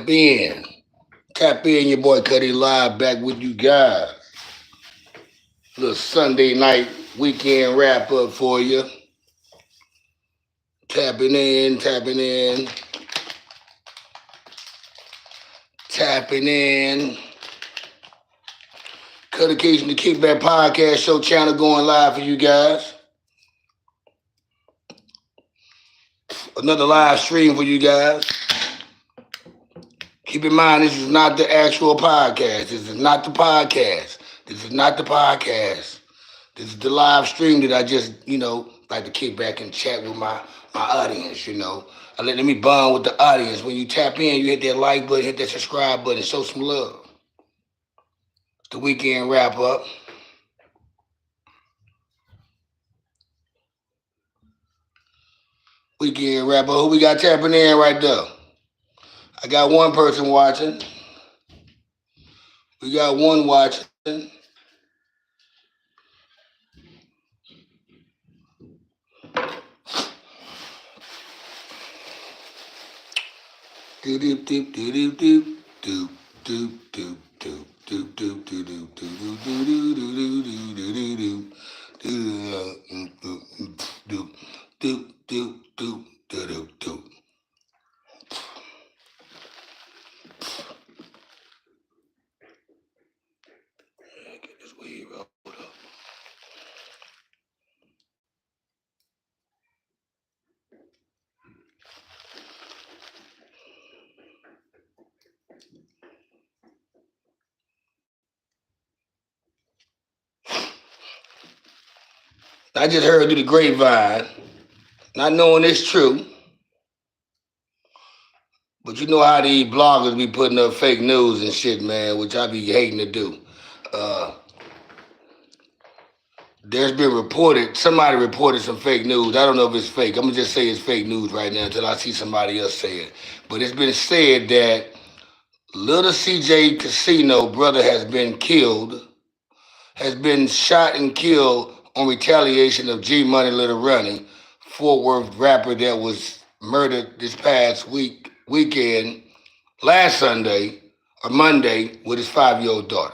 Tap in. Tap in, your boy Cutty live back with you guys. Little Sunday night weekend wrap up for you. Tapping in, tapping in. Cut Occasion the Kickback Podcast Show channel going live for you guys. Another live stream for you guys. Keep in mind, this is not the actual podcast. This is not the podcast. This is not the podcast. This is the live stream that I just, like to kick back and chat with my audience, Let me bond with the audience. When you tap in, you hit that like button, hit that subscribe button, show some love. It's the weekend wrap up. Weekend wrap up. Who we got tapping in right there? I got one person watching. We got one watching. Do do do do do do do do do do do do do do do do do do do do. Get this weed rolled up. I just heard through the grapevine, not knowing it's true, but you know how these bloggers be putting up fake news and shit, man, which I be hating to do. There's been reported, somebody reported some fake news. I don't know if it's fake. I'm going to just say it's fake news right now until I see somebody else say it. But it's been said that Little CJ Casino brother has been shot and killed on retaliation of G Money Little Running, Fort Worth rapper that was murdered this past weekend, last Sunday or Monday with his 5-year-old daughter.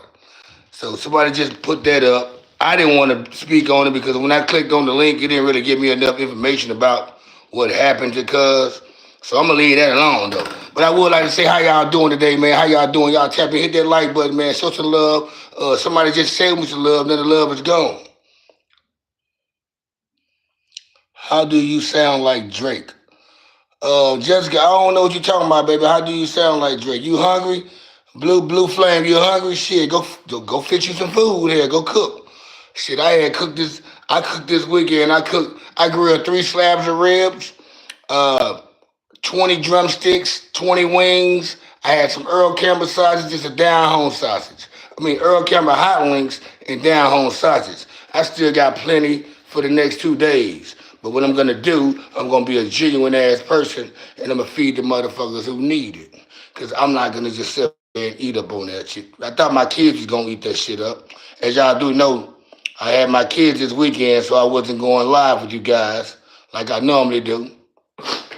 So somebody just put that up. I didn't want to speak on it because when I clicked on the link, it didn't really give me enough information about what happened to Cuz. So I'm going to leave that alone, though. But I would like to say how y'all doing today, man. How y'all doing? Y'all tap in, hit that like button, man. Show some love. Somebody just said me some love, then the love is gone. How do you sound like Drake? Jessica, I don't know what you're talking about, baby. How do you sound like Drake? You hungry? Blue Flame, you hungry? Shit, go fix you some food here. Go cook. Shit, I cooked this weekend. I grilled 3 slabs of ribs, 20 drumsticks, 20 wings. I had some Earl Campbell sausage, just a down home sausage. Earl Campbell hot links and down home sausage. I still got plenty for the next 2 days. But what I'm going to do, I'm going to be a genuine ass person and I'm going to feed the motherfuckers who need it. Because I'm not going to just sit there and eat up on that shit. I thought my kids was going to eat that shit up. As y'all do know, I had my kids this weekend, so I wasn't going live with you guys like I normally do.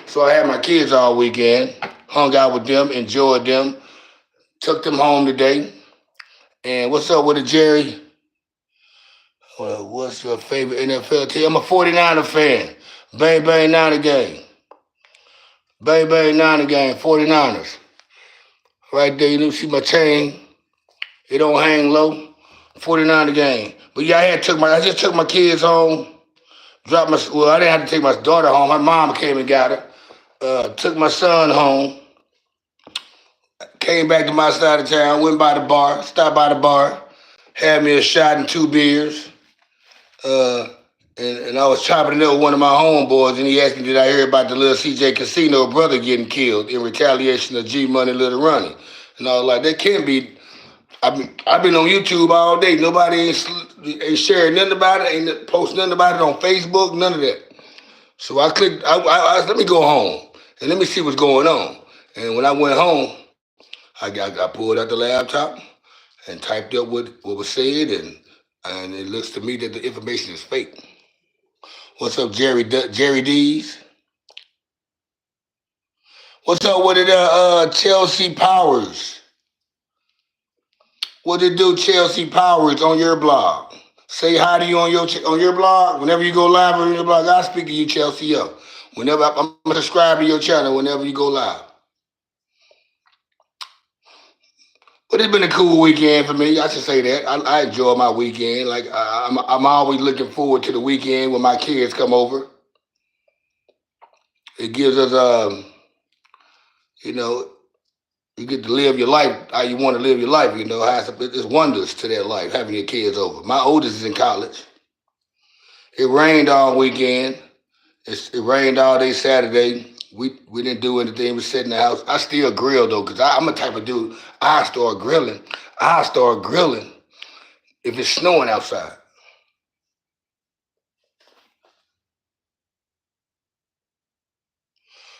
So I had my kids all weekend, hung out with them, enjoyed them, took them home today. And what's up with it, Jerry? Well, what's your favorite NFL team? I'm a 49er fan. Bang, bang, Niner game. Bang, bang, Niner game, 49ers. Right there, you see my chain. It don't hang low. 49er game. But yeah, I just took my kids home. I didn't have to take my daughter home. My mom came and got her. Took my son home. Came back to my side of town. Went by the bar. Stopped by the bar. Had me a shot and 2 beers. And I was chopping it up with one of my homeboys, and he asked me, did I hear about the Little CJ Casino brother getting killed in retaliation of G Money Little Running? And I was like, that can't be. I've been on YouTube all day. Nobody ain't sharing nothing about it, ain't posting nothing about it on Facebook, none of that. So I clicked, I let me go home and let me see what's going on. And when I went home, I pulled out the laptop and typed up what was said, and it looks to me that the information is fake. What's up, Jerry D's? What's up with it, Chelsea Powers? What it do, Chelsea Powers, on your blog? Say hi to you on your blog. Whenever you go live on your blog, I speak to you, Chelsea. Up. Whenever I'm gonna subscribe to your channel, whenever you go live. But it's been a cool weekend for me. I should say that. I enjoy my weekend. Like I'm always looking forward to the weekend when my kids come over. It gives us, you know, you get to live your life how you want to live your life. You know, there's wonders to that life having your kids over. My oldest is in college. It rained all weekend. It rained all day Saturday. We didn't do anything. We sat in the house. I still grill though, cause I'm a type of dude. I start grilling. If it's snowing outside.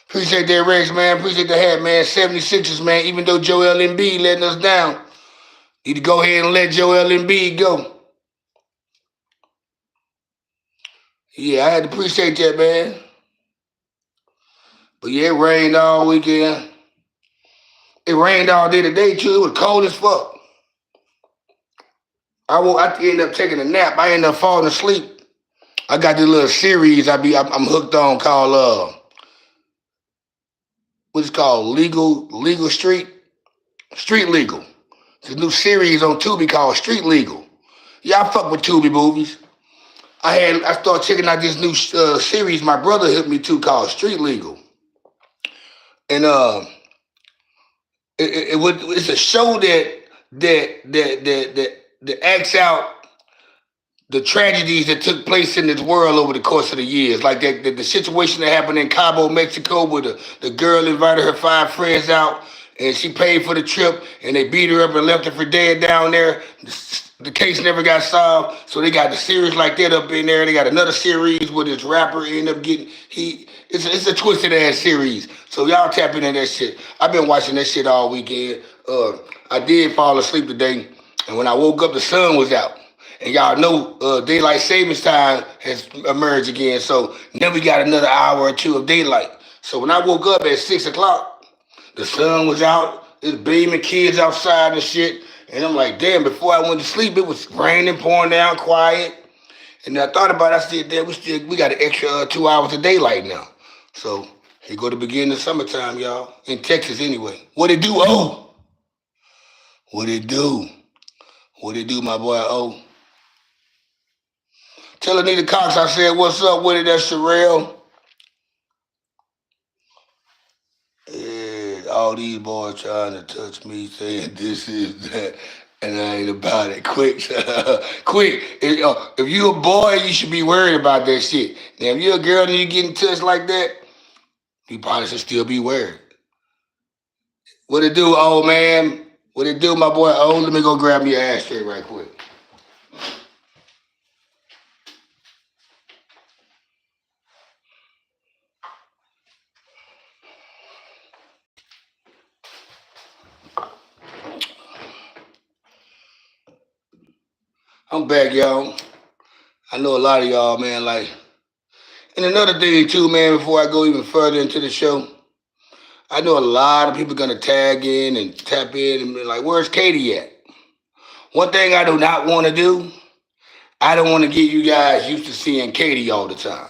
Appreciate that, Rex, man. Appreciate the hat, man. 76ers, man. Even though Joel Embiid letting us down, need to go ahead and let Joel Embiid go. Yeah, I had to appreciate that, man. But yeah, it rained all weekend. It rained all day today too. It was cold as fuck. I ended up taking a nap. I ended up falling asleep. I got this little series I'm hooked on called what's called Legal Street Legal. It's a new series on Tubi called Street Legal. Yeah, I fuck with Tubi movies. I started checking out this new series my brother hooked me to called Street Legal, and it's a show that acts out the tragedies that took place in this world over the course of the years. Like the situation that happened in Cabo, Mexico, where the girl invited her 5 friends out and she paid for the trip and they beat her up and left her for dead down there. The case never got solved. So they got the series like that up in there. They got another series where this rapper ended up getting, it's a twisted ass series. So y'all tap into that shit. I've been watching that shit all weekend. I did fall asleep today, and when I woke up, the sun was out. And y'all know daylight savings time has emerged again. So now we got another hour or two of daylight. So when I woke up at 6 o'clock, the sun was out. There's beaming kids outside and shit. And I'm like, damn, before I went to sleep, it was raining, pouring down, quiet. And I thought about it, I said, damn, we got an extra 2 hours of daylight now. So here go the beginning of summertime, y'all. In Texas anyway. What it do, oh? What it do? What it do, my boy, oh? Tell Anita Cox I said, what's up with it? That's Sherelle. Yeah, all these boys trying to touch me, saying this is that, and I ain't about it. Quick, quick. If you a boy, you should be worried about that shit. Now, if you're a girl and you getting touched like that, you probably should still be worried. What it do, old man? What it do, my boy? Oh, let me go grab me an ashtray right quick. I'm back, y'all. I know a lot of y'all, man, like, and another thing too, man, before I go even further into the show, I know a lot of people gonna tag in and tap in and be like, where's Katie at? One thing I do not want to do, I don't want to get you guys used to seeing Katie all the time.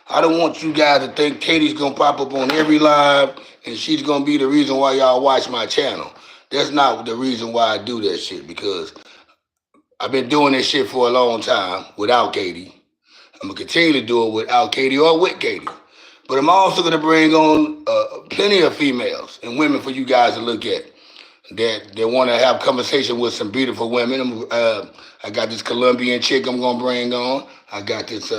I don't want you guys to think Katie's gonna pop up on every live and she's gonna be the reason why y'all watch my channel. That's not the reason why I do that shit, because I've been doing this shit for a long time without Katie. I'm gonna continue to do it without Katie or with Katie. But I'm also gonna bring on plenty of females and women for you guys to look at that want to have conversation with some beautiful women. I got this Colombian chick I'm gonna bring on. I got this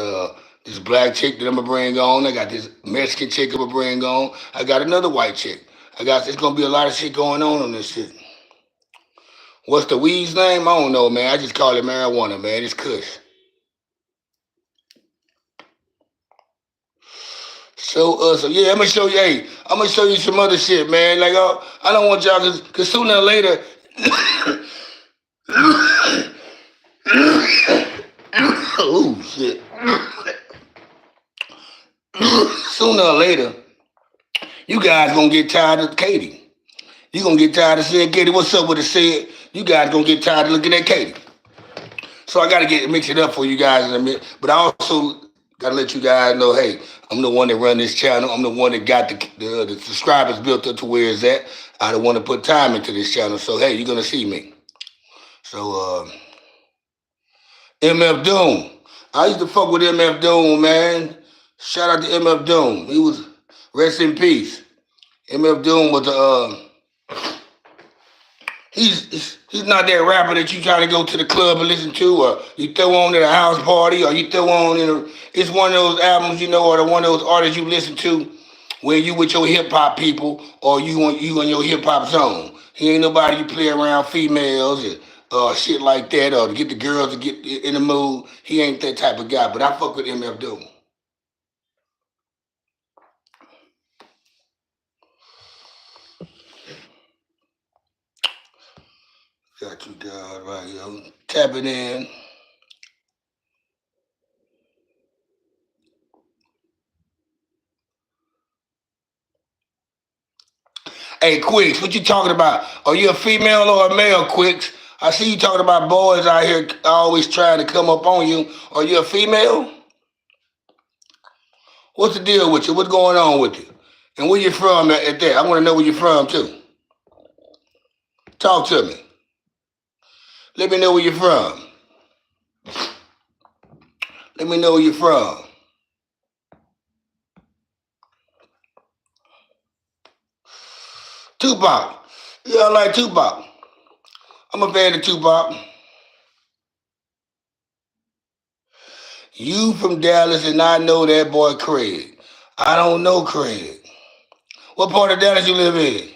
black chick that I'm gonna bring on. I got this Mexican chick I'm gonna bring on. I got another white chick. It's gonna be a lot of shit going on this shit. What's the weed's name? I don't know, man. I just call it marijuana, man. It's Kush. So yeah, I'm gonna show you. Hey, I'm gonna show you some other shit, man. Like, I don't want y'all, cause sooner or later, oh shit. Sooner or later, You guys gonna get tired of Katie. You gonna get tired of seeing Katie. What's up with it said? You guys gonna get tired of looking at Katie. So I gotta mix it up for you guys in a minute. But I also gotta let you guys know, hey, I'm the one that run this channel. I'm the one that got the subscribers built up to where it's at. I don't want to put time into this channel. So hey, you're gonna see me. So MF Doom. I used to fuck with MF Doom, man. Shout out to MF Doom. He was rest in peace. MF Doom was he's not that rapper that you try to go to the club and listen to, or you throw on at a house party, or you throw on in a. It's one of those albums, you know, or one of those artists you listen to when you with your hip hop people, or you on your hip hop zone. He ain't nobody you play around females and shit like that, or to get the girls to get in the mood. He ain't that type of guy. But I fuck with MF Doom. Got you guys right here. Tap it in. Hey, Quicks, what you talking about? Are you a female or a male, Quicks? I see you talking about boys out here always trying to come up on you. Are you a female? What's the deal with you? What's going on with you? And where you from at that? I want to know where you're from, too. Talk to me. Let me know where you're from. Let me know where you're from. Tupac. Yeah, I like Tupac. I'm a fan of Tupac. You from Dallas, and I know that boy Craig. I don't know Craig. What part of Dallas you live in?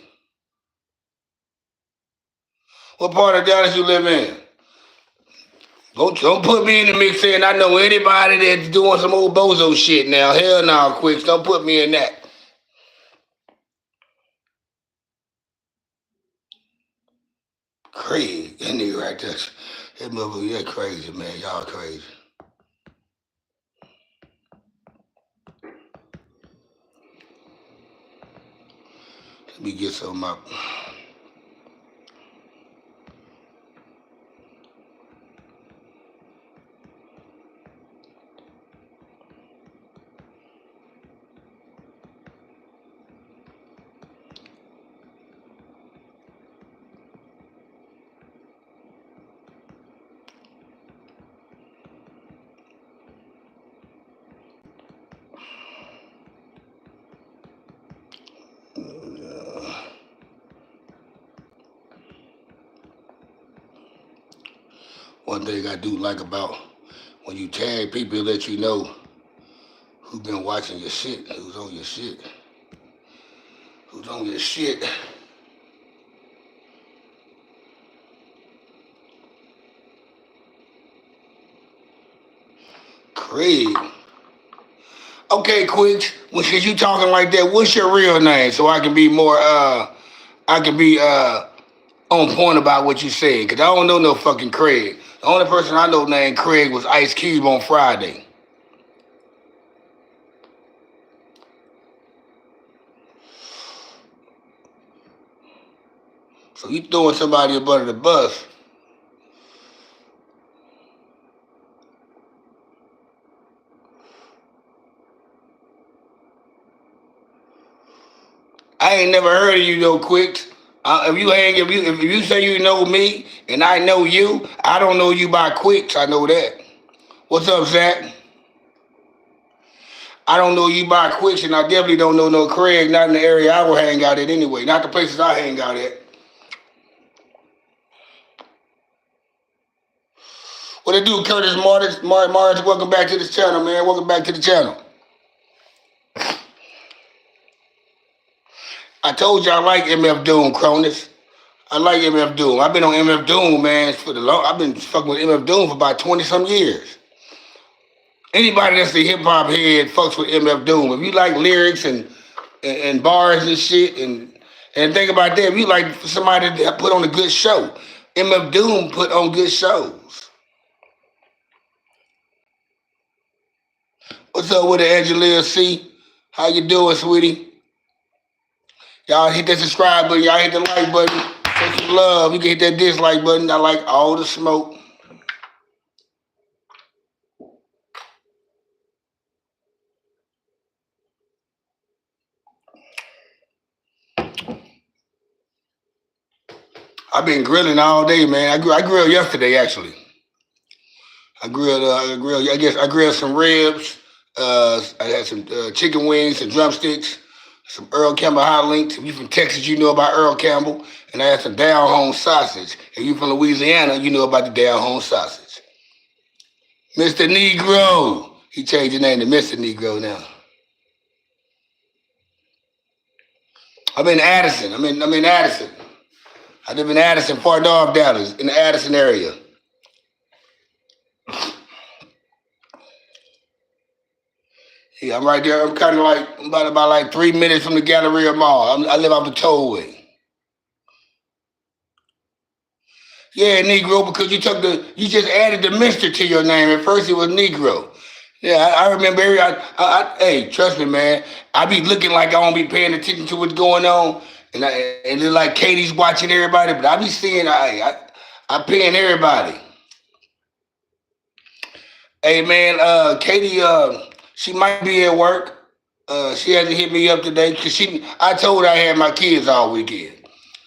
What part of Dallas you live in? Don't put me in the mix saying I know anybody that's doing some old bozo shit now. Hell no, Quicks. Don't put me in that. Craig, that nigga right there. That motherfucker, yeah, crazy, man. Y'all crazy. Let me get some up. One thing I do like about when you tag people, it let you know who's been watching your shit, who's on your shit. Who's on your shit. Craig. Okay, Quicks, since you talking like that, what's your real name so I can be more, on point about what you said? Because I don't know no fucking Craig. The only person I know named Craig was Ice Cube on Friday. So you throwing somebody up under the bus. I ain't never heard of you though, Quicks. If you say you know me and I know you, I don't know you by Quicks. I know that. What's up, Zach? I don't know you by Quicks, and I definitely don't know no Craig. Not in the area I will hang out at anyway. Not the places I hang out at. What it do, Curtis Martin? Welcome back to this channel, man. Welcome back to the channel. I told you I like MF Doom, Cronus. I like MF Doom. I've been on MF Doom, man, I've been fucking with MF Doom for about 20-some years. Anybody that's the hip hop head fucks with MF Doom. If you like lyrics and bars and shit, and think about that, if you like somebody that put on a good show, MF Doom put on good shows. What's up with it, Angelia C? How you doing, sweetie? Y'all hit that subscribe button. Y'all hit the like button. Show some love. You can hit that dislike button. I like all the smoke. I've been grilling all day, man. I grilled yesterday, actually. I guess I grilled some ribs. I had some chicken wings, some drumsticks, some Earl Campbell hot links. If you from Texas, you know about Earl Campbell. And I had some down home sausage. If you from Louisiana, you know about the down home sausage. Mr. Negro. He changed his name to Mr. Negro now. I'm in Addison. I'm in Addison. I live in Addison, far north Dallas, in the Addison area. Yeah, I'm right there. I'm kind of like about like 3 minutes from the Galleria Mall. I live off the tollway. Yeah, Negro, because you just added the Mister to your name. At first it was Negro. Yeah, I remember. Hey, trust me, man. I be looking like I don't be paying attention to what's going on, and it's like Katie's watching everybody, but I be seeing I paying everybody. Hey, man, Katie, she might be at work. She hasn't hit me up today because I told her I had my kids all weekend.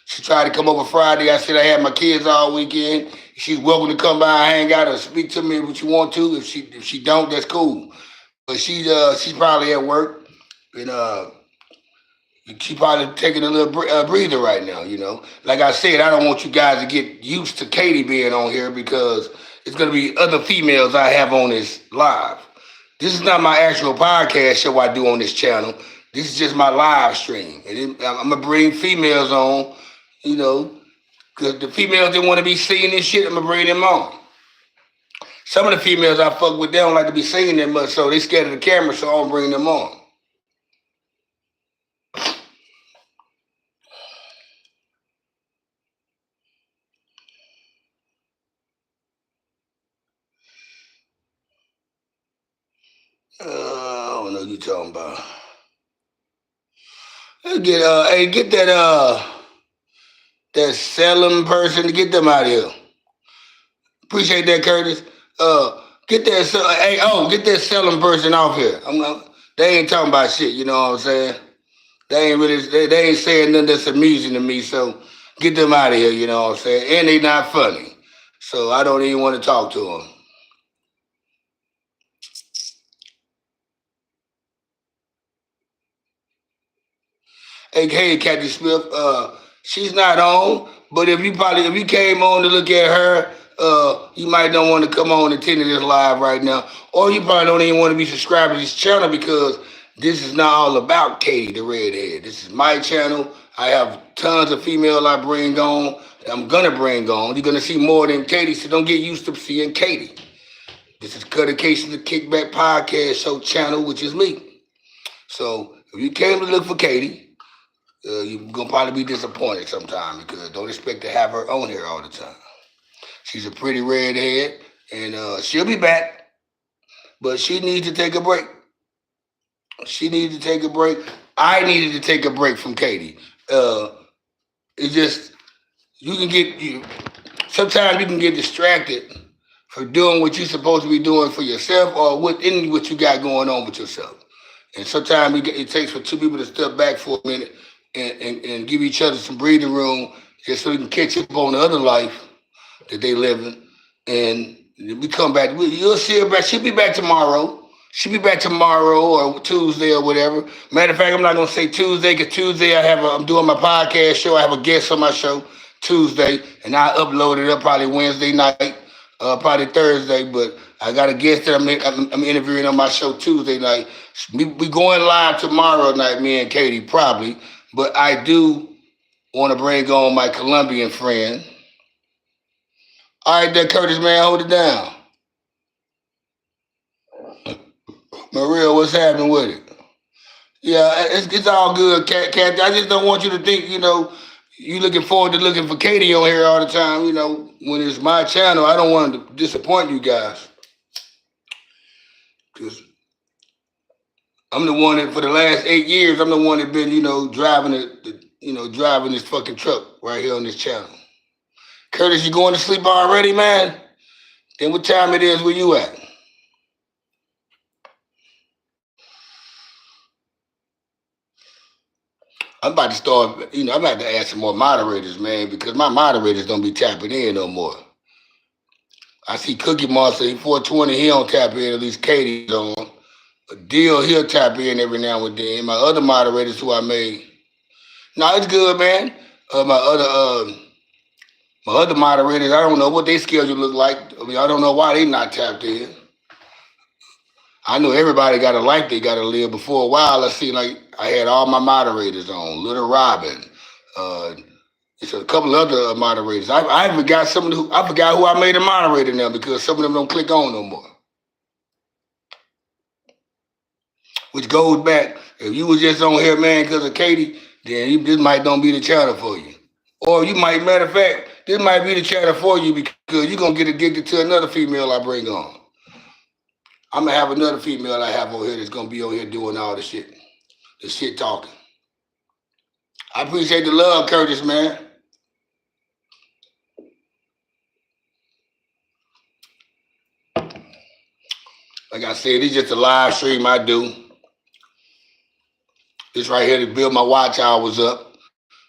She tried to come over Friday. I said I had my kids all weekend. She's welcome to come by and hang out or speak to me if you want to. If she don't, that's cool. But she's probably at work and she probably taking a little breather right now. You know, like I said, I don't want you guys to get used to Katie being on here because it's gonna be other females I have on this live. This is not my actual podcast show I do on this channel. This is just my live stream, and I'm gonna bring females on. You know, because the females that want to be seeing this shit, I'm gonna bring them on. Some of the females I fuck with, they don't like to be seen that much, so they scared of the camera, so I don't bring them on. I don't know what you talking about. Let's get that selling person to get them out of here. Appreciate that, Curtis. Get that selling person off here. They ain't talking about shit. You know what I'm saying? They ain't saying nothing that's amusing to me. So get them out of here. You know what I'm saying? And they not funny. So I don't even want to talk to them. Hey, Kathy Smith. She's not on. But if you came on to look at her, you might don't want to come on and attend to this live right now, or you probably don't even want to be subscribed to this channel because this is not all about Katie the redhead. This is my channel. I have tons of female I bring on. I'm gonna bring on. You're gonna see more than Katie, so don't get used to seeing Katie. This is Cutty the Kickback Podcast Show channel, which is me. So if you came to look for Katie, you're gonna probably be disappointed sometime because don't expect to have her on here all the time. She's a pretty redhead, and she'll be back, but she needs to take a break. She needed to take a break. I needed to take a break from Katie. It's just you can get you. Sometimes you can get distracted for doing what you're supposed to be doing for yourself or within what you got going on with yourself. And sometimes it takes for two people to step back for a minute and give each other some breathing room just so we can catch up on the other life that they living. And we come back. You'll see her back. She'll be back tomorrow. She'll be back tomorrow or Tuesday or whatever. Matter of fact, I'm not gonna say Tuesday because Tuesday I'm doing my podcast show. I have a guest on my show Tuesday, and I upload it up probably Wednesday night, probably Thursday. But I got a guest that I'm interviewing on my show Tuesday night. We going live tomorrow night, me and Katie probably. But I do want to bring on my Colombian friend. All right, there, Curtis, man, hold it down. Maria, what's happening with it? Yeah, it's all good, Cat. I just don't want you to think, you looking forward to looking for Katie on here all the time. When it's my channel, I don't want to disappoint you guys. Because I'm the one that, for the last 8 years, I'm the one that been, driving driving this fucking truck right here on this channel. Curtis, you going to sleep already, man? Then what time it is where you at? I'm about to start, I'm about to add some more moderators, man, because my moderators don't be tapping in no more. I see Cookie Monster, he 420, he don't tap in, at least Katie's on. Deal, he'll tap in every now and then. My other moderators who I made, no, it's good, man. My other moderators, I don't know what their schedule look like. I mean, I don't know why they not tapped in. I know everybody got a life they got to live. Before a while, I see like I had all my moderators on, Little Robin, it's a couple other moderators. I forgot I forgot who I made a moderator now because some of them don't click on no more. Which goes back, if you was just on here, man, because of Katie, then this might don't be the channel for you. Or you might, matter of fact, this might be the channel for you because you're going to get addicted to another female I bring on. I'm going to have another female I have on here that's going to be on here doing all the shit talking. I appreciate the love, Curtis, man. Like I said, it's just a live stream I do. This right here to build my watch hours up.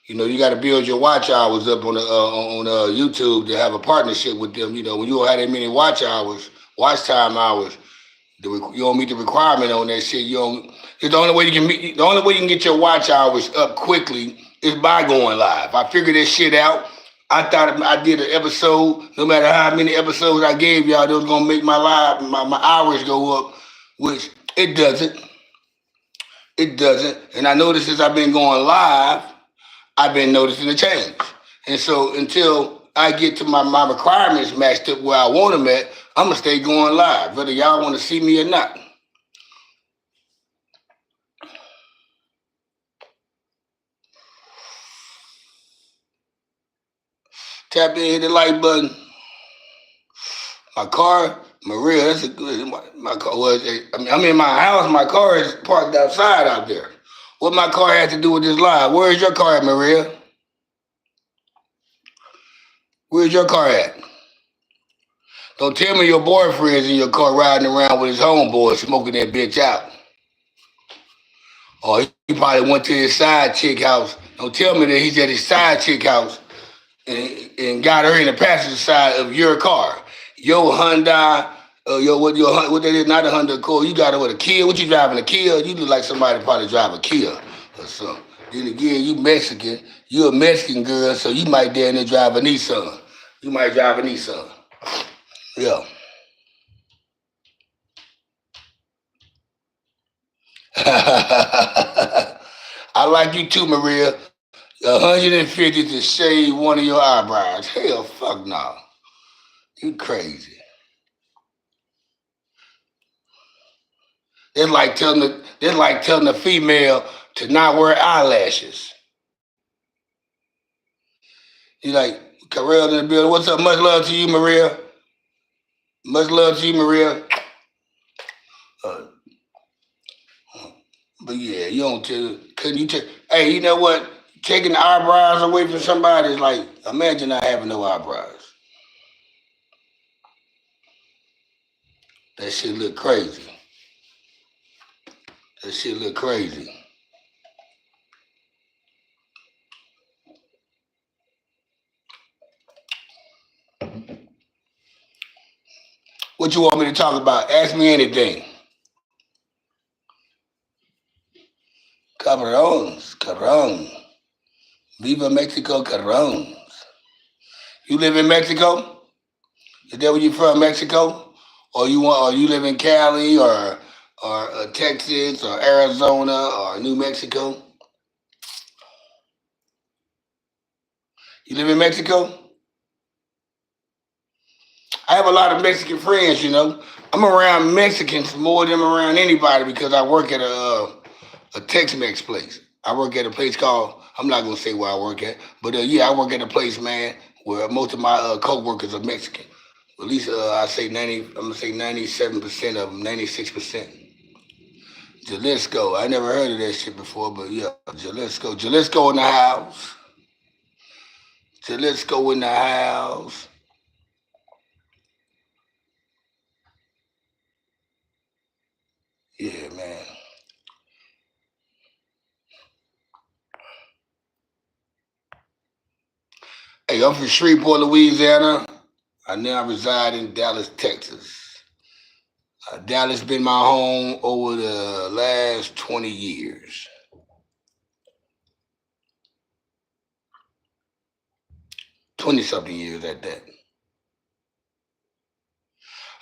You got to build your watch hours up on YouTube to have a partnership with them. When you don't have that many watch time hours, you don't meet the requirement on that shit. It's the only way you can meet. The only way you can get your watch hours up quickly is by going live. I figured this shit out. I thought I did an episode. No matter how many episodes I gave y'all, that was gonna make my hours go up, which it doesn't. It doesn't. And I noticed since I've been going live, I've been noticing a change. And so until I get to my requirements matched up where I want them at, I'm going to stay going live, whether y'all want to see me or not. Tap in, hit the like button. My car, Maria, that's a good, my car was, I'm in my house, my car is parked outside out there. What my car has to do with this live? Where's your car at, Maria? Where's your car at? Don't tell me your boyfriend's in your car riding around with his homeboy smoking that bitch out. Or he probably went to his side chick house. Don't tell me that he's at his side chick house and got her in the passenger side of your car. Your Hyundai, what that is, not a Honda Accord. You got her with a Kia. What you driving, a Kia? You look like somebody probably drive a Kia or something. Then again, you Mexican. You a Mexican girl, so you might damn near drive a Nissan. You might drive a Nissan. Yeah. I like you too, Maria. 150 to shave one of your eyebrows. Hell, fuck no. You crazy. It's like telling the female to not wear eyelashes. You like, Carell in the building. What's up? Much love to you, Maria. Much love to you, Maria. But yeah, you don't couldn't you take, hey, you know what? Taking the eyebrows away from somebody is like, imagine not having no eyebrows. That shit look crazy. That shit look crazy. What you want me to talk about? Ask me anything. Cabrón. Viva Mexico, cabrón. You live in Mexico? Is that where you from, Mexico? Or you live in Cali or Texas or Arizona or New Mexico? You live in Mexico? I have a lot of Mexican friends, I'm around Mexicans more than I'm around anybody because I work at a Tex-Mex place. I work at a place called, I'm not going to say where I work at, but I work at a place, man, where most of my co-workers are Mexican. At least I'm going to say 97% of them, 96%. Jalisco. I never heard of that shit before, but yeah, Jalisco. Jalisco in the house. Jalisco in the house. Yeah, man. Hey, I'm from Shreveport, Louisiana. I now reside in Dallas, Texas. Dallas been my home over the last 20 years. 20 something years at that.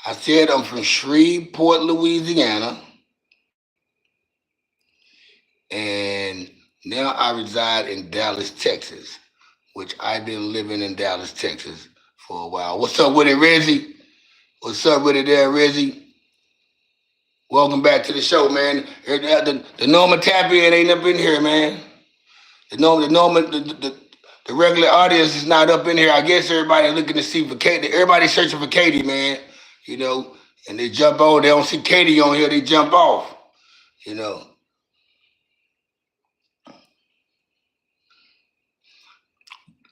I said I'm from Shreveport, Louisiana, and now I reside in Dallas, Texas, which I've been living in Dallas, Texas for a while. What's up with it, Reggie? What's up with it there, Reggie? Welcome back to the show, man. The Norman Tappian ain't up in here, man. The regular audience is not up in here. I guess everybody looking to see for Katie. Everybody searching for Katie, man. You know, and they jump on. They don't see Katie on here. They jump off. You know.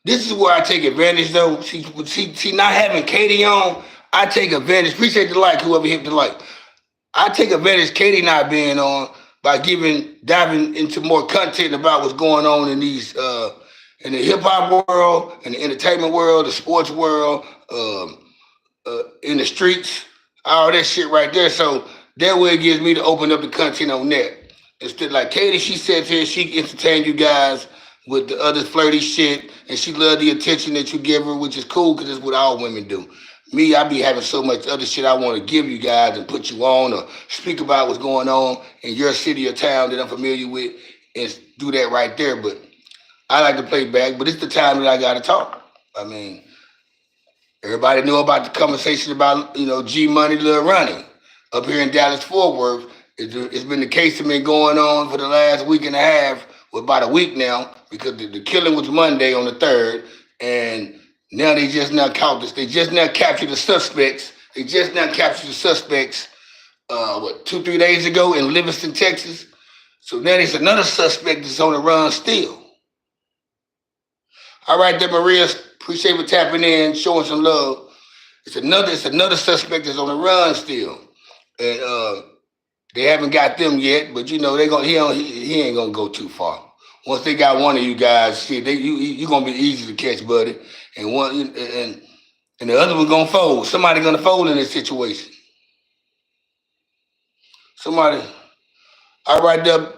This is where I take advantage, though. See, not having Katie on, I take advantage. Appreciate the like, whoever hit the like. I take advantage Katie not being on by diving into more content about what's going on in these in the hip hop world, in the entertainment world, the sports world, in the streets, all that shit right there. So that way it gives me to open up the content on that. Instead, like Katie, she sits here, she entertained you guys with the other flirty shit, and she loved the attention that you give her, which is cool because it's what all women do. Me, I be having so much other shit I want to give you guys and put you on or speak about what's going on in your city or town that I'm familiar with and do that right there. But I like to play back, but it's the time that I got to talk. I mean, everybody knew about the conversation about, G Money, Lil Ronnie up here in Dallas Fort Worth. It's been the case that's been going on for the last week and a half, well, about a week now, because the killing was Monday on the 3rd, and now they just now caught this. They just now captured the suspects. They just now captured the suspects, 2-3 days ago in Livingston, Texas. So now there's another suspect that's on the run still. All right, there, Maria. Appreciate for tapping in, showing some love. It's another suspect that's on the run still, and they haven't got them yet. But he ain't gonna go too far. Once they got one of you guys, shit, you gonna be easy to catch, buddy. And the other one gonna fold. Somebody gonna fold in this situation. Somebody. All right, there,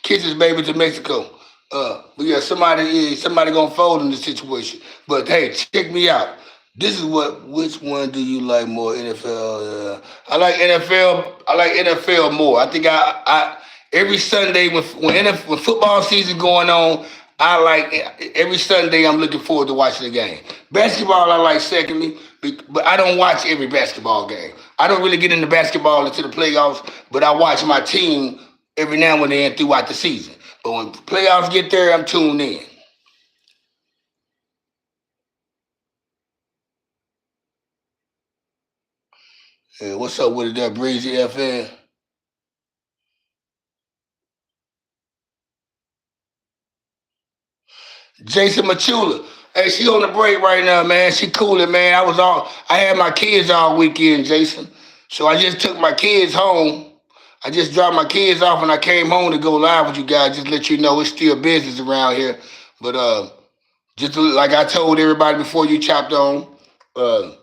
kisses, baby, to Mexico. But yeah, somebody gonna fold in this situation. But hey, check me out. This is which one do you like more? NFL. I like NFL. I like NFL more. I think I every Sunday when football season going on, I like every Sunday. I'm looking forward to watching the game. Basketball I like secondly, but I don't watch every basketball game. I don't really get into basketball until the playoffs, but I watch my team every now and then throughout the season. But when playoffs get there, I'm tuned in. Hey, what's up with it there, Breezy FN? Jason Machula. Hey, she on the break right now, man. She cooling, man. I had my kids all weekend, Jason. So I just took my kids home. I just dropped my kids off and I came home to go live with you guys. Just let you know it's still business around here. But like I told everybody before you chopped on, uh,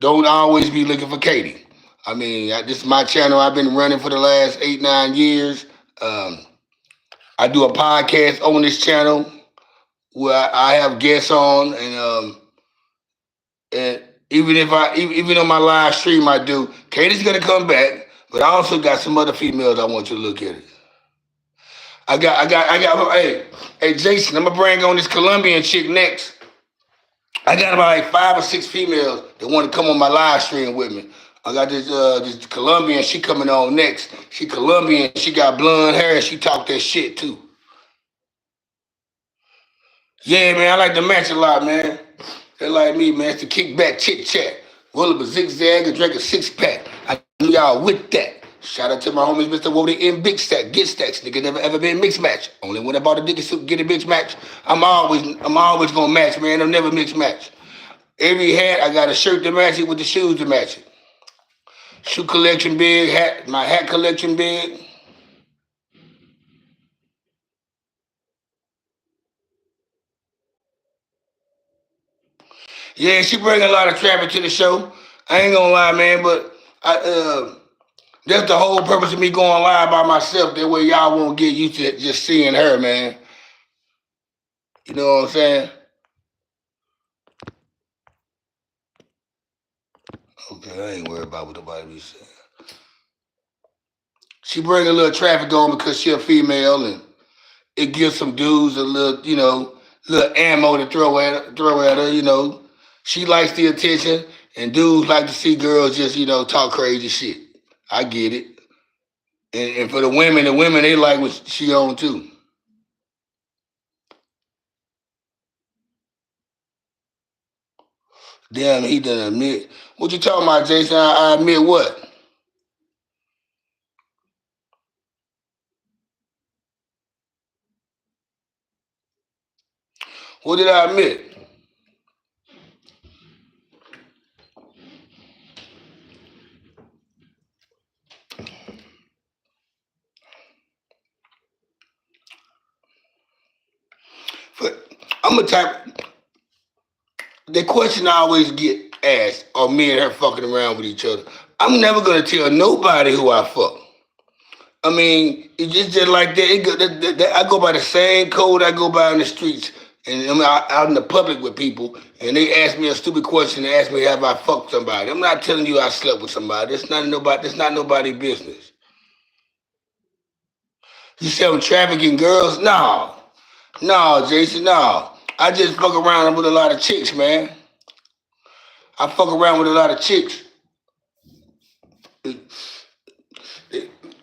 don't always be looking for Katie. I mean, this is my channel. I've been running for the last 8-9 years. Um, I do a podcast on this channel where I have guests on, and even on my live stream I do. Katie's gonna come back, but I also got some other females I want you to look at it. Hey, Jason, I'm gonna bring on this Colombian chick next. I got about like 5 or 6 females that want to come on my live stream with me. I got this Colombian, she coming on next. She Colombian, she got blonde hair, and she talk that shit too. Yeah, man, I like to match a lot, man. They like me, man. It's the kickback chit chat. Roll up a zigzag and drink a 6-pack. I knew y'all with that. Shout out to my homies, Mr. Woody in Big Stack, Get Stacks. Nigga never ever been mixed match. Only when I bought a nigga suit, get a mixed match. I'm always gonna match, man. I'm never mixed match. Every hat, I got a shirt to match it with the shoes to match it. Shoe collection big, my hat collection big. Yeah, she bring a lot of traffic to the show. I ain't gonna lie, man, but that's the whole purpose of me going live by myself. That way y'all won't get used to just seeing her, man. You know what I'm saying? Okay, I ain't worried about what nobody be saying. She bring a little traffic on because she a female, and it gives some dudes a little, little ammo to throw at her. She likes the attention, and dudes like to see girls just, talk crazy shit. I get it. And for the women, they like what she on too. Damn, he done admit. What you talking about, Jason? I admit what? What did I admit? But I'm a type. The question I always get asked: are me and her fucking around with each other? I'm never gonna tell nobody who I fuck. I mean, it's just like that. I go by the same code I go by in the streets, and I'm out in the public with people, and they ask me a stupid question. They ask me, "Have I fucked somebody?" I'm not telling you I slept with somebody. It's not nobody. It's not nobody's business. You say I'm trafficking girls? No, no, Jason, no. I just fuck around with a lot of chicks, man. I fuck around with a lot of chicks. They,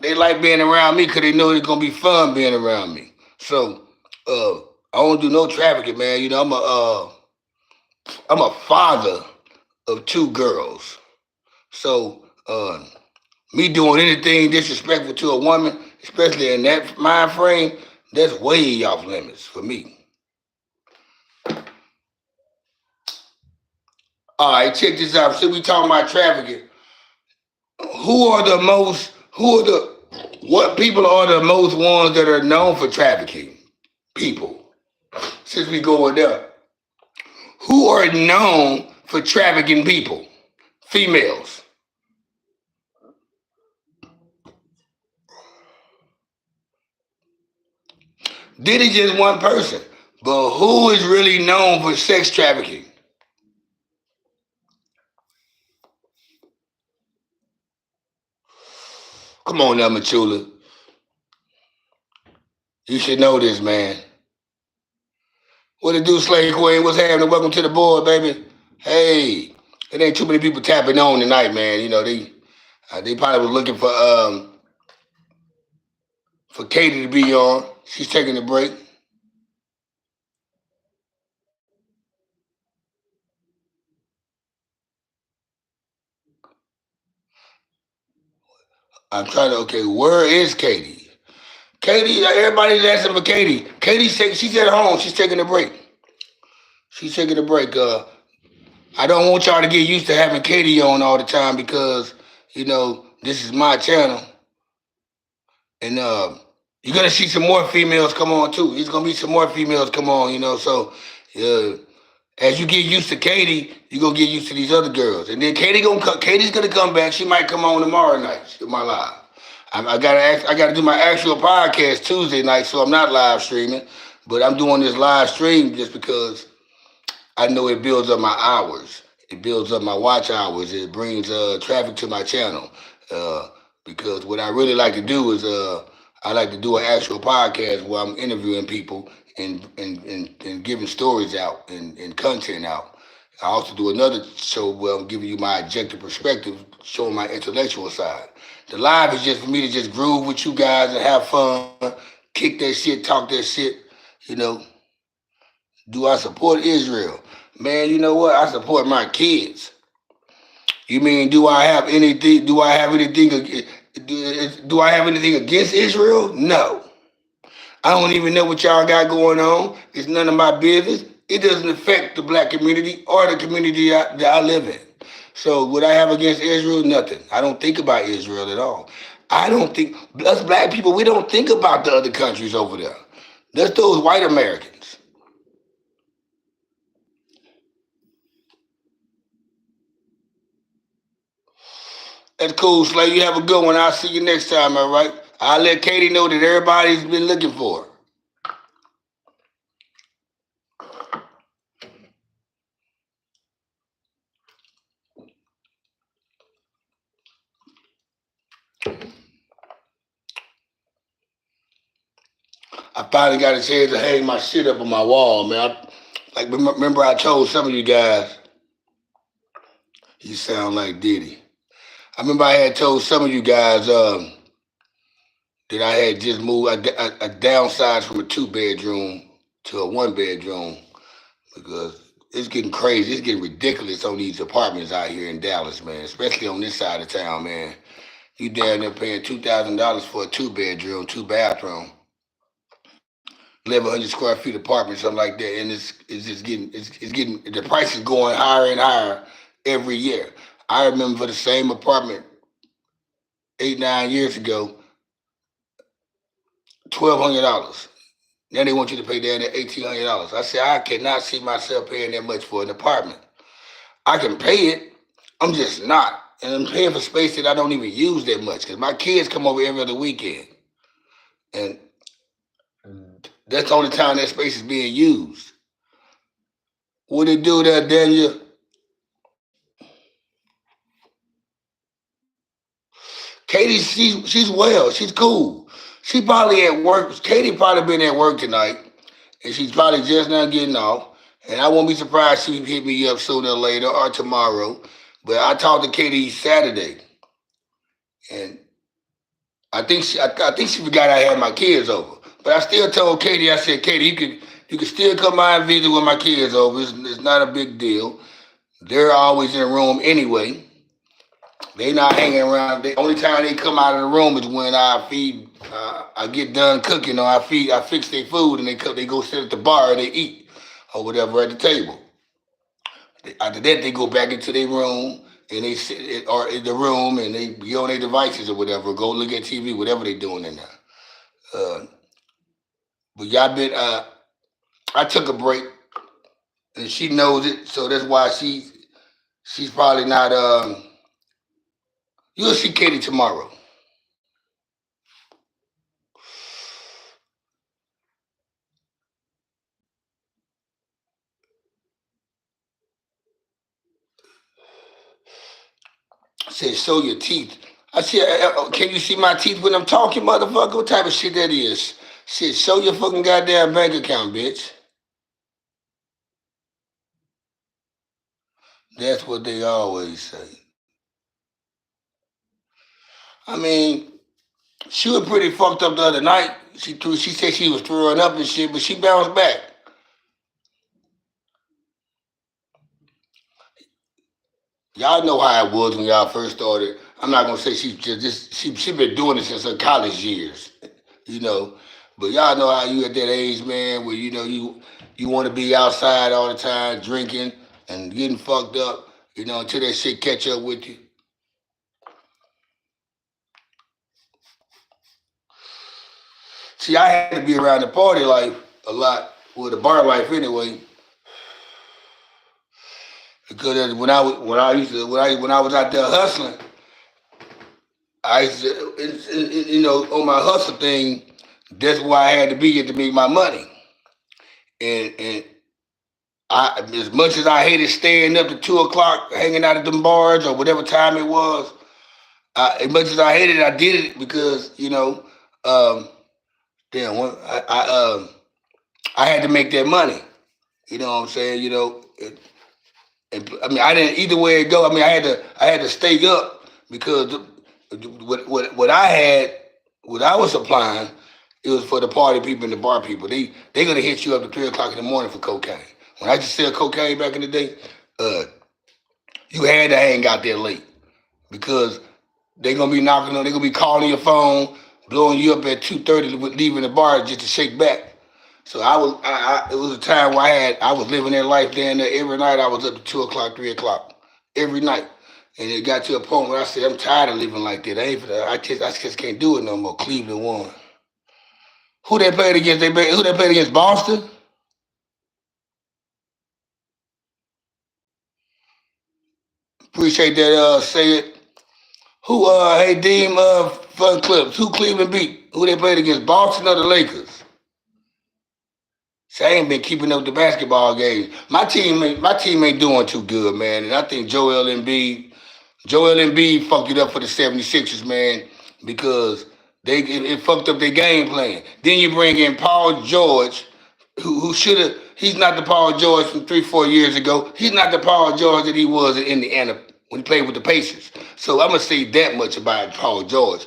they like being around me because they know it's gonna be fun being around me. So I don't do no trafficking, man. I'm a father of two girls. So me doing anything disrespectful to a woman, especially in that mind frame, that's way off limits for me. All right, check this out. Since we talking about trafficking, what people are the most ones that are known for trafficking people? Since we going there, who are known for trafficking people? Females. Did it just one person? But who is really known for sex trafficking? Come on now, Machula. You should know this, man. What it do, Slave Queen? What's happening? Welcome to the board, baby. Hey, it ain't too many people tapping on tonight, man. They probably was looking for Katie to be on. She's taking a break. I'm trying to. Okay, where is Katie? Katie, everybody's asking for Katie. She's at home. She's taking a break. She's taking a break. I don't want y'all to get used to having Katie on all the time because this is my channel, and you're gonna see some more females come on too. There's gonna be some more females come on. So uh, as you get used to Katie, you're gonna get used to these other girls, and then Katie's gonna come back. She might come on tomorrow night. My live. I gotta do my actual podcast Tuesday night, so I'm not live streaming, but I'm doing this live stream just because I know it builds up my hours. It builds up my watch hours. It brings traffic to my channel. Uh, because what I really like to do is I like to do an actual podcast where I'm interviewing people and giving stories out and content out. I also do another show where I'm giving you my objective perspective, showing my intellectual side. The live is just for me to just groove with you guys and have fun, kick that shit, talk that shit, you know. Do I support Israel? Man, you know what? I support my kids. You mean do I have anything? Do I have anything against Israel? No. I don't even know what y'all got going on. It's none of my business. It doesn't affect the black community or the community that I live in. So what I have against Israel? Nothing. I don't think about Israel at all. I don't think us black people. We don't think about the other countries over there. That's those white Americans. That's cool, Slay. You have a good one. I'll see you next time. All right. I'll let Katie know that everybody's been looking for her. I finally got a chance to hang my shit up on my wall, man. Remember I told some of you guys, you sound like Diddy. I remember I had told some of you guys that I had just moved, I downsized from a 2 bedroom to a 1 bedroom because it's getting crazy. It's getting ridiculous on these apartments out here in Dallas, man, especially on this side of town, man. You down there paying $2,000 for a 2 bedroom, 2 bathroom. 1,100 square feet apartment, something like that, and it's just getting the price is going higher and higher every year. I remember for the same apartment 8 9 years ago, $1,200. Now they want you to pay down to $1,800. I said I cannot see myself paying that much for an apartment. I can pay it, I'm just not, and I'm paying for space that I don't even use that much because my kids come over every other weekend, and that's the only time that space is being used. What it do there, Daniel? Katie, she's well. She's cool. She probably at work. Katie probably been at work tonight, and she's probably just now getting off. And I won't be surprised she hit me up sooner or later or tomorrow. But I talked to Katie Saturday, and I think she forgot I had my kids over. But I still told Katie, I said, Katie, you can still come by and visit with my kids over. It's not a big deal. They're always in the room anyway. They not hanging around. The only time they come out of the room is when I feed. I get done cooking, or I fix their food, and they go sit at the bar and they eat, or whatever at the table. After that, they go back into their room and they sit or in the room and they be on their devices or whatever. Go look at TV, whatever they doing in there. Uh, but y'all been. I took a break, and she knows it, so that's why she's probably not. You'll see Katie tomorrow. Said, show your teeth. I said, can you see my teeth when I'm talking, motherfucker? What type of shit that is? Shit, show your fucking goddamn bank account, bitch. That's what they always say. I mean, she was pretty fucked up the other night. She said she was throwing up and shit, but she bounced back. Y'all know how it was when y'all first started. I'm not gonna say she's just she been doing it since her college years, you know. But y'all know how you at that age, man, where you want to be outside all the time, drinking and getting fucked up, until that shit catch up with you. See, I had to be around the party life a lot, well, the bar life anyway, because when I was out there hustling, I used to, on my hustle thing, that's where I had to be at to make my money. And as much as I hated staying up to 2 o'clock, hanging out at them bars or whatever time it was, as much as I hated it, I did it because um, damn, I had to make that money. You know what I'm saying? I mean, I didn't either way it go. I mean, I had to stay up because what I had, what I was supplying, it was for the party people and the bar people. They gonna hit you up at 3 o'clock in the morning for cocaine. When I used to sell cocaine back in the day, you had to hang out there late because They gonna be knocking on. They gonna be calling your phone, blowing you up at 2:30, leaving the bar just to shake back. So it was a time where I was living that life down there. Every night I was up to 2 o'clock, 3 o'clock, every night. And it got to a point where I said, I'm tired of living like that. I just can't do it no more. Cleveland won. Who they played against? Who they played against? Boston. Appreciate that. Say it. Who? Hey, Deem. Fun clips. Who Cleveland beat? Who they played against? Boston or the Lakers? So I ain't been keeping up the basketball games. My team ain't doing too good, man. And I think Joel Embiid fucked it up for the 76ers, man, because it fucked up their game plan. Then you bring in Paul George, who should have. He's not the Paul George from 3, 4 years ago. He's not the Paul George that he was in Indiana when he played with the Pacers. So I'm gonna say that much about Paul George.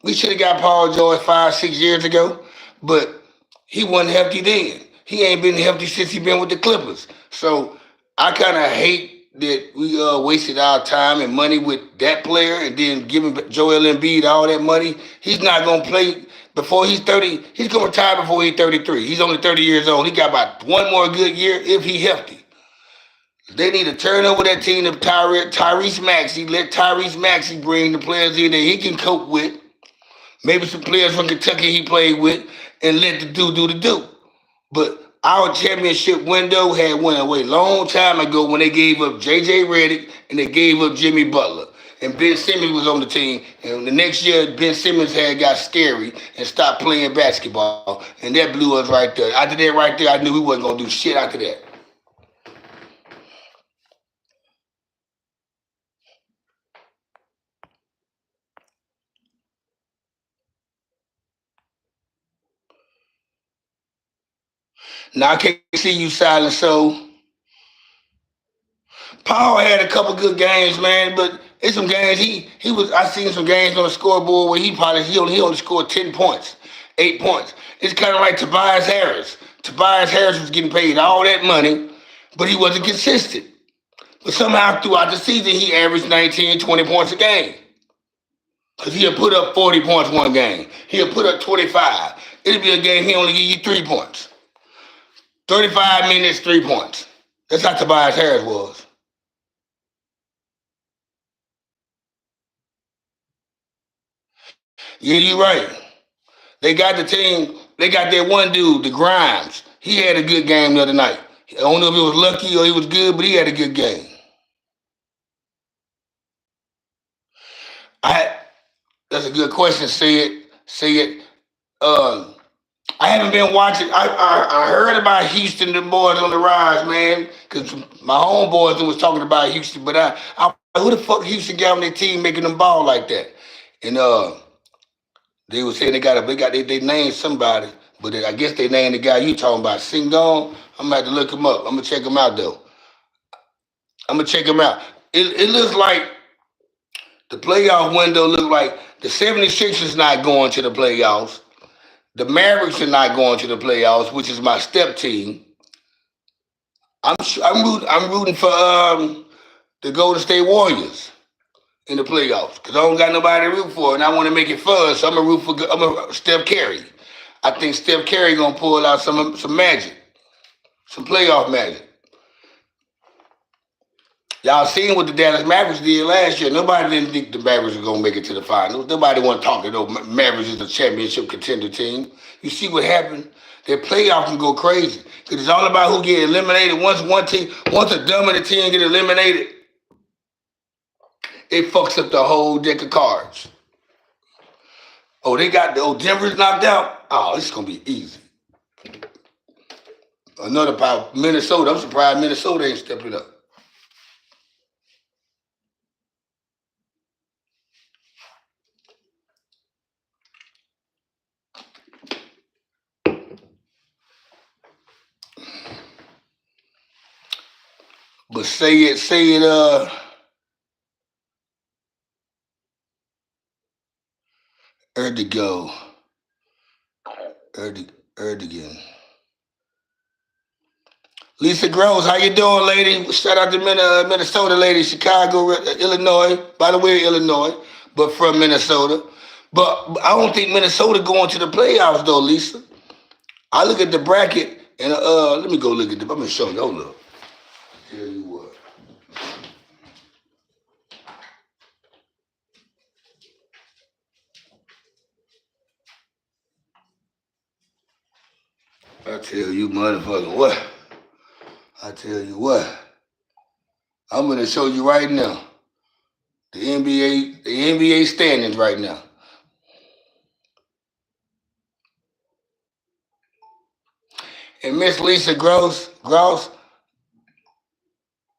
We should have got Paul George 5, 6 years ago, but he wasn't healthy then. He ain't been healthy since he been with the Clippers. So I kind of hate that we wasted our time and money with that player and then giving Joel Embiid all that money. He's not gonna play before he's 30. He's gonna retire before he's 33. He's only 30 years old. He got about one more good year if he healthy. They need to turn over that team to Tyrese Maxey. Let Tyrese Maxey bring the players in that he can cope with. Maybe some players from Kentucky he played with, and let the dude do the do. But our championship window had went away a long time ago when they gave up J.J. Redick and they gave up Jimmy Butler. And Ben Simmons was on the team. And the next year, Ben Simmons had got scary and stopped playing basketball. And that blew us right there. After that right there, I knew we wasn't going to do shit after that. Now, I can't see you, Silent Soul. Paul had a couple good games, man, but it's some games he was. I seen some games on the scoreboard where he only scored 10 points, 8 points. It's kind of like Tobias Harris. Tobias Harris was getting paid all that money, but he wasn't consistent. But somehow throughout the season he averaged 19, 20 points a game. Cause he'll put up 40 points one game. He'll put up 25. It'll be a game he only give you 3 points. 35 minutes, 3 points. That's how Tobias Harris was. Yeah, you're right. They got the team. They got that one dude, the Grimes. He had a good game the other night. I don't know if he was lucky or he was good, but he had a good game. I That's a good question. Say it. Uh, I haven't been watching. I heard about Houston, the boys on the rise, man, because my homeboys was talking about Houston, but who the fuck Houston got on their team making them ball like that? And they were saying they named somebody, but I guess they named the guy you talking about. Singong. I'm gonna have to look him up. I'm gonna check him out though. I'm gonna check him out. It looks like the playoff window look like the 76ers not going to the playoffs. The Mavericks are not going to the playoffs, which is my step team. I'm rooting for the Golden State Warriors in the playoffs because I don't got nobody to root for, and I want to make it fun. So I'm a Steph Curry. I think Steph Curry gonna pull out some magic, some playoff magic. Y'all seen what the Dallas Mavericks did last year. Nobody didn't think the Mavericks were going to make it to the finals. Nobody want to talk to those Mavericks as a championship contender team. You see what happened? Their playoff can go crazy because it's all about who get eliminated. Once a dominant team get eliminated, it fucks up the whole deck of cards. Denver's knocked out. Oh, it's gonna be easy. Another power, Minnesota. I'm surprised Minnesota ain't stepping up. But say it. Erdigo, Erdigan. Lisa Gross, how you doing, lady? Shout out to Minnesota, lady, Chicago, Illinois. By the way, Illinois, but from Minnesota. But I don't think Minnesota going to the playoffs though, Lisa. I look at the bracket and let me go look at the. I'm gonna show you. Hold up. Tell you what. I tell you, motherfucker, what? I tell you what. I'm gonna show you right now. The NBA standings right now. And Miss Lisa Gross,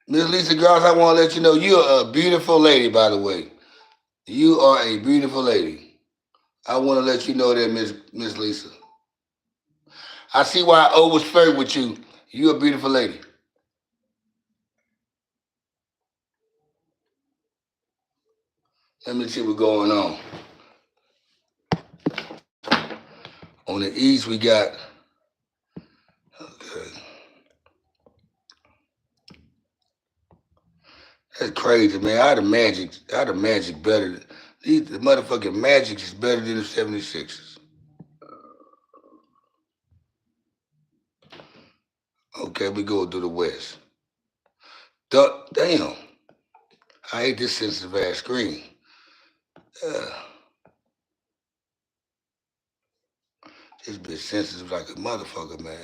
Miss Lisa Gross, I want to let you know you're a beautiful lady, by the way. You are a beautiful lady. I want to let you know that, Miss Lisa. I see why I always flirt with you. You're a beautiful lady. Let me see what's going on. On the East, we got. Okay. That's crazy, man. How the Magic better. The motherfucking Magic is better than the 76ers. Okay, we go to the West. Damn. I hate this sensitive ass screen. This bitch sensitive like a motherfucker, man.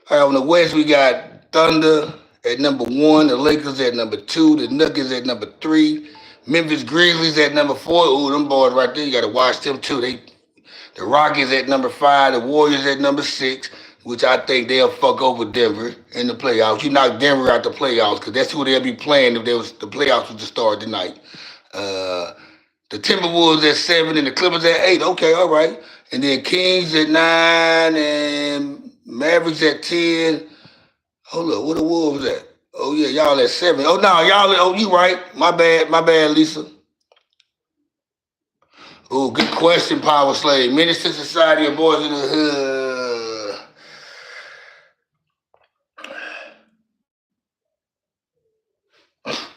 All right, on the West, we got Thunder at number 1, the Lakers at number 2, the Nuggets at number 3, Memphis Grizzlies at number 4. Ooh, them boys right there, you got to watch them too. The Rockets at number 5, the Warriors at number 6, which I think they'll fuck over Denver in the playoffs. You knock Denver out the playoffs because that's who they'll be playing if the playoffs was to start tonight. The Timberwolves at 7 and the Clippers at 8. Okay, all right. And then Kings at 9 and Mavericks at 10. Hold up, where the Wolves at? Oh yeah, y'all at 7. Oh no, you right. My bad, Lisa. Oh, good question, Power Slave. Minister Society of Boys in the Hood.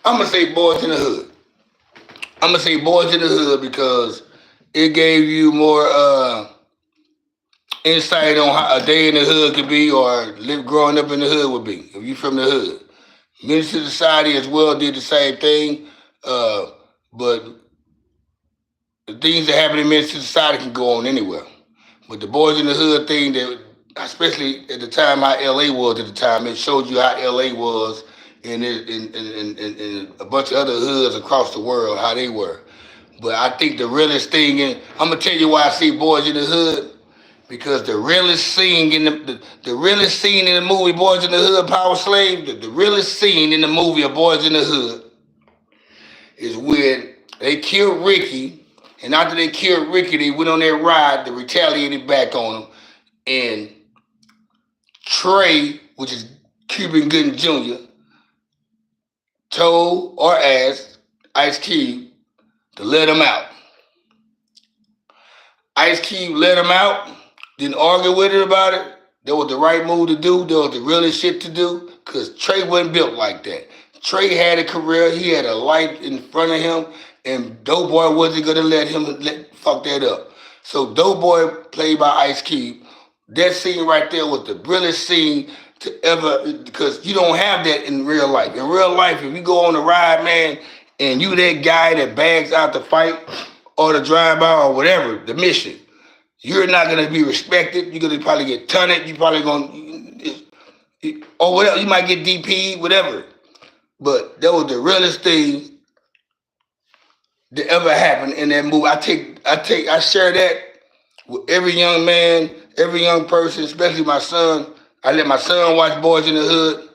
I'm gonna say Boys in the Hood. I'm gonna say Boys in the Hood because it gave you more insight on how a day in the hood could be or growing up in the hood would be if you from the hood. Minister Society as well did the same thing, but the things that happen in Minister Society can go on anywhere. But the Boys in the Hood thing, that especially at the time how LA was at the time, it showed you how LA was and a bunch of other hoods across the world, how they were. But I think the realest thing, and I'm gonna tell you why I see Boys in the Hood, because the realest scene in the realest scene in the movie Boys in the Hood, Power Slave, the realest scene in the movie of Boys in the Hood is when they killed Ricky, and after they killed Ricky, they went on their ride to retaliate back on him, and Trey, which is Cuban Gooding Jr., told or asked Ice Cube to let him out. Ice Cube let him out, didn't argue with it about it. That was the right move to do. That was the realest shit to do, because Trey wasn't built like that. Trey had a career. He had a life in front of him, and Doughboy wasn't going to let him fuck that up. So Doughboy, played by Ice Cube, that scene right there was the realest scene to ever, because you don't have that in real life. In real life, if you go on a ride, man, and you that guy that bags out the fight or the drive-by or whatever, the mission, you're not going to be respected. You're going to probably get tunned. You probably going to, or whatever. You might get DP, whatever. But that was the realest thing that ever happened in that movie. I share that with every young man, every young person, especially my son. I let my son watch Boys in the Hood.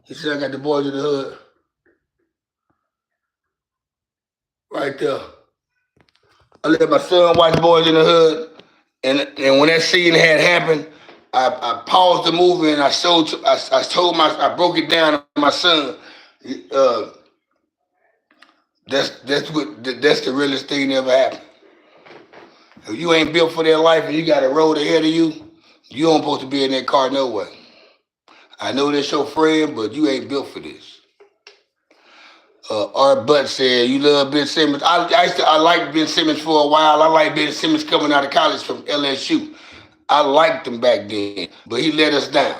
He said I got the Boys in the Hood right there. I let my son watch Boys in the Hood, and when that scene had happened, I paused the movie and I broke it down to my son. That's the realest thing that ever happened. If you ain't built for that life and you got a road ahead of you, you don't supposed to be in that car no way. I know that's your friend, but you ain't built for this. Art Butt said, "You love Ben Simmons." I liked Ben Simmons for a while. I liked Ben Simmons coming out of college from LSU. I liked him back then, but he let us down.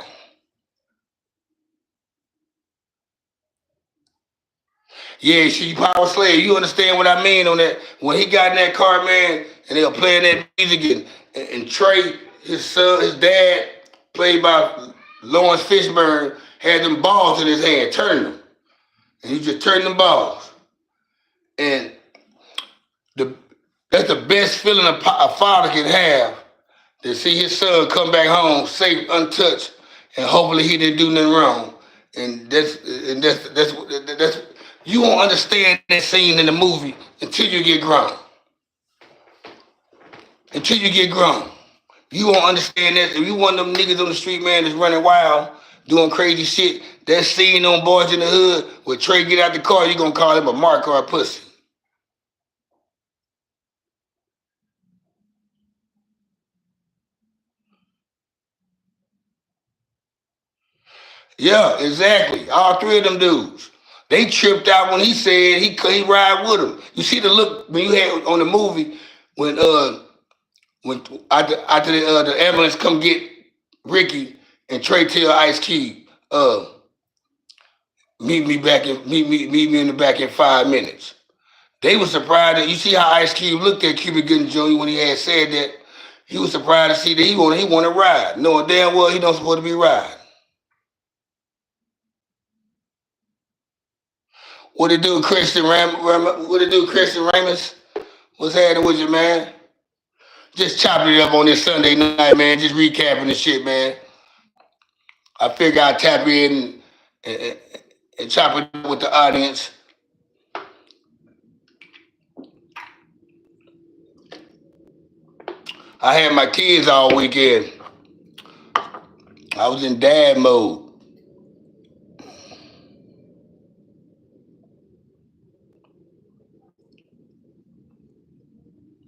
Yeah, she Power Slave. You understand what I mean on that? When he got in that car, man, and they were playing that music, and Trey, his son, his dad, played by Lawrence Fishburne, had them balls in his hand, turning them, and he just turned them balls. And the that's the best feeling a father can have, to see his son come back home safe, untouched, and hopefully he didn't do nothing wrong. And that's you won't understand that scene in the movie until you get grown. Until you get grown, you won't understand that. If you one of them niggas on the street, man, that's running wild, doing crazy shit, that scene on Boys in the Hood where Trey get out the car, you gonna call him a mark or a pussy. Yeah, exactly. All three of them dudes. They tripped out when he said he ride with him. You see the look when you had on the movie when after the ambulance come get Ricky and Trey tell Ice Cube, meet me in the back in 5 minutes. They were surprised that you see how Ice Cube looked at Cuba Gooding Jr. when he had said that. He was surprised to see that he want to ride, knowing damn well he don't supposed to be riding. What it do, What it do, Christian Ramus? What's happening with you, man? Just chopping it up on this Sunday night, man. Just recapping the shit, man. I figure I'd tap in and, and chop it up with the audience. I had my kids all weekend. I was in dad mode.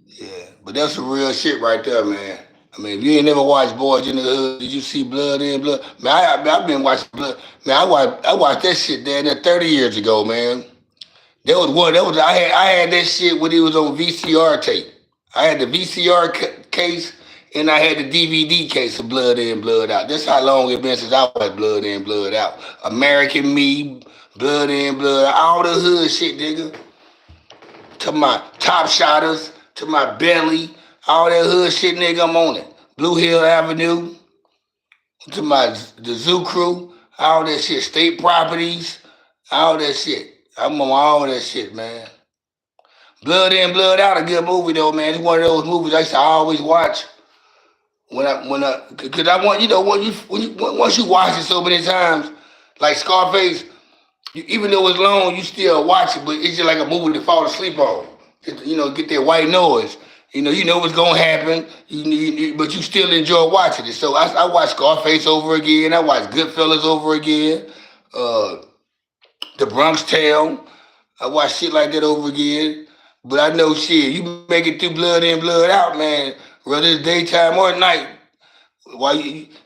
Yeah, but that's some real shit right there, man. I mean, if you ain't never watched Boys in the Hood, did you see Blood in Blood? Man, I've been watching Blood. Man, I watched that shit there 30 years ago, man. That was one. That was I had that shit when it was on VCR tape. I had the VCR case and I had the DVD case of Blood In, Blood Out. That's how long it been since I watched Blood In, Blood Out. American Me, Blood In, Blood Out, all the hood shit, nigga. To my Top Shotters, to my Belly, all that hood shit, nigga, I'm on it. Blue Hill Avenue, to my the Zoo Crew, all that shit. State Properties, all that shit. I'm on all that shit, man. Blood In, Blood Out, a good movie though, man. It's one of those movies I used to always watch cause I want, once you watch it so many times, like Scarface, even though it's long, you still watch it, but it's just like a movie to fall asleep on. Get that white noise. You know what's gonna happen, but you still enjoy watching it. So I watched Scarface over again. I watched Goodfellas over again. Uh, the Bronx Tale. I watch shit like that over again. But I know shit, you make it through Blood In, Blood Out, man. Whether it's daytime or night.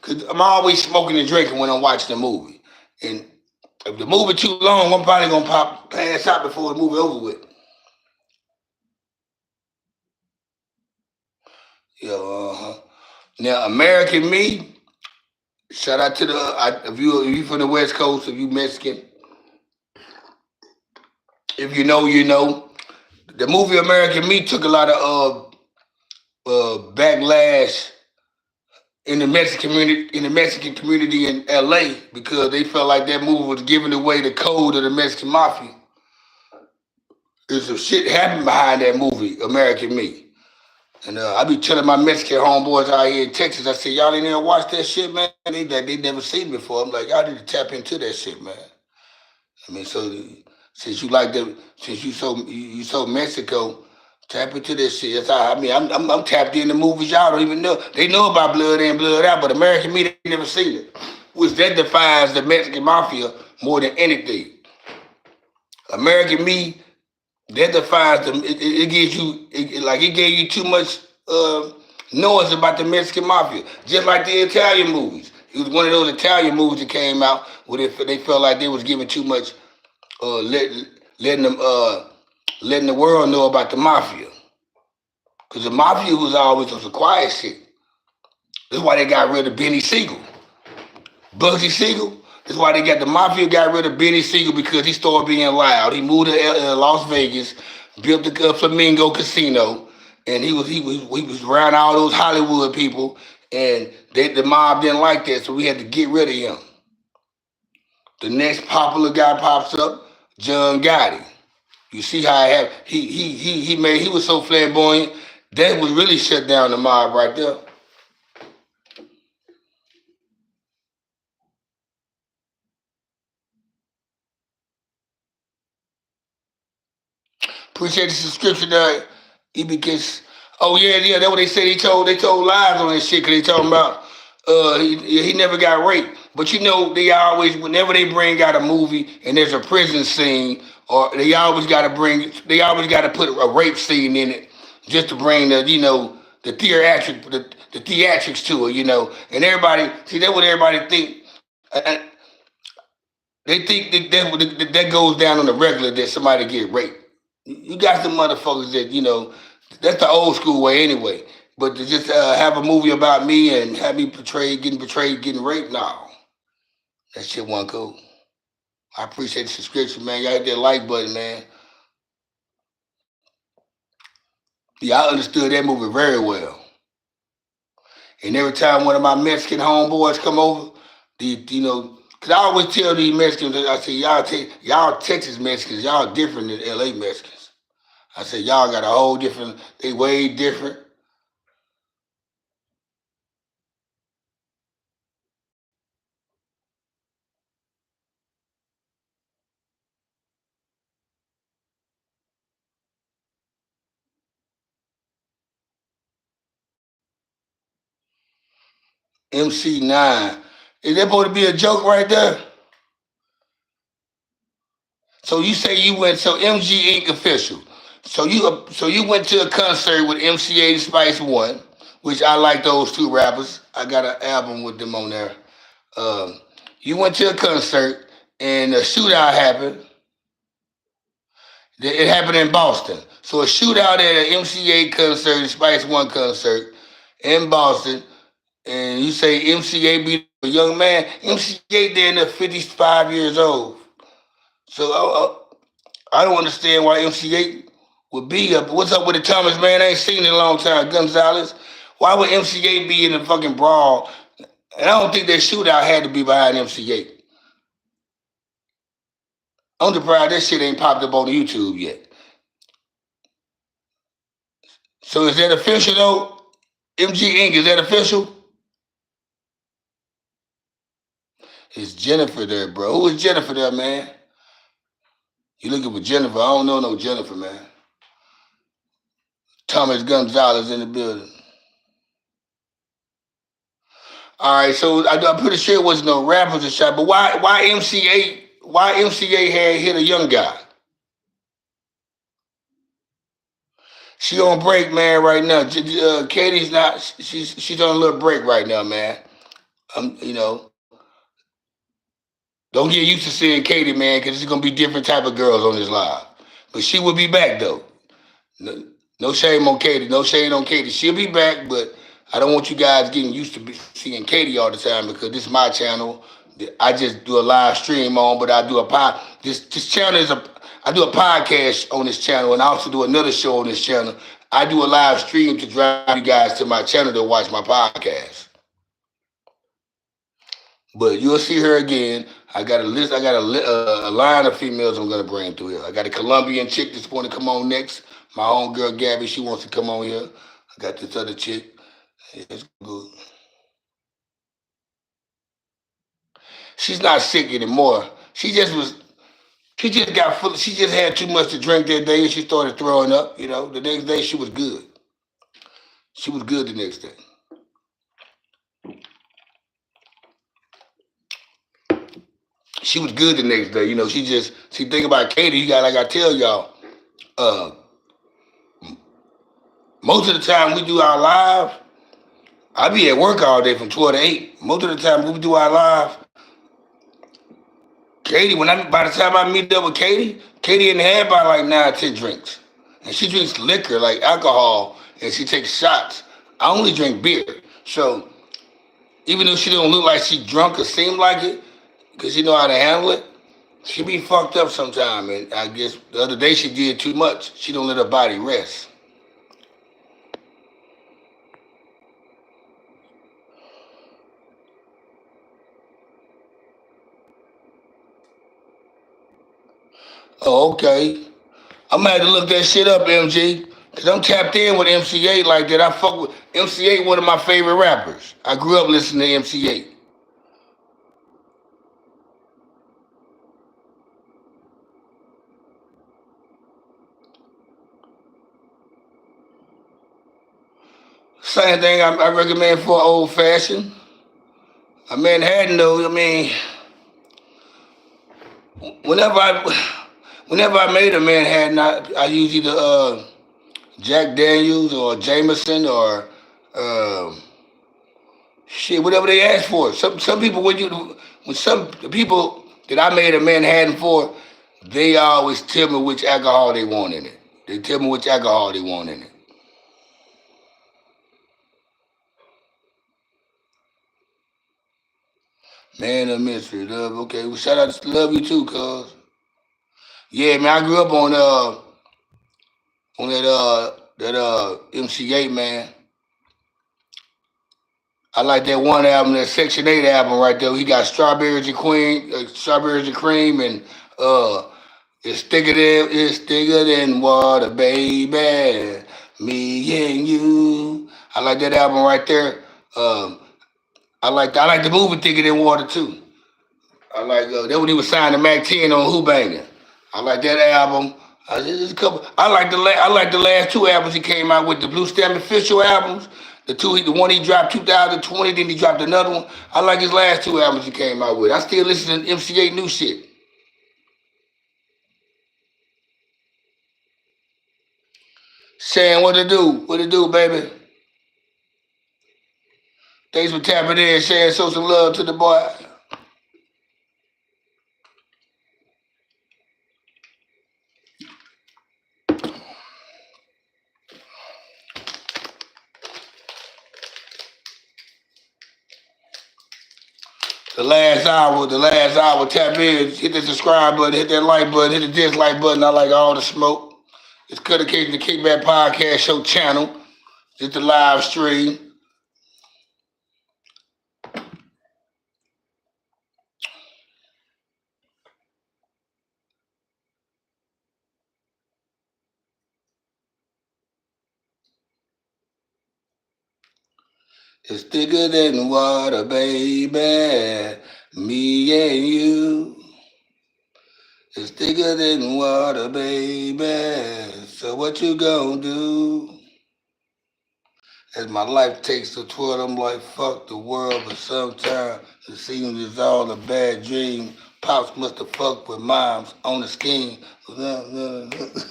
Cause I'm always smoking and drinking when I'm watching a movie. And if the movie too long, I'm probably gonna pass out before the movie over with. Yeah, uh-huh. Now, American Me, shout out to if you from the West Coast, if you Mexican, if you know, you know. The movie American Me took a lot of backlash in the Mexican community in LA because they felt like that movie was giving away the code of the Mexican mafia. There's some shit happened behind that movie, American Me. And I be telling my Mexican homeboys out here in Texas, I say, y'all ain't never watched that shit, man. They never seen it before. I'm like, y'all need to tap into that shit, man. I mean, so since you like them, since you so Mexico, tap into this shit. That's how, I mean, I'm tapped into movies y'all don't even know. They know about Blood In, Blood Out, but American Me, they never seen it. Which that defines the Mexican mafia more than anything. American Me That defines them. It gives you like it gave you too much noise about the Mexican mafia, just like the Italian movies. It was one of those Italian movies that came out where they felt like they was giving too much, uh, let, letting them letting the world know about the mafia, because the mafia was always on some quiet shit. That's why they got rid of Benny Siegel. Bugsy Siegel. That's why they got the mafia got rid of Benny Siegel because he started being loud. He moved to Las Vegas, built the Flamingo Casino, and he was around all those Hollywood people, and the mob didn't like that, so we had to get rid of him. The next popular guy pops up, John Gotti. You see how I have he was so flamboyant that was really shut down the mob right there. Appreciate the subscription there. He begins. Oh yeah. That's what they said. They told lies on that shit because they talking about he never got raped. But you know they always whenever they bring out a movie and there's a prison scene or they always got to put a rape scene in it just to bring the theatrics to it. And everybody see that's what everybody think. And they think that goes down on the regular that somebody get raped. You got some motherfuckers that that's the old school way anyway. But to just have a movie about me and have me getting betrayed, getting raped, no, that shit wasn't cool. I appreciate the subscription, man. Y'all hit that like button, man. Yeah, I understood that movie very well. And every time one of my Mexican homeboys come over, cause I always tell these Mexicans, I say y'all Texas Mexicans, y'all different than LA Mexicans. I said, y'all got a whole different, they way different. MC9. Is that supposed to be a joke right there? So you say you went, so MG Inc. official. So you went to a concert with MCA and Spice One, which I like those two rappers. I got an album with them on there. Um, you went to a concert and a shootout happened. It happened in Boston. So a shootout at an MCA concert, Spice One concert in Boston, and you say MCA beat a young man. MCA there in the 55 years old. So I don't understand why MCA would be up. What's up with the Thomas, man? I ain't seen it in a long time. Gonzalez. Why would MCA be in a fucking brawl? And I don't think that shootout had to be behind MCA. I'm surprised that shit ain't popped up on YouTube yet. So is that official though? MG Inc. Is that official? It's Jennifer there, bro. Who is Jennifer there, man? You looking for Jennifer? I don't know no Jennifer, man. Thomas Gonzalez in the building. All right, so I'm pretty sure it wasn't no rappers and shot, but why MCA had hit a young guy? She on break, man, right now. Katie's not. She's on a little break right now, man. You know, don't get used to seeing Katie, man, because there's gonna be different type of girls on this live. But she will be back though. No, no shame on Katie. No shame on Katie. She'll be back, but I don't want you guys getting used to seeing Katie all the time because this is my channel. I just do a live stream on, but I do a pod. This channel is a. I do a podcast on this channel, and I also do another show on this channel. I do a live stream to drive you guys to my channel to watch my podcast. But you'll see her again. I got a list. I got a line of females I'm gonna bring through here. I got a Colombian chick that's going to come on next. My own girl Gabby, she wants to come on here. I got this other chick. It's good. She's not sick anymore. She just was. She just got full. She just had too much to drink that day, and she started throwing up. The next day she was good. She was good the next day. She was good the next day. She think about Katie. You got like I tell y'all. Uh, most of the time we do our live, I be at work all day from 12 to 8. Most of the time when we do our live, Katie, by the time I meet up with Katie in the had by like 9 or 10 drinks. And she drinks liquor, like alcohol, and she takes shots. I only drink beer. So even though she don't look like she drunk or seem like it, because she know how to handle it, she be fucked up sometime. And I guess the other day she did too much. She don't let her body rest. Oh, okay. I'm gonna have to look that shit up, MG. Cause I'm tapped in with MC8 like that. I fuck with MC8, one of my favorite rappers. I grew up listening to MC8. Same thing I recommend for old fashioned. A Manhattan though, I mean, whenever I whenever I made a Manhattan, I use either Jack Daniels or Jameson or um shit, whatever they ask for. Some people when some the people that I made a Manhattan for, they always tell me which alcohol they want in it. They tell me which alcohol they want in it. Man of mystery, love. Okay, well shout out to love you too, cuz. Yeah, man, I grew up on that MC8, man. I like that one album, that Section 8 album right there. He got Strawberries and Cream, and uh, it's thicker than water, baby. Me and you. I like that album right there. Um, I like the movie Thicker Than Water too. I like that when he was signed to Mac 10 on Who Banging. I like that album. Just a couple. I like the last two albums he came out with, the Blue Stamp Official albums. The one he dropped 2020, then he dropped another one. I like his last two albums he came out with. I still listen to MC8 new shit. Saying what to do, baby. Thanks for tapping in, sharing social love to the boy. The last hour, tap in, hit the subscribe button, hit that like button, hit the dislike button. I like all the smoke. It's Cutty the Kickback Podcast Show channel. It's the live stream. It's thicker than water, baby. Me and you. It's thicker than water, baby. So what you gonna do? As my life takes a twirl, I'm like, fuck the world, but sometimes it seems it's all a bad dream. Pops must have fucked with moms on the scheme.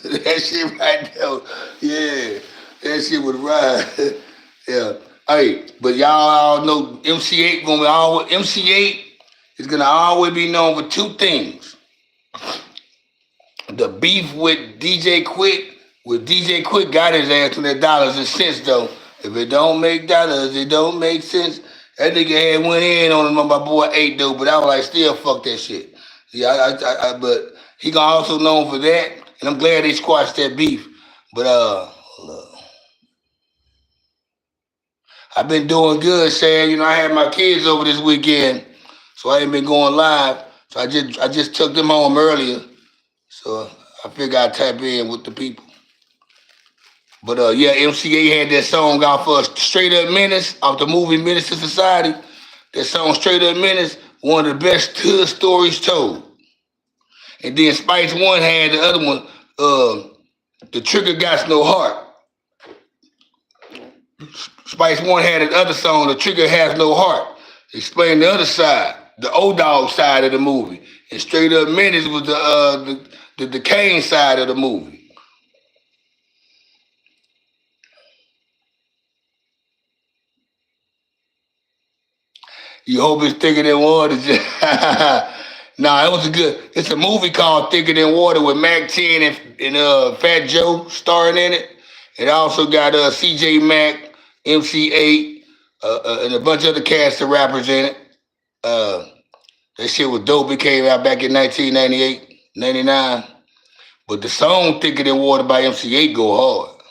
That shit right there, yeah, that shit would ride. Yeah. Hey, but y'all all know MC8 is gonna always be known for two things. The beef with DJ Quick, DJ Quick got his ass to that dollars and cents though. If it don't make dollars, it don't make sense. That nigga had went in on him on my boy 8 though, but I was like, still fuck that shit. Yeah, but he got also known for that, and I'm glad they squashed that beef. But I've been doing good, Sam. You know, I had my kids over this weekend, so I ain't been going live. So I just took them home earlier. So I figured I'd tap in with the people. But yeah, MCA had that song out for us, Straight Up Menace, off the movie Menace to Society. That song, Straight Up Menace, one of the best hood stories told. And then Spice One had the other one, The Trigger Got No Heart. Spice One had the other song, The Trigger Has No Heart. Explain the other side, the old dog side of the movie. And Straight Up Menace was the Kane side of the movie. You hope it's thicker than water. Nah, it was a good. It's a movie called Thicker Than Water with Mac 10 and Fat Joe starring in it. It also got CJ Mack, MC8, and a bunch of other cast of rappers in it. Uh, that shit was dope. It came out back in 1998, 99. But the song Thicker Than Water by MC8 go hard.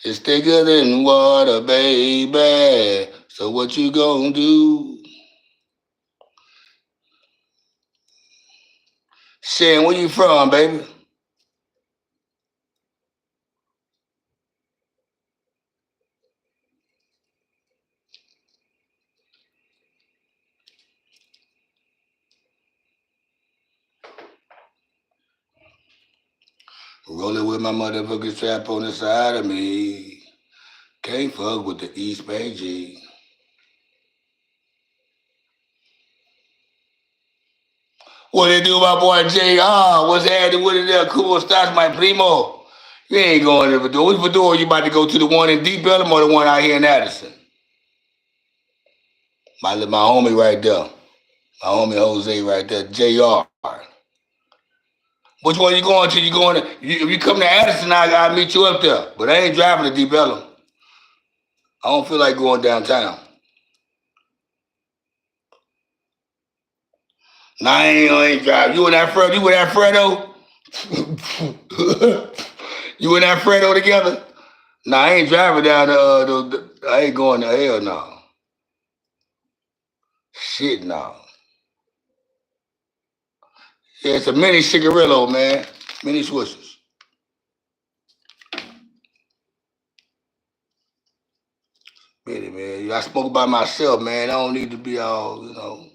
It's thicker than water, baby. So what you gonna do? Shan, where you from, baby? Rolling with my motherfucking strap on the side of me. Can't fuck with the East Bay G. What they do, my boy Jay? What's happening with it there? Cool stars, my primo. You ain't going to Vidor. Which Vidor you about to go to? The one in Deep Ellum or the one out here in Addison? My homie right there. My homie Jose right there. JR. Which one you going to? You going to? If you come to Addison, I'll meet you up there. But I ain't driving to Deep Ellum. I don't feel like going downtown. Nah, I ain't driving. You and that Fredo? You and that Fredo? You and that Fredo together? Nah, I ain't driving down I ain't going to hell no. Shit no. Yeah, it's a mini cigarillo, man. Mini swishers. Really, man. I spoke by myself, man. I don't need to be all.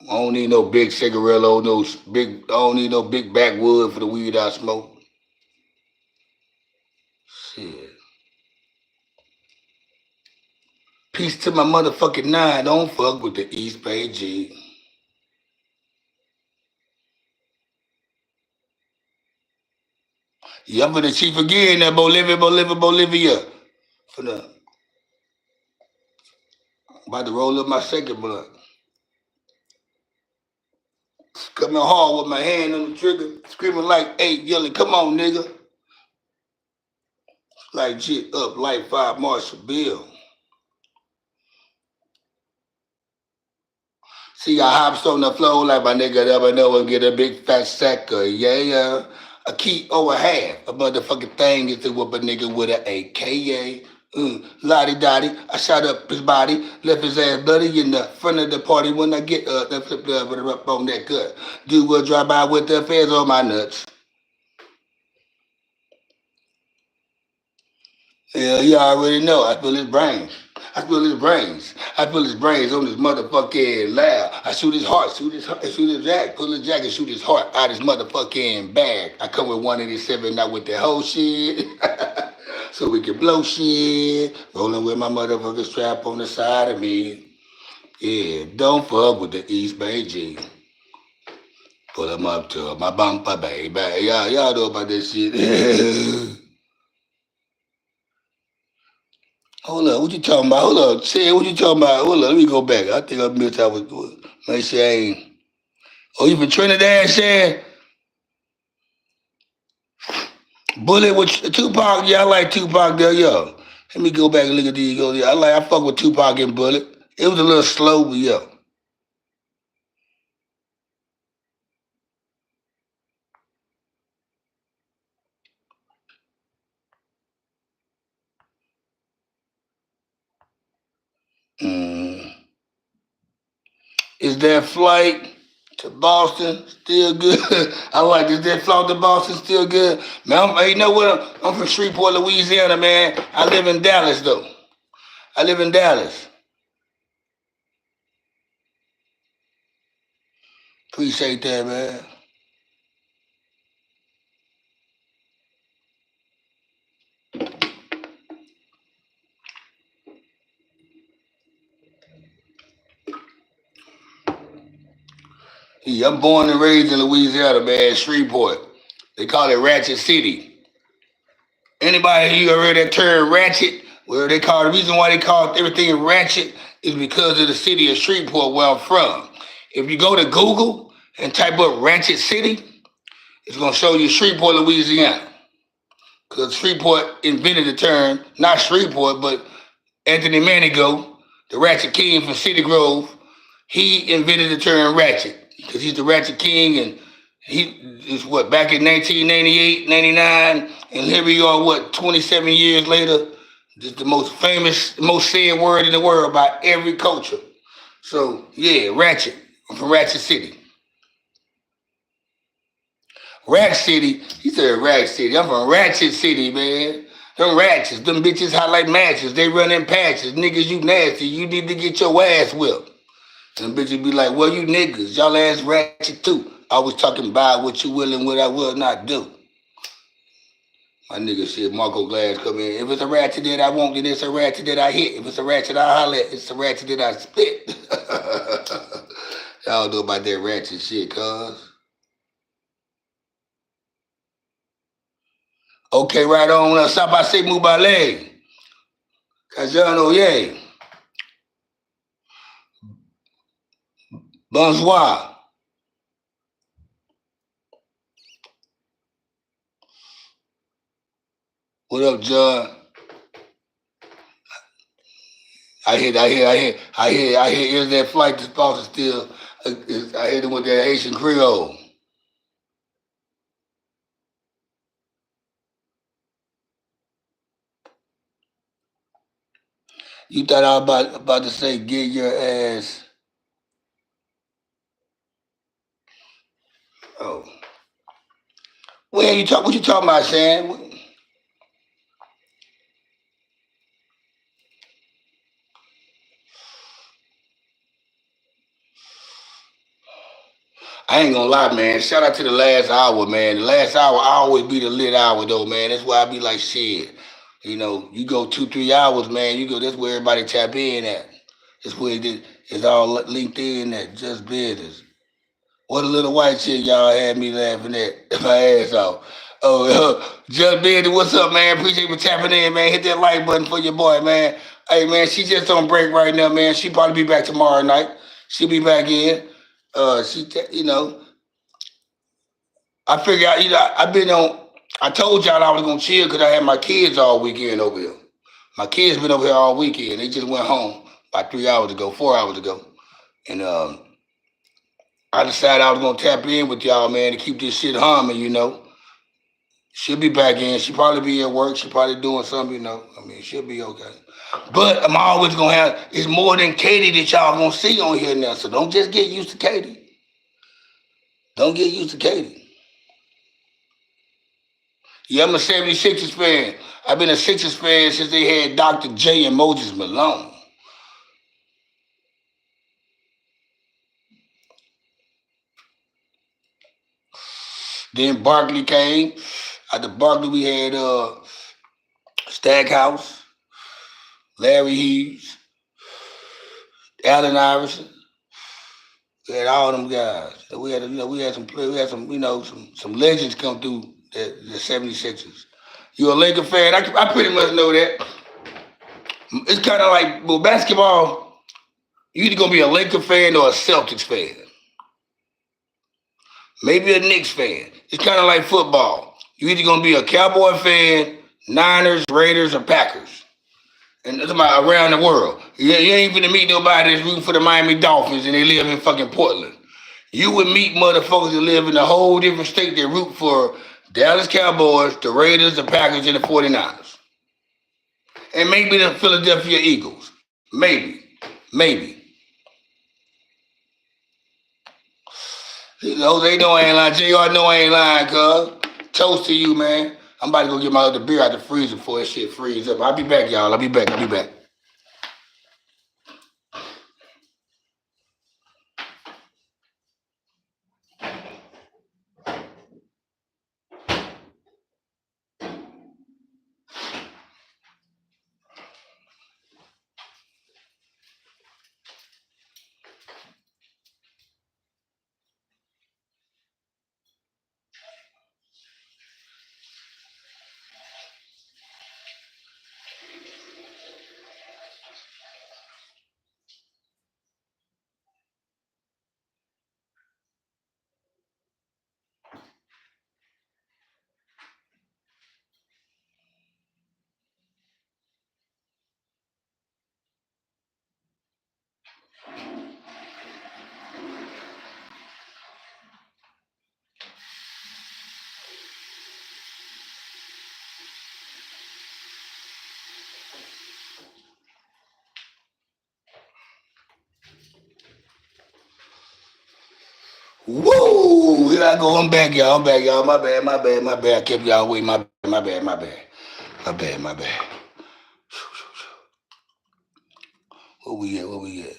I don't need no big cigarillo, I don't need no big backwood for the weed I smoke. Shit. Peace to my motherfucking nine. Don't fuck with the East Bay G. Yeah, I'm for the chief again, that Bolivia. For the about to roll up my second blunt. Coming hard with my hand on the trigger, screaming like 8, yelling, come on, nigga. Like shit up, like 5 Marshall Bill. See, I hops on the floor like my nigga never know and get a big fat sack of yeah. A key over half. A motherfucking thing is to whoop a nigga with an AKA. Lottie Dottie, I shot up his body, left his ass bloody in the front of the party when I get up, then flip the up on that cut. Dude will drive by with the feds on my nuts. Yeah, you already know. I feel his brains. I feel his brains. I feel his brains on this motherfucking lab. I shoot his heart, shoot his jack, pull his jacket, shoot his heart out his motherfucking bag. I come with 187, not with the whole shit. So we can blow shit. Rolling with my motherfucking strap on the side of me. Yeah, don't fuck with the East Bay G. Pull him up to my bumper, baby. Y'all know about this shit. Hold up, what you talking about? Hold up, say what you talking about? Hold up, let me go back. I think I missed out with make sure I ain't. Oh, you from Trinidad, Shan? Bullet with Tupac, yeah, I like Tupac there, yo. Let me go back and look at these. I fuck with Tupac and Bullet. It was a little slow, but yo. Mm. Is that flight to Boston still good? I like, is that flight to Boston still good? Man, you know what? I'm from Shreveport, Louisiana, man. I live in Dallas, though. I live in Dallas. Appreciate that, man. Yeah, I'm born and raised in Louisiana, man, Shreveport. They call it Ratchet City. Anybody you ever heard that term ratchet? Well, the reason why they call everything ratchet is because of the city of Shreveport where I'm from. If you go to Google and type up Ratchet City, it's gonna show you Shreveport, Louisiana. Because Shreveport invented the term, not Shreveport, but Anthony Manigo, the Ratchet King from City Grove, he invented the term ratchet because he's the Ratchet King, and he is what back in 1998, 99, and here we are, what 27 years later. Just the most famous, most said word in the world by every culture. So yeah, ratchet. I'm from Ratchet City. Rack City. He said Rack City. I'm from Ratchet City, man. Them ratchets, them bitches hot like matches. They run in patches. Niggas, you nasty. You need to get your ass whipped. And bitches be like, well, you niggas, y'all ass ratchet too. I was talking about what you will and what I will not do. My nigga said, Marco Glass come in. If it's a ratchet that I want, then it's a ratchet that I hit. If it's a ratchet I holler at, it's a ratchet that I spit. Y'all know about that ratchet shit, cuz. Okay, right on. Stop by say move by leg. Cause y'all know, yeah. Bonsoir. What up, John? I hear. Is that flight that's supposed to still? I hear them with that Haitian Creole. You thought I was about to say get your ass. Oh, when you talk? What you talking about, Shan? I ain't gonna lie, man. Shout out to the last hour, man. The last hour I always be the lit hour though, man. That's why I be like shit. You know, you go 2, 3 hours, man. You go. That's where everybody tap in at. That's where it's all linked in at. Just business. What a little white chick y'all had me laughing at my ass off. Oh, Just Business, what's up, man? Appreciate you tapping in, man. Hit that like button for your boy, man. Hey, man, she just on break right now, man. She probably be back tomorrow night. She'll be back in. You know, I figure out, I've been on. I told y'all I was gonna chill because I had my kids all weekend over here. My kids been over here all weekend. They just went home about 3 hours ago, 4 hours ago, and I decided I was gonna tap in with y'all, man, to keep this shit humming. She'll be back in. She'll probably be at work. She'll probably doing something. I mean, she'll be okay. But I'm always gonna have. It's more than Katie that y'all gonna see on here now. So don't just get used to Katie. Don't get used to Katie. Yeah, I'm a 76ers fan. I've been a Sixers fan since they had Dr. J and Moses Malone. Then Barkley came. After Barkley, we had Stackhouse, Larry Hughes, Allen Iverson. We had all them guys. We had some legends come through the 76ers. You a Laker fan? I pretty much know that. It's kind of like, well, basketball, you either gonna be a Laker fan or a Celtics fan. Maybe a Knicks fan. It's kind of like football. You either gonna be a Cowboy fan, Niners, Raiders, or Packers. And that's about around the world. You ain't gonna meet nobody that's rooting for the Miami Dolphins and they live in fucking Portland. You would meet motherfuckers that live in a whole different state that root for Dallas Cowboys, the Raiders, the Packers, and the 49ers. And maybe the Philadelphia Eagles. Maybe. Maybe. Jose know I ain't lying. JR know I ain't lying, cuz. Toast to you, man. I'm about to go get my other beer out the freezer before that shit freeze up. I'll be back, y'all. I'll be back. Woo! Here I go. I'm back, y'all. I'm back, y'all. My bad. I kept y'all waiting. My bad, my bad. Where we at? Where we at?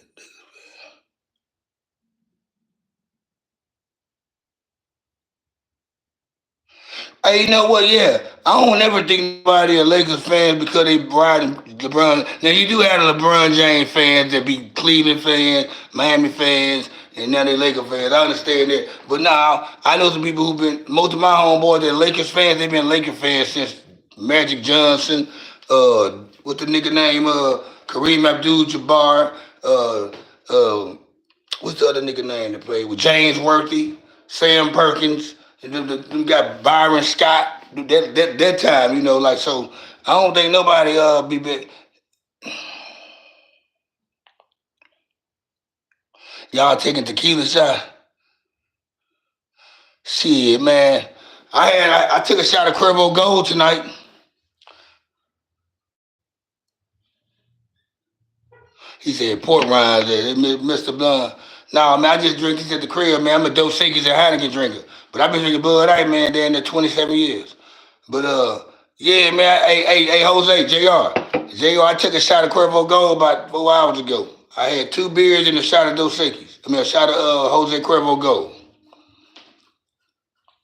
Hey, you know what? Yeah, I don't ever think nobody are Lakers fans because they riding LeBron. Now you do have the LeBron James fans that be Cleveland fans, Miami fans, and now they Lakers fans. I understand that, but now I know some people who've been. Most of my homeboys that Lakers fans. They've been Lakers fans since Magic Johnson. What the nigga name? Kareem Abdul-Jabbar. Uh, uh, what's the other nigga name that played with James Worthy, Sam Perkins, and them got Byron Scott. That time, you know, like so. I don't think nobody be big. Y'all taking tequila shot. Shit, man. I took a shot of Cuervo Gold tonight. He said port rinds there, Mr. Blunt. Nah, man, I just drink this at the crib, man. I'm a Dos Equis and Heineken drinker. But I've been drinking Bud Light, man, there in the 27 years. But yeah, man. Hey, Jose, Jr. I took a shot of Cuervo Gold about 4 hours ago. I had 2 beers and a shot of Dos Equis. I mean, a shot of Jose Cuervo Gold.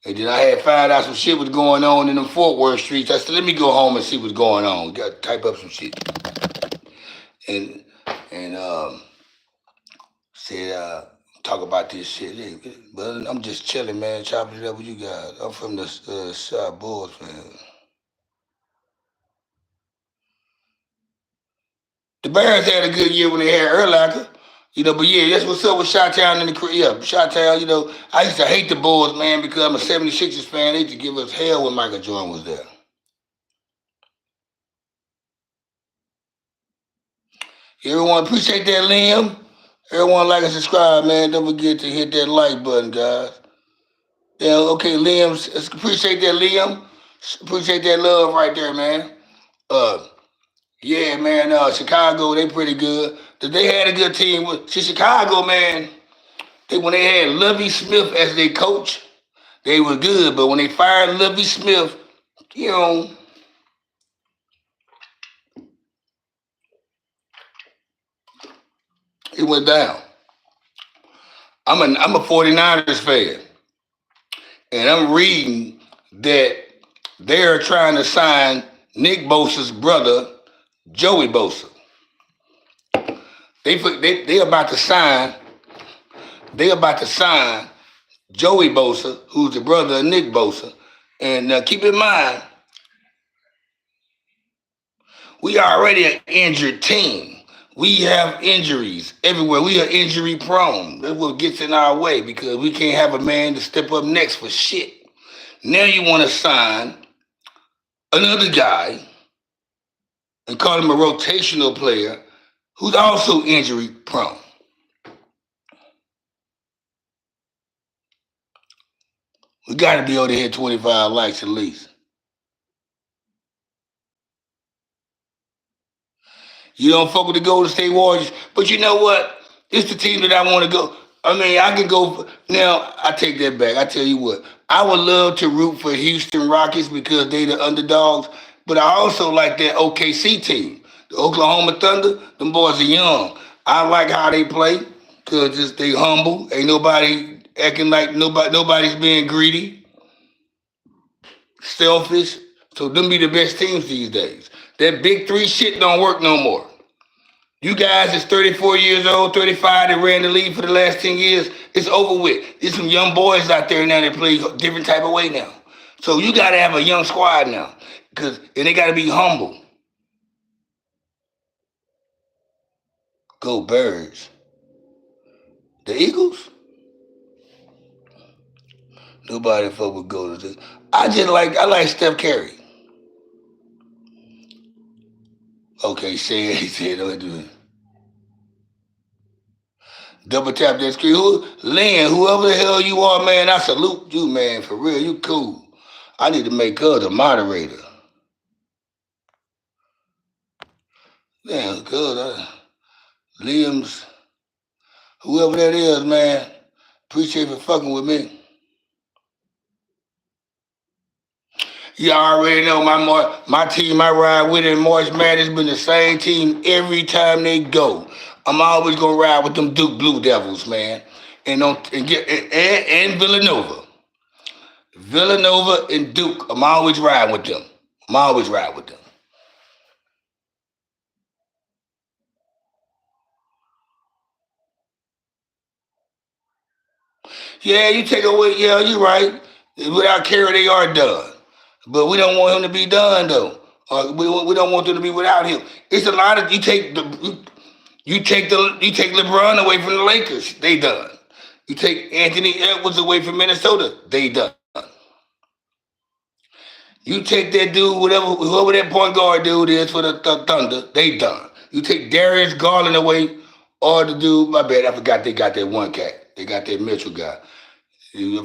And then I had found out some shit was going on in them Fort Worth streets. I said, let me go home and see what's going on. Got to type up some shit. And and said talk about this shit. Hey, but I'm just chilling, man, chopping it up with you guys. I'm from the Shot Bulls, man. The Bears had a good year when they had Erlacher. You know, but yeah, that's what's up with Chi-Town in the yeah, Chi-Town, you know, I used to hate the Bulls, man, because I'm a 76ers fan. They used to give us hell when Michael Jordan was there. Everyone appreciate that, Liam. Everyone like and subscribe, man. Don't forget to hit that like button, guys. Yeah, okay, Liam, appreciate that, Liam. Appreciate that love right there, man. Uh, yeah, man. Chicago, they pretty good. They had a good team. See, Chicago, man. When they had Lovie Smith as their coach, they were good. But when they fired Lovie Smith, you know, it went down. I'm a 49ers fan, and I'm reading that they're trying to sign Nick Bosa's brother, Joey Bosa. They about to sign. They about to sign Joey Bosa, who's the brother of Nick Bosa. And keep in mind, we are already an injured team. We have injuries everywhere. We are injury prone. That's what gets in our way because we can't have a man to step up next for shit. Now you want to sign another guy and call him a rotational player who's also injury prone. We got to be able to hit 25 likes at least. You don't fuck with the Golden State Warriors, but you know what? It's the team that I want to go. I mean, I can go. Now, I take that back. I tell you what, I would love to root for Houston Rockets because they the underdogs, but I also like that OKC team, the Oklahoma Thunder. Them boys are young. I like how they play because just they humble. Ain't nobody acting like nobody's being greedy, selfish. So them be the best teams these days. That big three shit don't work no more. You guys is 34 years old, 35 that ran the league for the last 10 years. It's over with. There's some young boys out there now that play a different type of way now. So you got to have a young squad now. And they got to be humble. Go Birds. The Eagles? Nobody fuck with Golden. I like Steph Curry. Okay, he said, don't do it. Double tap that screen. Lynn, whoever the hell you are, man, I salute you, man. For real, you cool. I need to make her the moderator. Damn, good. Liam's, whoever that is, man. Appreciate you for fucking with me. You already know my team I ride with in March Madness been the same team every time they go. I'm always gonna ride with them Duke Blue Devils, man. And Villanova. Villanova and Duke. I'm always riding with them. I'm always riding with them. Yeah, you take away. Yeah, you're right. Without Kerry, they are done. But we don't want him to be done though. We don't want them to be without him. It's a lot of you take LeBron away from the Lakers, they done. You take Anthony Edwards away from Minnesota, they done. You take that dude, whoever that point guard dude is for the Thunder, they done. You take Darius Garland away, or the dude, my bad, I forgot they got that one cat. They got that Mitchell guy.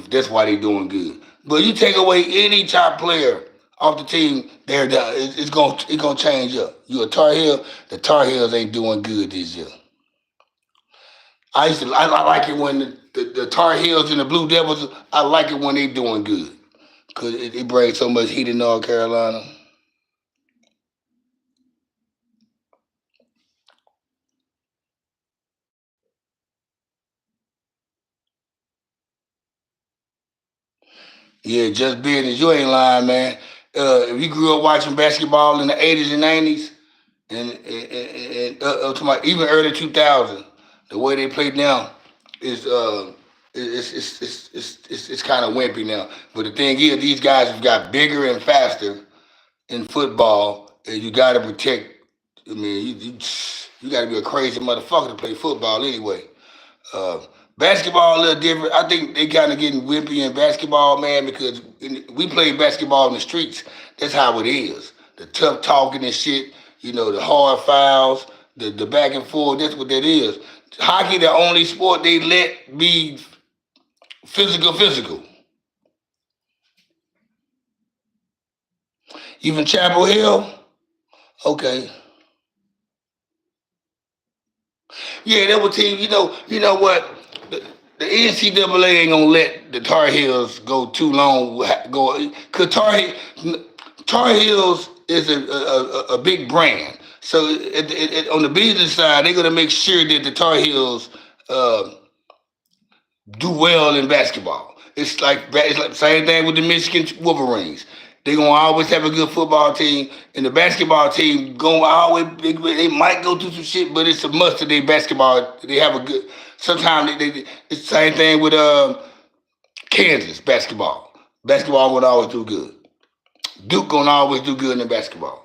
That's why they doing good. But you take away any top player off the team, they're done. It's gonna change up. You a Tar Heel, the Tar Heels ain't doing good this year. I like it when the Tar Heels and the Blue Devils. I like it when they doing good because it brings so much heat in North Carolina. Yeah, just business. You ain't lying, man. If you grew up watching basketball in the '80s and '90s, and to my even early 2000s, the way they play now is it's kind of wimpy now. But the thing is, these guys have got bigger and faster in football, and you got to protect. I mean, you got to be a crazy motherfucker to play football anyway. Uh, Basketball a little different. I think they kind of getting wimpy in basketball, man, because we play basketball in the streets. That's how it is. The tough talking and shit. The hard fouls, the back and forth. That's what that is. Hockey, the only sport they let be physical. Even Chapel Hill, okay. Yeah, that was team. You know what? The NCAA ain't gonna let the Tar Heels go too long. Cause Tar Heels is a big brand. So on the business side, they're gonna make sure that the Tar Heels uh, do well in basketball. It's like the same thing with the Michigan Wolverines. They're gonna always have a good football team, and the basketball team gonna always they might go through some shit, but it's a must that they basketball. They have a good. Sometimes it's the same thing with Kansas basketball. Basketball gonna always do good. Duke gonna always do good in basketball.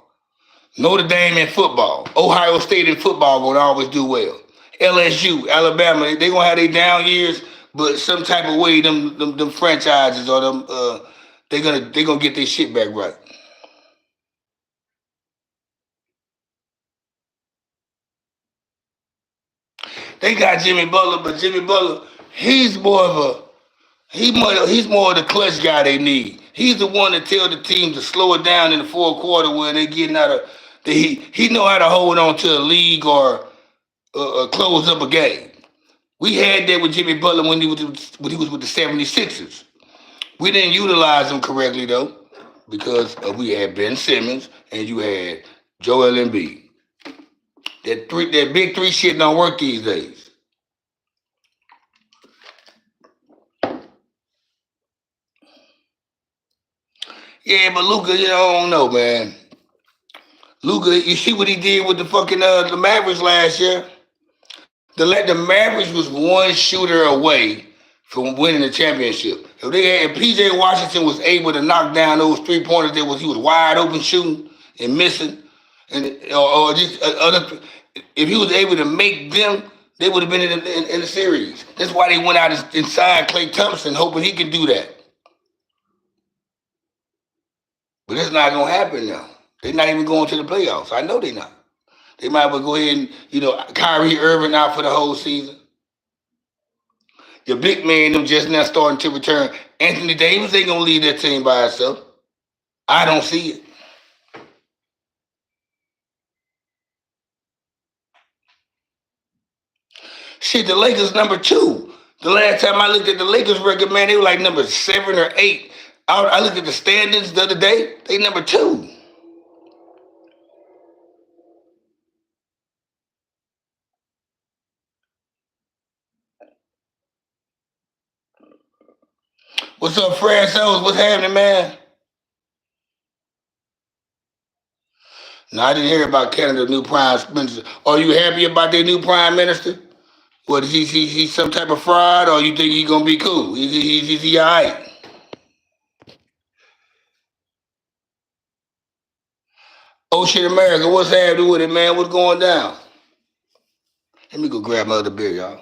Notre Dame in football. Ohio State in football gonna always do well. LSU, Alabama, they gonna have their down years, but some type of way them franchises or them they gonna get their shit back right. They got Jimmy Butler, but Jimmy Butler, he's more of a he's more of the clutch guy they need. He's the one that tell the team to slow it down in the fourth quarter when they getting out of the heat. He know how to hold on to a league or close up a game. We had that with Jimmy Butler when he was with the 76ers. We didn't utilize him correctly though, because we had Ben Simmons and you had Joel Embiid. That big three shit don't work these days. Yeah, but Luca, I don't know, man. Luca, you see what he did with the fucking the Mavericks last year? The Mavericks was one shooter away from winning the championship. If PJ Washington was able to knock down those 3 pointers he was wide open shooting and missing, and or just other, if he was able to make them, they would have been in the series. That's why they went out and signed Klay Thompson, hoping he could do that. But it's not gonna happen now. They're not even going to the playoffs. I know they're not. They might well go ahead and Kyrie Irving out for the whole season. Your big man, them just now starting to return. Anthony Davis ain't gonna lead that team by himself. I don't see it. Shit, the Lakers number two. The last time I looked at the Lakers record, man, they were like number 7 or 8. I looked at the standings the other day. They number 2. What's up, Francis? What's happening, man? No, I didn't hear about Canada's new prime minister. Are you happy about their new prime minister? What is he some type of fraud, or you think he gonna be cool? He all right? Oh shit, America, what's happening with it, man? What's going down? Let me go grab my other beer, y'all.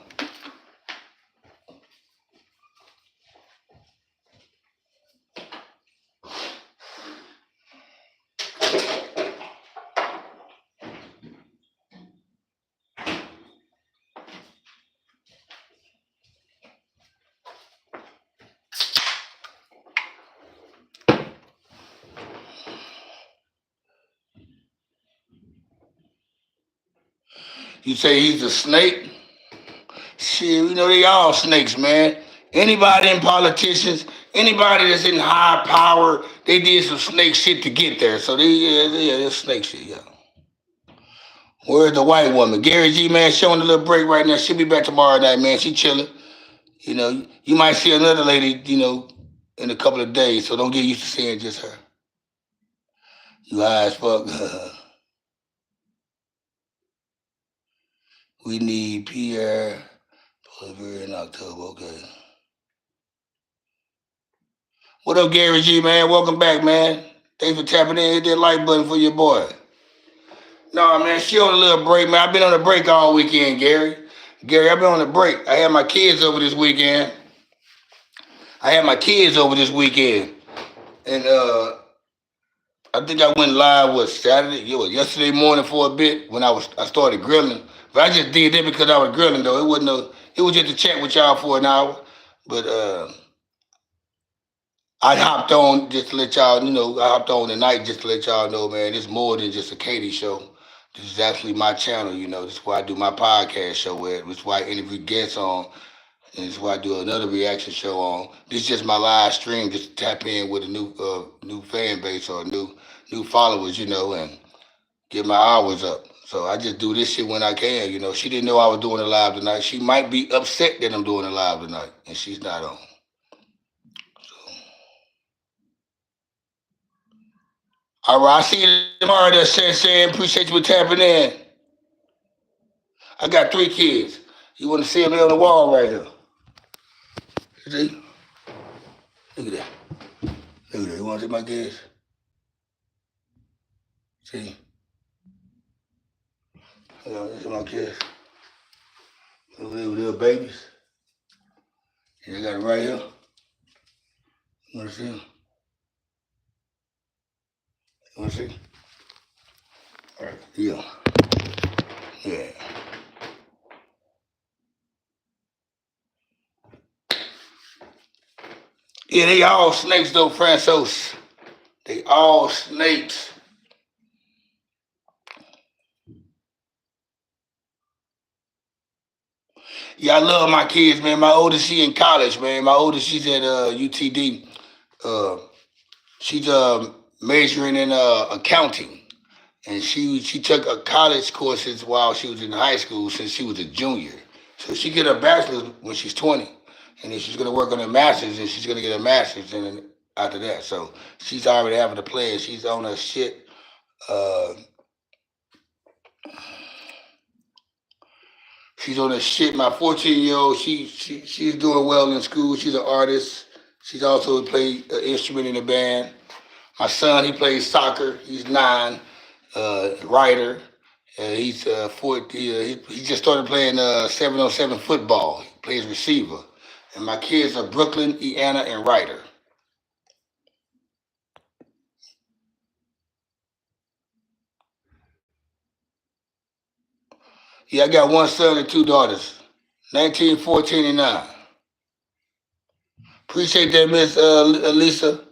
You say he's a snake? Shit, they all snakes, man. Anybody in politicians, anybody that's in high power, they did some snake shit to get there. So they're snake shit, yeah. Where's the white woman? Gary G, man, showing a little break right now. She'll be back tomorrow night, man. She chilling. You might see another lady, in a couple of days. So don't get used to seeing just her. You high as fuck. We need Pierre Oliver in October. Okay. What up, Gary G, man? Welcome back, man. Thanks for tapping in. Hit that like button for your boy. No, man, she on a little break, man. I've been on a break all weekend, Gary. Gary, I've been on a break. I had my kids over this weekend. And I think I went live Saturday, yesterday morning for a bit when I started grilling. But I just did that because I was grilling though. It was just to chat with y'all for an hour. But I hopped on just to let y'all, I hopped on tonight just to let y'all know, man, it's more than just a Katie show. This is actually my channel, This is where I do my podcast show at. This is why I interview guests on. And this is why I do another reaction show on. This is just my live stream, just to tap in with a new fan base or new followers, and get my hours up. So I just do this shit when I can, She didn't know I was doing it live tonight. She might be upset that I'm doing it live tonight, and she's not on. All right, I see you tomorrow there, Shan. Appreciate you for tapping in. I got 3 kids. You want to see them on the wall right here? See? Look at that. Look at that. You want to see my kids? See? These are my kids. Little babies. And I got it right here. You want to see them? You want to see? All right. Yeah. Yeah. Yeah, they all snakes though, Francis. They all snakes. Yeah, I love my kids, man. My oldest, she in college, man. My oldest, she's at UTD. She's majoring in accounting, and she took college courses while she was in high school since she was a junior. So she get her bachelor's when she's 20, and then she's gonna work on her master's, and she's gonna get her master's, and then after that, so she's already having a plan. She's on her shit. Uh, she's on her shit. My 14-year-old, she's doing well in school. She's an artist. She's also played an instrument in the band. My son, he plays soccer. He's 9. Writer. He's 40. He just started playing 7-on-7 football. He plays receiver. And my kids are Brooklyn, Iana, and Ryder. Yeah, I got 1 son and 2 daughters. 19, 14, and 9. Appreciate that, Miss Lisa.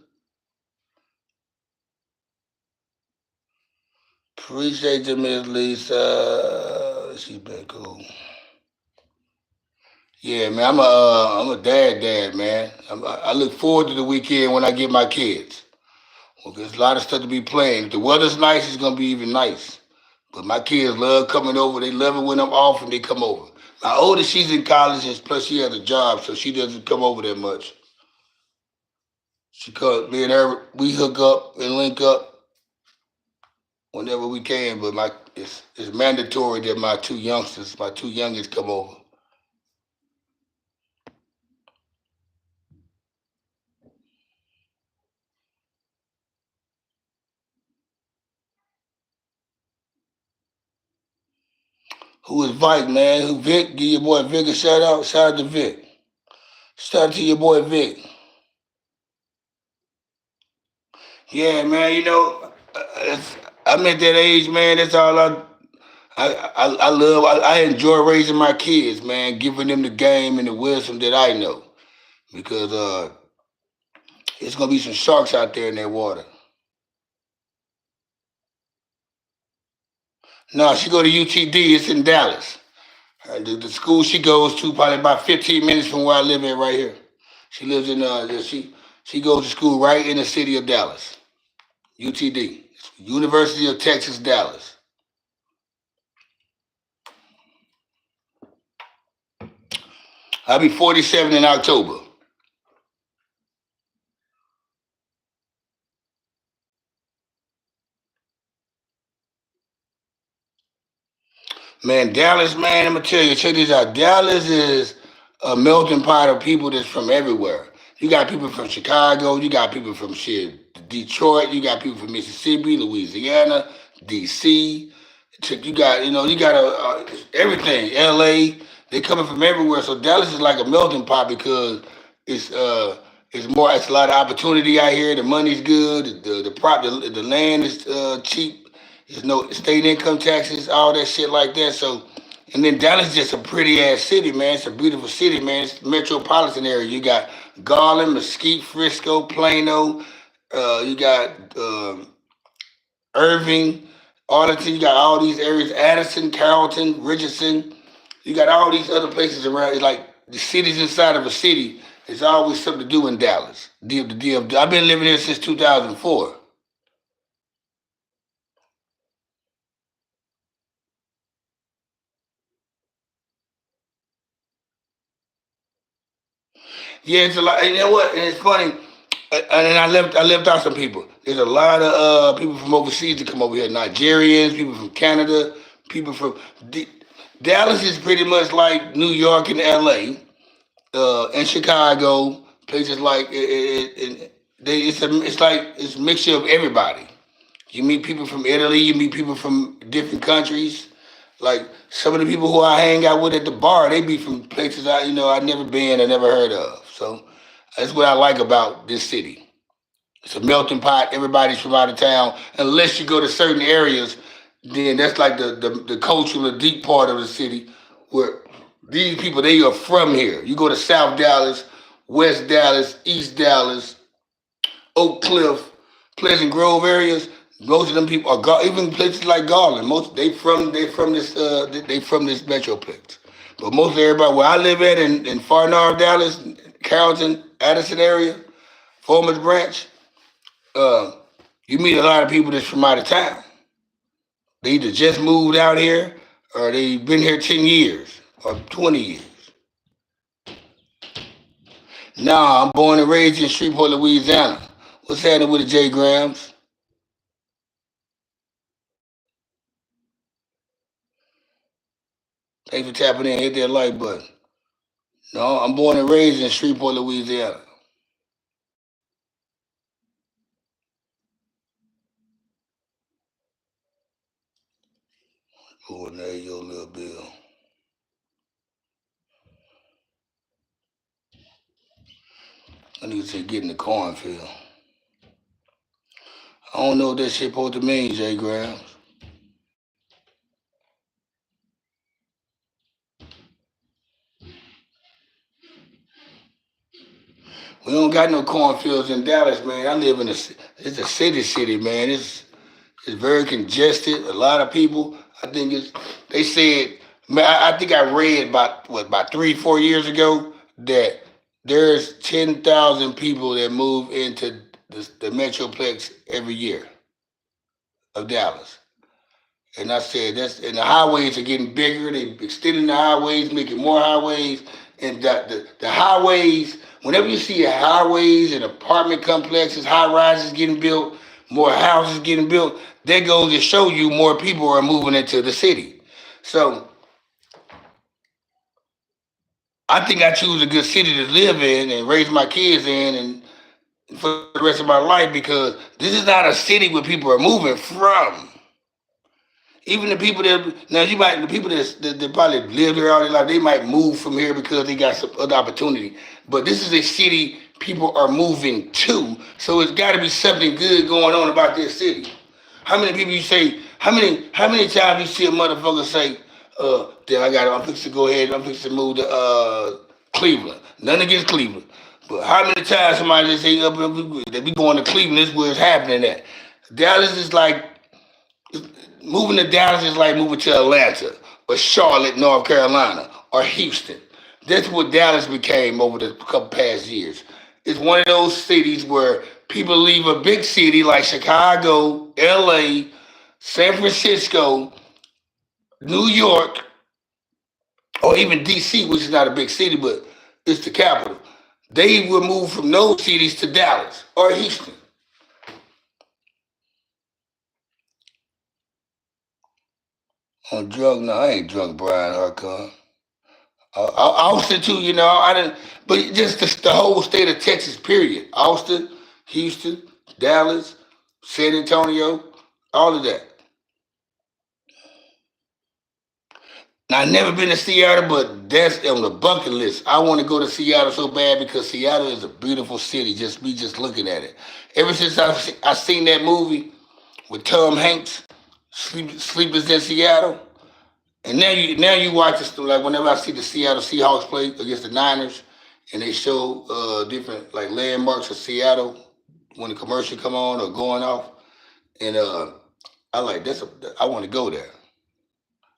Appreciate you, Miss Lisa. She's been cool. Yeah, man, I'm a dad, man. I look forward to the weekend when I get my kids. Well, there's a lot of stuff to be playing. If the weather's nice, it's gonna be even nice. But my kids love coming over. They love it when I'm off and they come over. My oldest, she's in college, and plus she has a job, so she doesn't come over that much. She called me and her. We hook up and link up whenever we can. But it's mandatory that my two youngest, come over. Who is Vike, man? Who Vic? Give your boy Vic a shout out. Shout out to Vic. Shout out to your boy Vic. Yeah, man. I'm at that age, man. That's all I love. I enjoy raising my kids, man. Giving them the game and the wisdom that I know, because it's gonna be some sharks out there in that water. No, she go to UTD. It's in Dallas. The school she goes to probably about 15 minutes from where I live at right here. She lives in she goes to school right in the city of Dallas. UTD, University of Texas, Dallas. I'll be 47 in October. Man, Dallas, man, I'm gonna tell you, check this out. Dallas is a melting pot of people that's from everywhere. You got people from Chicago, you got people from shit, Detroit, you got people from Mississippi, Louisiana, DC. You got everything. LA, they coming from everywhere. So Dallas is like a melting pot because it's uh it's a lot of opportunity out here. The money's good. The land is cheap. There's no state income taxes, all that shit like that. So, and then Dallas is just a pretty ass city, man. It's a beautiful city, man. It's a metropolitan area. You got Garland, Mesquite, Frisco, Plano. You got Irving, Arlington. You got all these areas. Addison, Carrollton, Richardson. You got all these other places around. It's like the cities inside of a city. There's always something to do in Dallas. I've been living here since 2004. Yeah, it's a lot. And you know what? And it's funny. And then I left out some people. There's a lot of people from overseas that come over here. Nigerians, people from Canada, people from D- Dallas is pretty much like New York and LA, and Chicago. Places like it's a mixture of everybody. You meet people from Italy. You meet people from different countries. Like some of the people who I hang out with at the bar, they be from places I never been or never heard of. So that's what I like about this city. It's a melting pot. Everybody's from out of town. Unless you go to certain areas, then that's like the cultural, the deep part of the city where these people, they are from here. You go to South Dallas, West Dallas, East Dallas, Oak Cliff, Pleasant Grove areas. Most of them people are even places like Garland. Most they from this metroplex. But most of everybody where I live at in Far North Dallas, Carrollton, Addison area, Foreman's Branch, uh, you meet a lot of people that's from out of town. They either just moved out here or they've been here 10 years or 20 years. Nah, I'm born and raised in Shreveport, Louisiana. What's happening with the J Grams? Thanks for tapping in. Hit that like button. No, I'm born and raised in Shreveport, Louisiana. Oh, there your little bill. I need to say get in the cornfield. I don't know what that shit supposed to mean, J Grams. We don't got no cornfields in Dallas, man. I live in it's a city, man. It's very congested. A lot of people. I think they said Man, I think I read about 3, 4 years ago that there's 10,000 people that move into the metroplex every year of Dallas. And I said and the highways are getting bigger. They extending the highways, making more highways, and the highways. Whenever you see highways and apartment complexes, high rises getting built, more houses getting built, that goes to show you more people are moving into the city. So I think I choose a good city to live in and raise my kids in, and for the rest of my life, because this is not a city where people are moving from. Even the people that now you might the people that probably live here all their life, they might move from here because they got some other opportunity. But this is a city people are moving to, so it's got to be something good going on about this city. How many people you say? How many times you see a motherfucker say, "Then I'm fixing to go ahead. I'm fixing to move to Cleveland." Nothing against Cleveland, but how many times somebody just say, "That we going to Cleveland? This is where it's happening at." Dallas is like moving to Dallas is like moving to Atlanta or Charlotte, North Carolina, or Houston. That's what Dallas became over the couple past years. It's one of those cities where people leave a big city like Chicago, LA, San Francisco, New York, or even DC, which is not a big city, but it's the capital. They will move from those cities to Dallas or Houston. On drug? No, I ain't drunk, Brian Harcon. Austin too, I didn't, but just the whole state of Texas, period. Austin, Houston, Dallas, San Antonio, all of that. Now, I've never been to Seattle, but that's on the bucket list. I want to go to Seattle so bad because Seattle is a beautiful city. Just me, just looking at it. Ever since I seen that movie with Tom Hanks, Sleepers in Seattle, and now you watch this like whenever I see the Seattle Seahawks play against the Niners, and they show different like landmarks of Seattle when the commercial come on or going off, and I like that's I want to go there.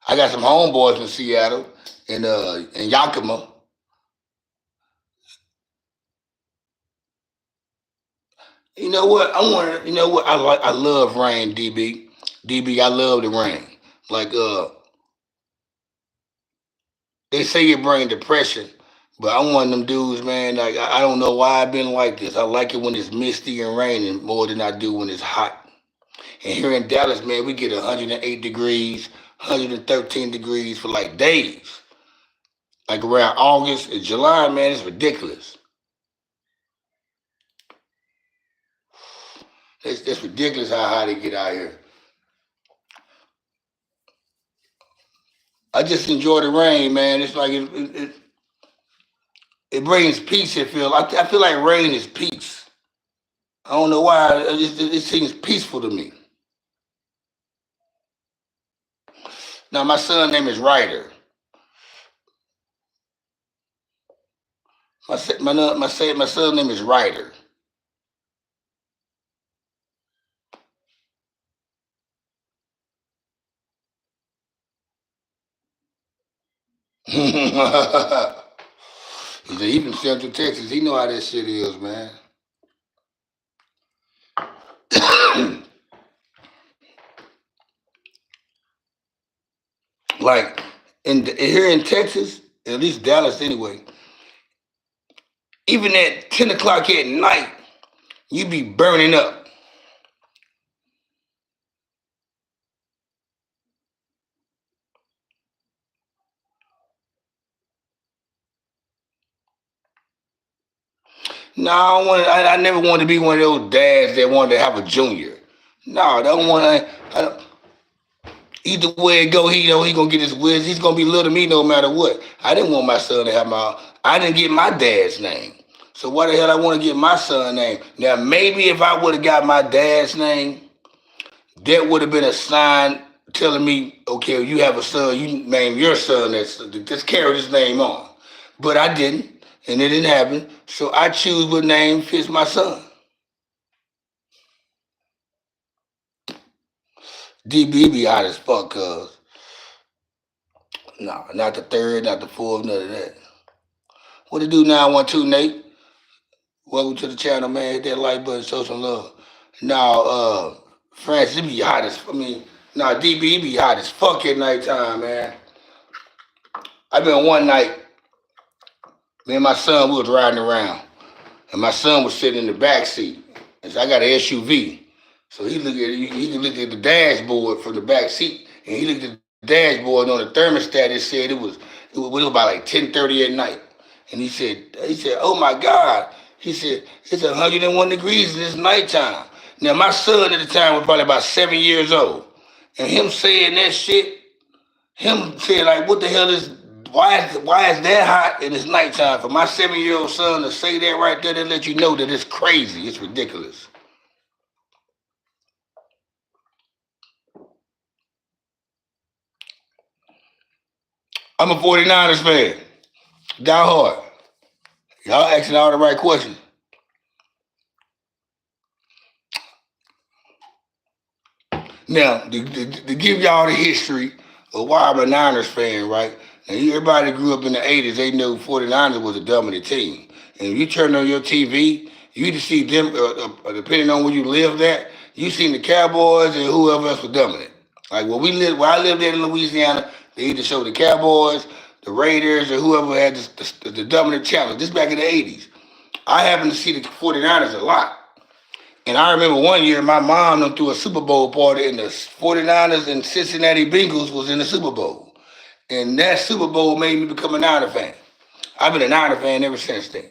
I got some homeboys in Seattle and in Yakima. You know what? I want. You know what? I love rain, DB. DB, I love the rain. Like they say it bring depression, but I'm one of them dudes, man. Like I don't know why I've been like this. I like it when it's misty and raining more than I do when it's hot. And here in Dallas, man, we get 108 degrees, 113 degrees for like days. Like around August and July, man, it's ridiculous. It's ridiculous how hot it get out here. I just enjoy the rain, man. It's like it brings peace. I feel like rain is peace. I don't know why. It seems peaceful to me. Now my son name is Ryder. My son name is Ryder. He said he from Central Texas. He know how that shit is, man. Like here in Texas, at least Dallas anyway. Even at 10 o'clock at night, you be burning up. No, I, don't want, I never wanted to be one of those dads that wanted to have a junior. No, I don't want to. Either way it go, he gonna get his whiz. He's gonna be little to me no matter what. I didn't want my son to have my. I didn't get my dad's name. So why the hell I want to get my son's name? Now maybe if I would have got my dad's name, that would have been a sign telling me, okay, you have a son. You name your son that's just carry this name on. But I didn't, and it didn't happen. So I choose what name fits my son. DB be hot as fuck, cuz. No, not the third, not the fourth, none of that. What it do 912, Nate? Welcome to the channel, man. Hit that like button, show some love. Now, Francis, it be hot as DB, it be hot as fuck at nighttime, man. I been one night, me and my son, we was riding around, and my son was sitting in the back seat. And so I got an SUV. So he looked at the dashboard from the back seat, and he looked at the dashboard on the thermostat. It said it was about like 10:30 at night. And he said, oh my God. He said, it's 101 degrees and it's nighttime. Now my son at the time was probably about 7 years old. And him saying that shit, him saying like, what the hell is why is that hot and it's nighttime? For my 7-year-old son to say that right there, that let you know that it's crazy. It's ridiculous. I'm a 49ers fan. Die hard. Y'all asking all the right questions. Now, to give y'all the history of why I'm a Niners fan, right? Now, everybody grew up in the 80s, they knew 49ers was a dominant team. And if you turn on your TV, you just see them, depending on where you lived at, you seen the Cowboys and whoever else was dominant. Like where I lived in Louisiana, they either showed the Cowboys, the Raiders, or whoever had the dominant challenge. This back in the 80s. I happened to see the 49ers a lot. And I remember one year my mom them threw a Super Bowl party and the 49ers and Cincinnati Bengals was in the Super Bowl. And that Super Bowl made me become a Niner fan. I've been a Niner fan ever since then.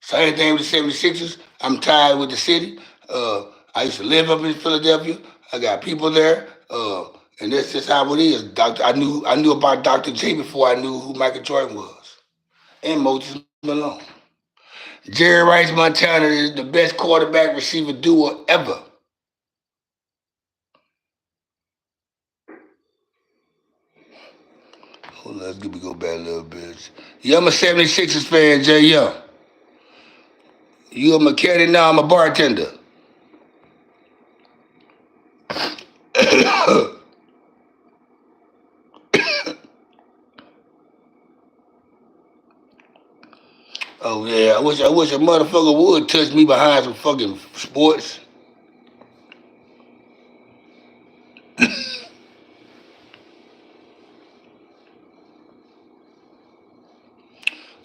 Same thing with the 76ers. I'm tied with the city. I used to live up in Philadelphia. I got people there. And that's just how it is. I knew about Dr. J before I knew who Michael Jordan was. And Moses Malone. Jerry Rice Montana is the best quarterback receiver duo ever. Hold on, let's go back a little bit. Yeah, I'm a 76ers fan, Jay Young. You a mechanic now, I'm a bartender. Oh yeah, I wish a motherfucker would touch me behind some fucking sports.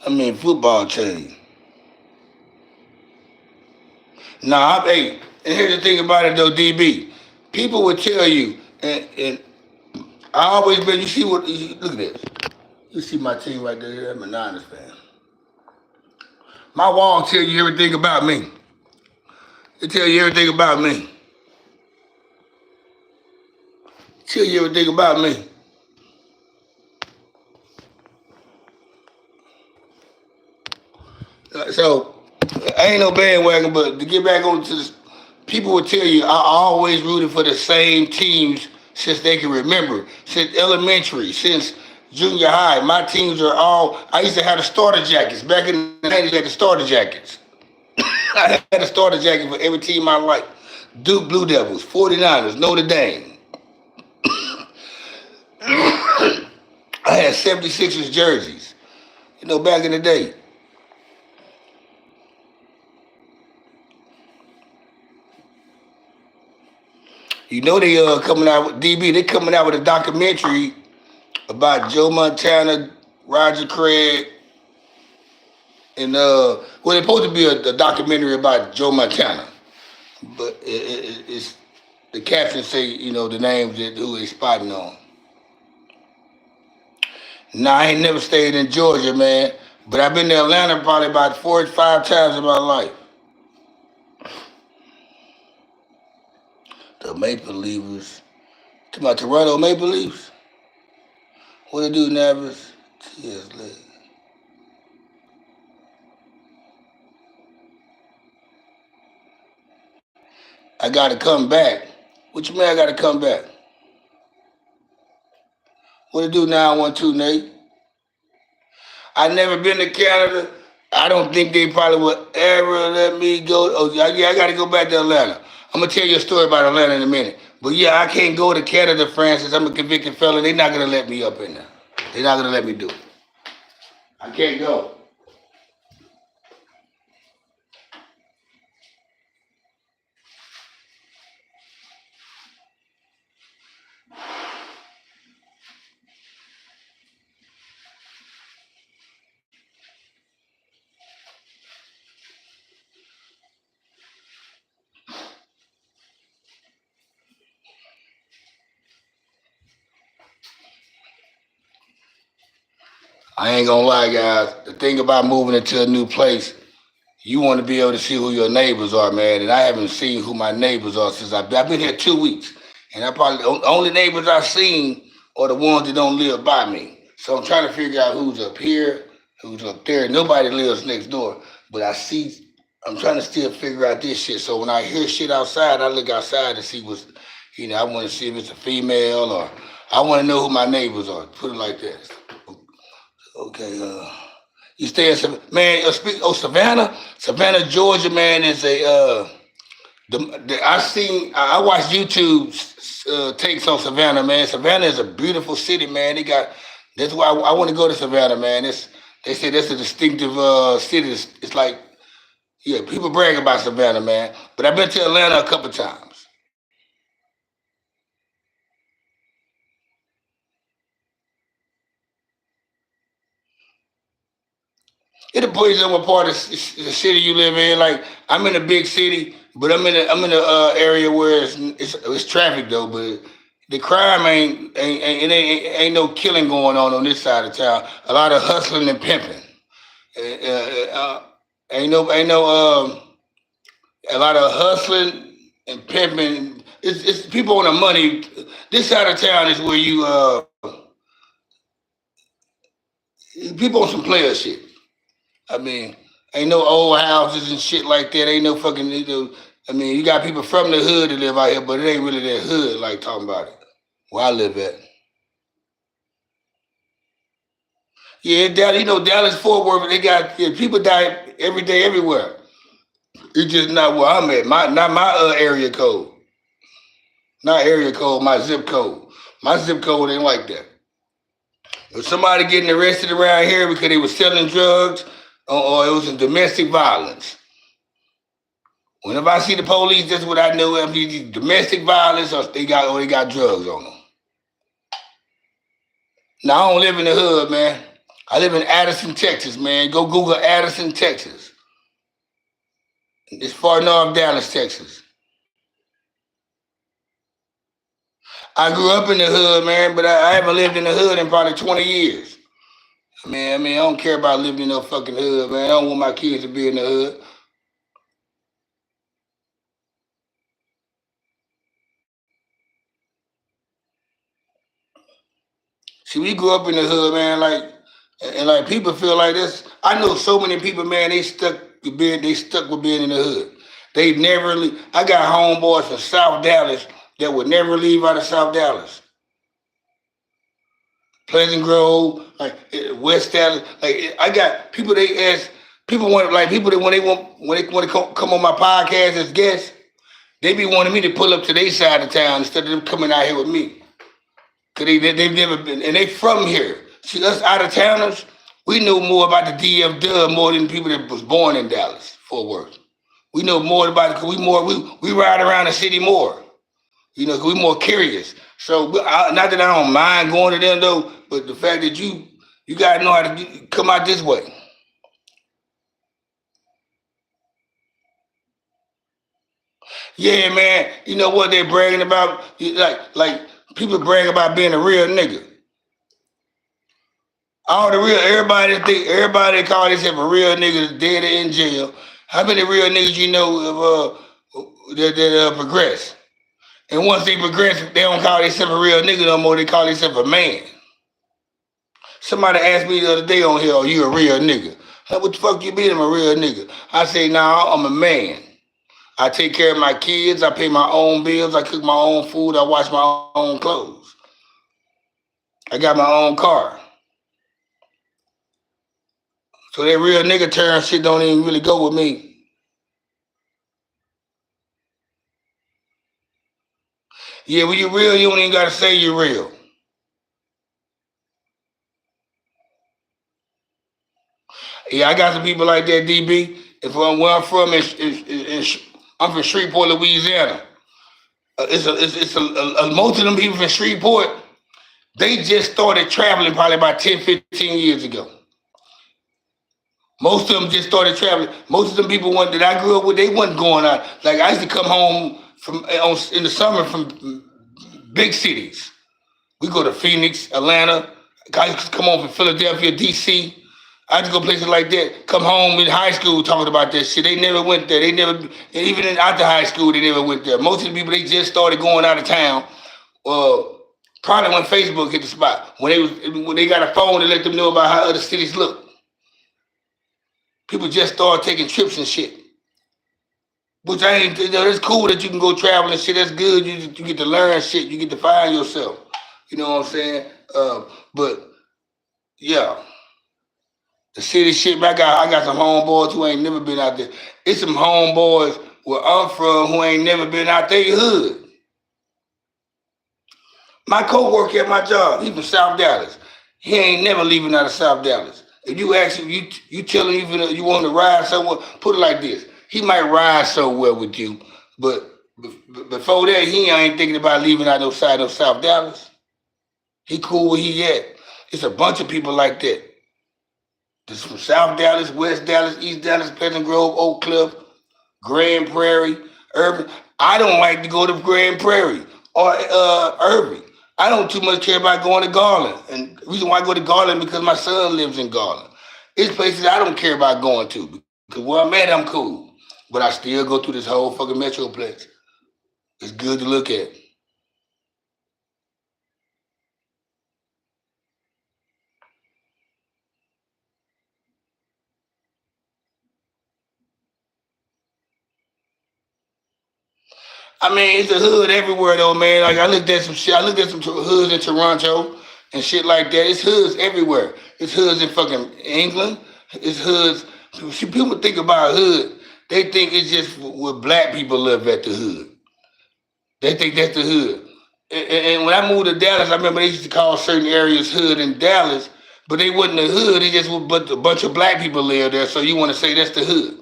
I mean football team. Nah, and here's the thing about it though, DB. People would tell you, and I always been. You see look at this. You see my team right there. I'm a Niners fan. My wall tell you everything about me. It tell you everything about me. Tell you everything about me. So I ain't no bandwagon, but to get back on to this, people would tell you I always rooted for the same teams since they can remember, since elementary, since junior high. My teams are all. I used to have the starter jackets back in the 90s. I had the starter jackets. I had a starter jacket for every team I liked. Duke Blue Devils, 49ers, Notre Dame. I had 76ers jerseys, back in the day. They coming out with DB. They coming out with a documentary about Joe Montana, Roger Craig, and it's supposed to be a documentary about Joe Montana, but it's the caption say the names that who they spotting on. Nah, I ain't never stayed in Georgia, man, but I've been to Atlanta probably about 4 or 5 times in my life. The Maple Leafs. To my Toronto Maple Leafs. What they do, Navis? Cheers, lady. I gotta come back. What you mean I gotta come back? What it do 912, Nate? I never been to Canada. I don't think they probably would ever let me go. Oh, yeah, I gotta go back to Atlanta. I'm gonna tell you a story about Atlanta in a minute. But yeah, I can't go to Canada, Francis. I'm a convicted felon. They're not gonna let me up in there. They're not gonna let me do it. I can't go. I ain't gonna lie, guys. The thing about moving into a new place, you want to be able to see who your neighbors are, man. And I haven't seen who my neighbors are since I've been here 2 weeks, and I probably the only neighbors I've seen are the ones that don't live by me. So I'm trying to figure out who's up here, who's up there. Nobody lives next door, but I see. I'm trying to still figure out this shit. So when I hear shit outside, I look outside to see what's, I want to see if it's a female or I want to know who my neighbors are. Put it like that. Okay. You stay in man. Savannah, Georgia. Man is a I watched YouTube takes on Savannah. Man, Savannah is a beautiful city. Man, that's why I want to go to Savannah. Man, they say that's a distinctive city. It's like yeah, people brag about Savannah, man. But I've been to Atlanta a couple times. It depends on what part of the city you live in. Like I'm in a big city, but I'm in a area where it's traffic though. But the crime ain't no killing going on this side of town. A lot of hustling and pimping. Ain't no a lot of hustling and pimping. It's people on the money. This side of town is where people on some player shit. I mean, ain't no old houses and shit like that. Ain't no fucking. I mean, you got people from the hood that live out here, but it ain't really that hood like talking about it. Where I live at. Yeah, Dallas. Dallas Fort Worth. They got people die every day everywhere. It's just not where I'm at. Not my area code. Not area code. My zip code. My zip code ain't like that. If somebody getting arrested around here because they was selling drugs or it was in domestic violence, whenever I see the police, that's what I know. If it's domestic violence or they got drugs on them. Now I don't live in the hood, man. I live in Addison, Texas, man. Go Google Addison, Texas. It's far north Dallas, Texas. I grew up in the hood, man, but I haven't lived in the hood in probably 20 years. I don't care about living in no fucking hood, man. I don't want my kids to be in the hood. See, we grew up in the hood, man. And people feel like this. I know so many people, man. They stuck with being in the hood. They never leave. I got homeboys from South Dallas that would never leave out of South Dallas, Pleasant Grove, West Dallas. I got people. They ask people want people that when they come on my podcast as guests, they be wanting me to pull up to their side of town instead of them coming out here with me. Cause they've never been, and they from here. See, us out of towners, we know more about the DF Dub more than people that was born in Dallas, Fort Worth. We know more about it because we ride around the city more. 'Cause we more curious. So not that I don't mind going to them though, but the fact that you gotta know how to come out this way. Yeah, man. You know what they're bragging about? Like people brag about being a real nigga. All the real everybody call themselves a real nigga dead or in jail. How many real niggas you know that progress? And once they progress, they don't call themselves a real nigga no more. They call themselves a man. Somebody asked me the other day on here, "Are you a real nigga?" What the fuck you mean I'm a real nigga? I say, "Nah, I'm a man. I take care of my kids. I pay my own bills. I cook my own food. I wash my own clothes. I got my own car." So that real nigga term shit don't even really go with me. Yeah, when you're real, you don't even gotta say you're real. Yeah, I got some people like that, DB. If where I'm from, I'm from Shreveport, Louisiana. Most of them people from Shreveport, they just started traveling probably about 10, 15 years ago. Most of them just started traveling. Most of them people that I grew up with, they wasn't going out. Like I used to come home in the summer from big cities. We go to Phoenix, Atlanta. Guys come home from Philadelphia, DC. I just go places like that. Come home in high school talking about that shit. They never went there. They never, and even after high school, they never went there. Most of the people they just started going out of town. Uh, Probably when Facebook hit the spot. When they got a phone to let them know about how other cities look. People just started taking trips and shit. Which I ain't, it's cool that you can go travel and shit. That's good. You get to learn shit. You get to find yourself. You know what I'm saying? But yeah, the city shit. I got some homeboys who ain't never been out there. It's some homeboys where I'm from who ain't never been out their hood. My co-worker at my job, he from South Dallas. He ain't never leaving out of South Dallas. If you ask him, you tell him you want to ride somewhere, put it like this. He might ride somewhere with you, but before that, he ain't thinking about leaving out no side of South Dallas. He cool where he at. It's a bunch of people like that. This from South Dallas, West Dallas, East Dallas, Pleasant Grove, Oak Cliff, Grand Prairie, Irving. I don't like to go to Grand Prairie or Irving. I don't too much care about going to Garland. And the reason why I go to Garland because my son lives in Garland. It's places I don't care about going to because where I'm at, I'm cool. But I still go through this whole fucking metroplex. It's good to look at. I mean, it's a hood everywhere though, man. Like I looked at some shit. I looked at some hoods in Toronto and shit like that. It's hoods everywhere. It's hoods in fucking England. It's hoods. People think about hood. They think it's just where black people live at the hood. They think that's the hood. And when I moved to Dallas, I remember they used to call certain areas hood in Dallas, but they wasn't the hood. They just but a bunch of black people live there. So you want to say that's the hood.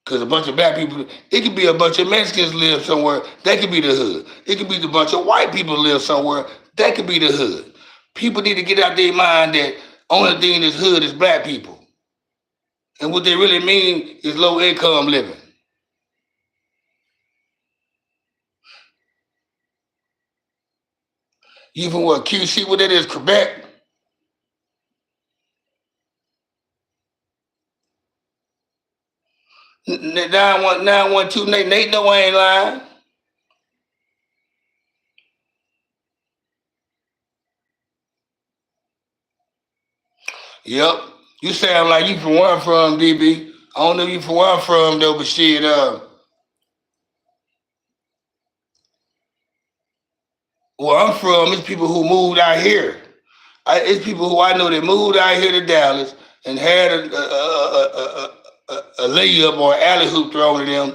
Because a bunch of black people, it could be a bunch of Mexicans live somewhere, that could be the hood. It could be a bunch of white people live somewhere, that could be the hood. People need to get out their mind that only thing in this hood is black people. And what they really mean is low income living. You from what, QC, what that is, Quebec? 912, Nate know I ain't lying. Yep. You sound like you from where I'm from, DB. I don't know you from where I'm from though, but shit, where I'm from, it's people who moved out here. It's people who I know that moved out here to Dallas and had a layup or an alley hoop thrown to them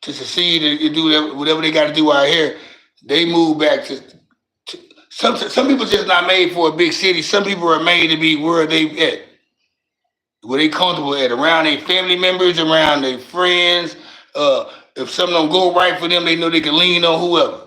to succeed and do whatever they got to do out here. They move back to some people just not made for a big city. Some people are made to be where they at, where they comfortable at, around their family members, around their friends. If something don't go right for them, they know they can lean on whoever.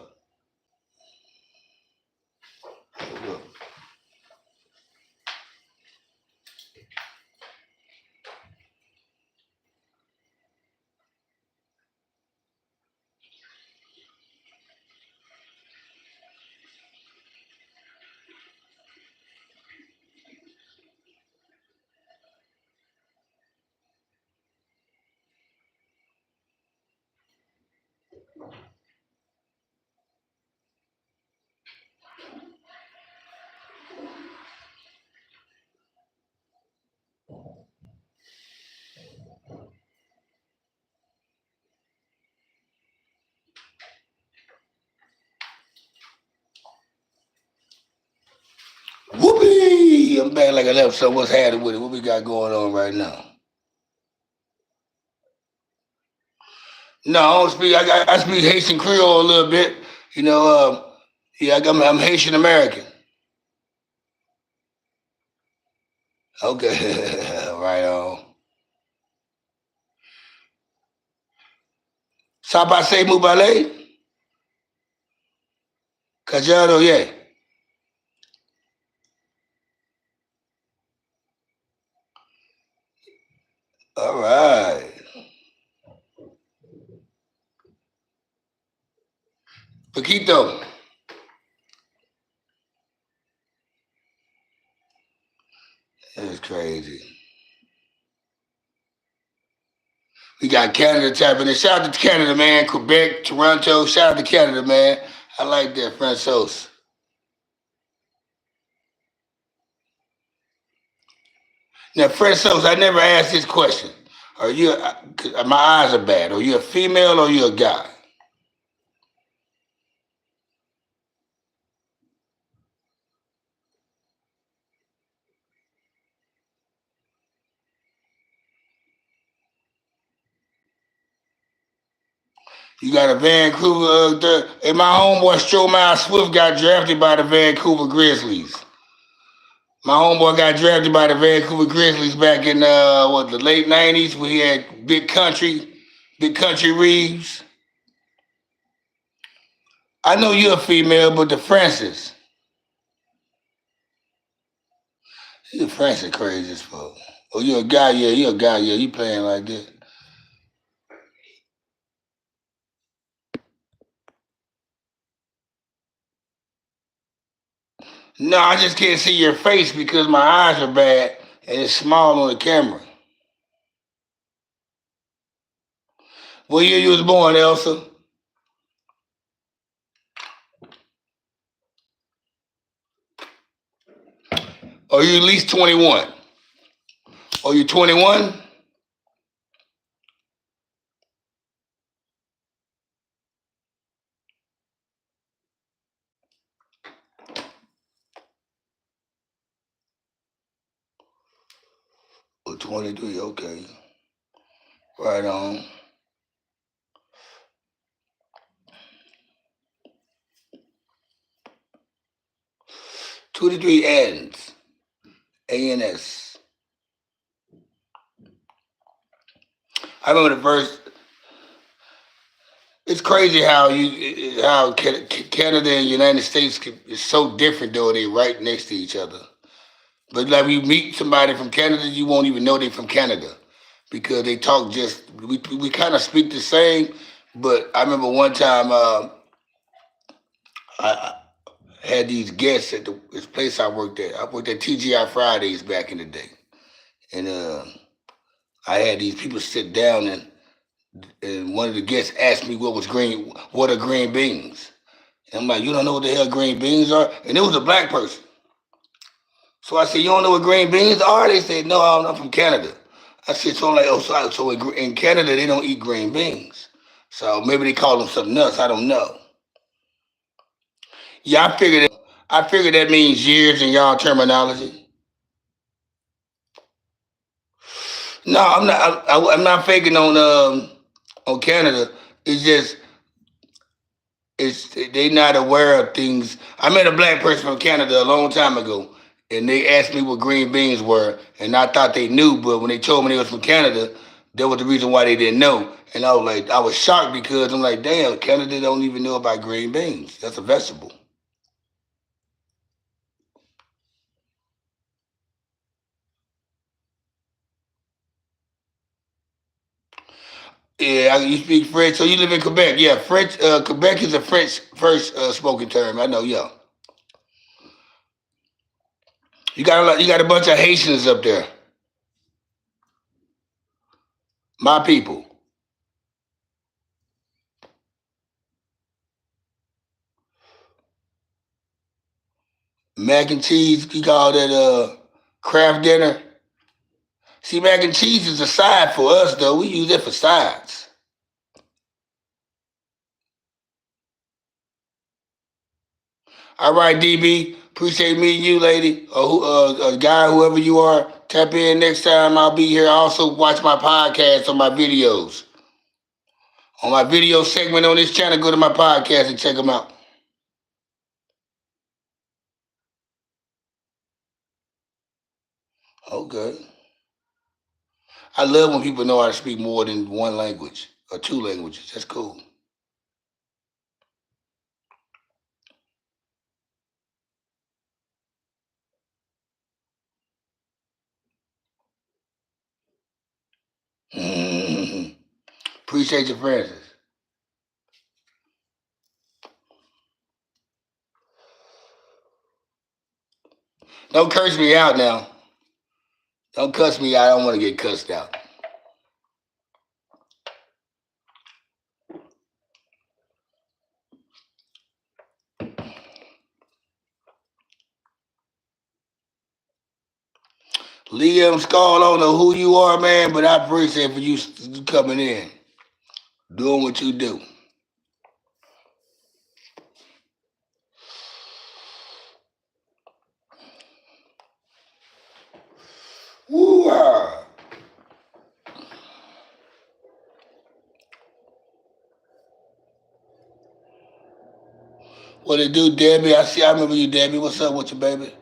Whoopee! I'm back like I left. So what's happening with it? What we got going on right now? No, I don't speak. I speak Haitian Creole a little bit. You know, yeah, I'm Haitian American. Okay, right on. Ça passe mou Cajado, yeah. All right. Paquito. That's crazy. We got Canada tapping in. Shout out to Canada, man. Quebec, Toronto. Shout out to Canada, man. I like that, Francois. Now, Francois, I never asked this question. Are you? My eyes are bad. Are you a female or are you a guy? You got a Vancouver. And my homeboy Stromile Swift got drafted by the Vancouver Grizzlies. My homeboy got drafted by the Vancouver Grizzlies back in the late '90s when he had Big Country Reeves. I know you're a female, but the Francis, you Francis crazy as fuck. Oh, you're a guy, yeah, you're a guy, yeah, you playing like this. No, I just can't see your face because my eyes are bad and it's small on the camera. What year you was born, Elsa? Are you at least 21? Are you 21? Or 23? Okay. Right on. 23 ends. ANS. I remember the first. It's crazy how Canada and United States is so different though they right next to each other. But like we meet somebody from Canada, you won't even know they're from Canada because they talk just we kind of speak the same. But I remember one time I had these guests at this place I worked at. I worked at TGI Fridays back in the day, and I had these people sit down and one of the guests asked me what are green beans. And I'm like, you don't know what the hell green beans are? And it was a black person. So I said, you don't know what green beans are? They said, no, I'm from Canada. I said, so I'm like, so in Canada, they don't eat green beans. So maybe they call them something else. I don't know. Yeah, I figured that means years in y'all terminology. No, I'm not. I'm not faking on Canada. It's just it's they not aware of things. I met a black person from Canada a long time ago, and they asked me what green beans were, and I thought they knew, but when they told me they was from Canada, that was the reason why they didn't know. And I was shocked because I'm like, damn, Canada don't even know about green beans. That's a vegetable. Yeah, you speak French, so you live in Quebec. Yeah, French. Quebec is a French first spoken term. I know, yeah. You got a bunch of Haitians up there. My people. Mac and cheese, you call that craft dinner. See, mac and cheese is a side for us though. We use it for sides. All right, DB. Appreciate meeting you, lady, or a guy, whoever you are. Tap in next time. I'll be here. Also, watch my podcast on my videos. On my video segment on this channel, go to my podcast and check them out. Okay. I love when people know how to speak more than one language or two languages. That's cool. Appreciate you, Francis. Don't curse me out now. Don't cuss me out. I don't want to get cussed out. Liam Skull, I don't know who you are, man, but I appreciate for you coming in, doing what you do. Woo-ah. What it do, Debbie? I remember you, Debbie. What's up with you, baby?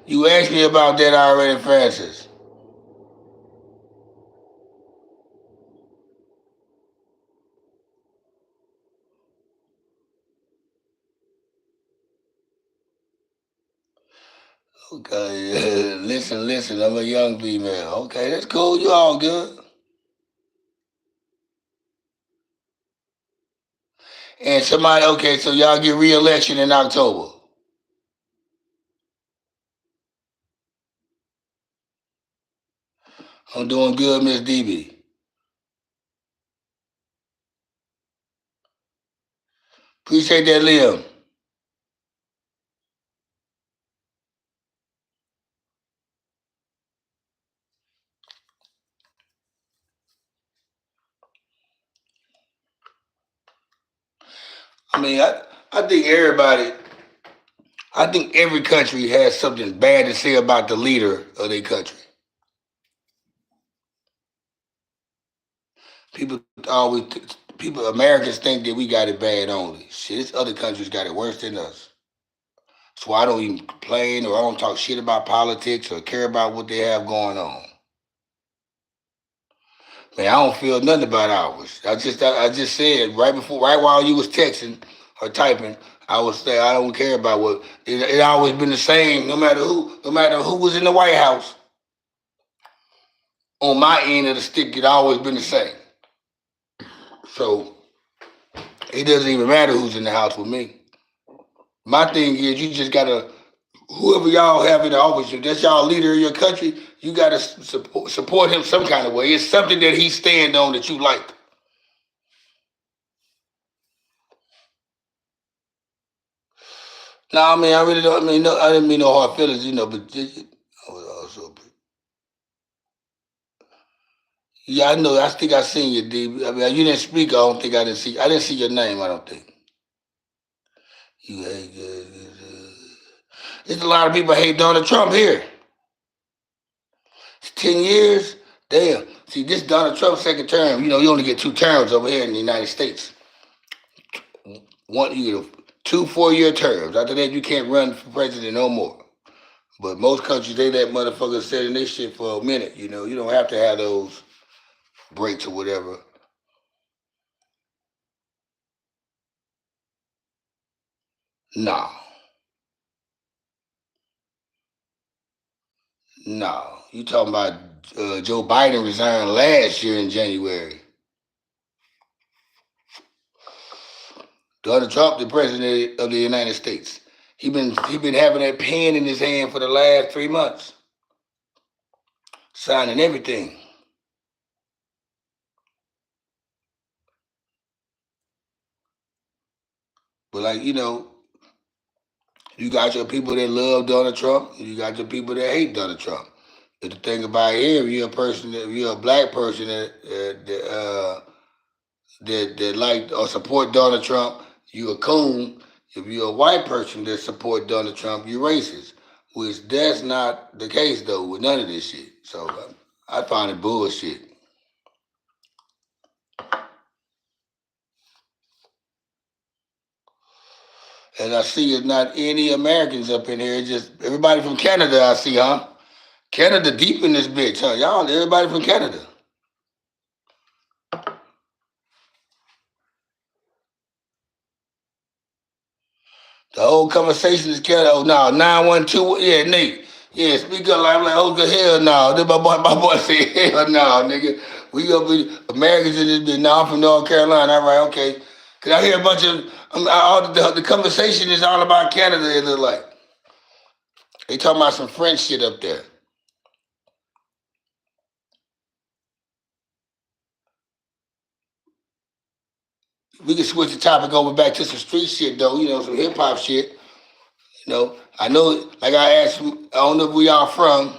You asked me about that already, Francis. Okay, listen. I'm a young female. Okay, that's cool. You all good. And somebody, okay, so y'all get re-election in October. I'm doing good, Miss DB. Appreciate that, Liam. I mean, I think everybody, I think every country has something bad to say about the leader of their country. People always, people, Americans think that we got it bad only. Shit, this other countries got it worse than us. So I don't even complain or I don't talk shit about politics or care about what they have going on. Man, I don't feel nothing about ours. I just said right while you was texting or typing, I was saying I don't care about what it always been the same. No matter who was in the White House. On my end of the stick, it always been the same. So it doesn't even matter who's in the house with me. My thing is, you just gotta whoever y'all have in the office, if that's y'all leader of your country, you gotta support him some kind of way. It's something that he stand on that you like. No, I mean, I really don't. I mean, no, I didn't mean no hard feelings, but I was also, yeah, I know. I think I seen you, D. I mean, you didn't speak. I don't think I didn't see. I didn't see your name. I don't think. You hate. There's a lot of people hate Donald Trump here. It's 10 years. Damn. See, this Donald Trump second term. You only get two terms over here in the United States. One, two 4-year terms. After that, you can't run for president no more. But most countries, they let motherfuckers sit in this shit for a minute. You don't have to have those breaks or whatever. No, no. You talking about Joe Biden resigned last year in January. Donald Trump, the president of the United States, he been having that pen in his hand for the last 3 months, signing everything. But you got your people that love Donald Trump, and you got your people that hate Donald Trump. But the thing about here, if you're a black person that like or support Donald Trump, you a coon. If you're a white person that support Donald Trump, you racist. Which that's not the case though with none of this shit. So I find it bullshit. And I see it's not any Americans up in here. It's just everybody from Canada. I see, huh? Canada deep in this bitch, huh? Y'all, everybody from Canada. The whole conversation is Canada. Oh no, 912. Yeah, Nate. Yeah, speak up like I'm like, oh good hell no. Then my boy said, hell no, nigga. We up with Americans in this bitch. No, I'm from North Carolina. All right, okay. Cause I hear a bunch of all the conversation is all about Canada. It look like they talking about some French shit up there. We can switch the topic over back to some street shit though. You know, some hip hop shit. I know. Like I asked, I don't know where y'all from.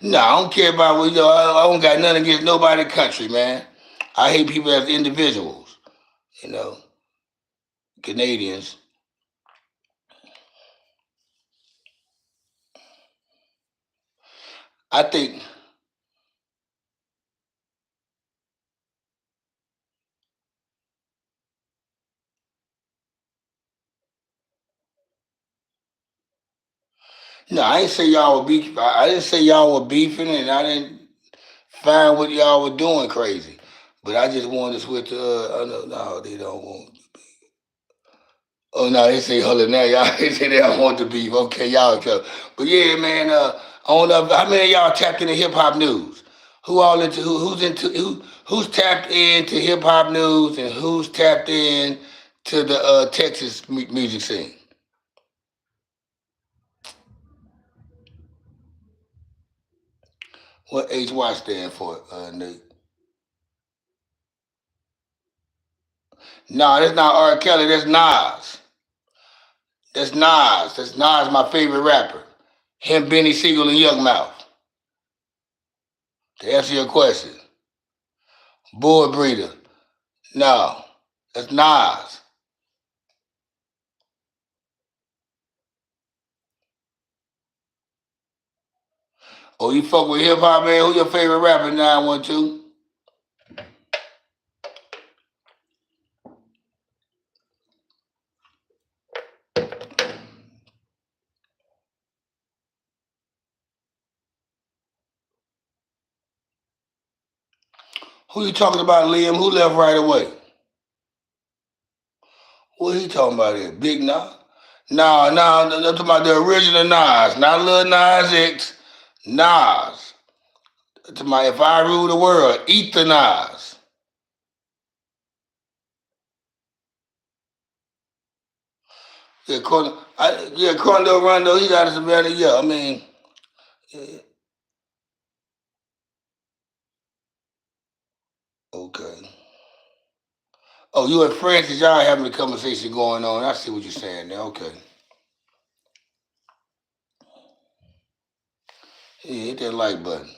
No, I don't care about what I don't got nothing against nobody country, man. I hate people as individuals, you know, Canadians. I think no, I didn't say y'all were beef. I didn't say y'all were beefing, and I didn't find what y'all were doing crazy. But I just wanted to switch to. No, they don't want. Oh no, they say hold it now. Y'all they say they don't want the beef. Okay, y'all tell. But yeah, man. I don't know how many of y'all tapped into hip hop news. Who all into who's tapped into hip hop news and who's tapped in to the Texas music scene? What HY stand for, Nate? No, that's not R. Kelly. That's Nas. That's Nas. That's Nas, my favorite rapper. Him, Benny Siegel, and Young Mouth. To answer your question, Boy Breeder. No, that's Nas. Oh, you fuck with hip hop, man? Who your favorite rapper? 912. Who you talking about, Liam? Who left right away? What he talking about here? Big Nas? No, no, I'm talking about the original Nas, not Lil Nas X. Nas. I'm talking about if I rule the world, eat the Nas. Yeah, Quando Rondo, he got us a better, yeah, I mean, yeah, okay. Oh, you and Francis, y'all having a conversation going on. I see what you're saying there. Okay. Yeah, hit that like button.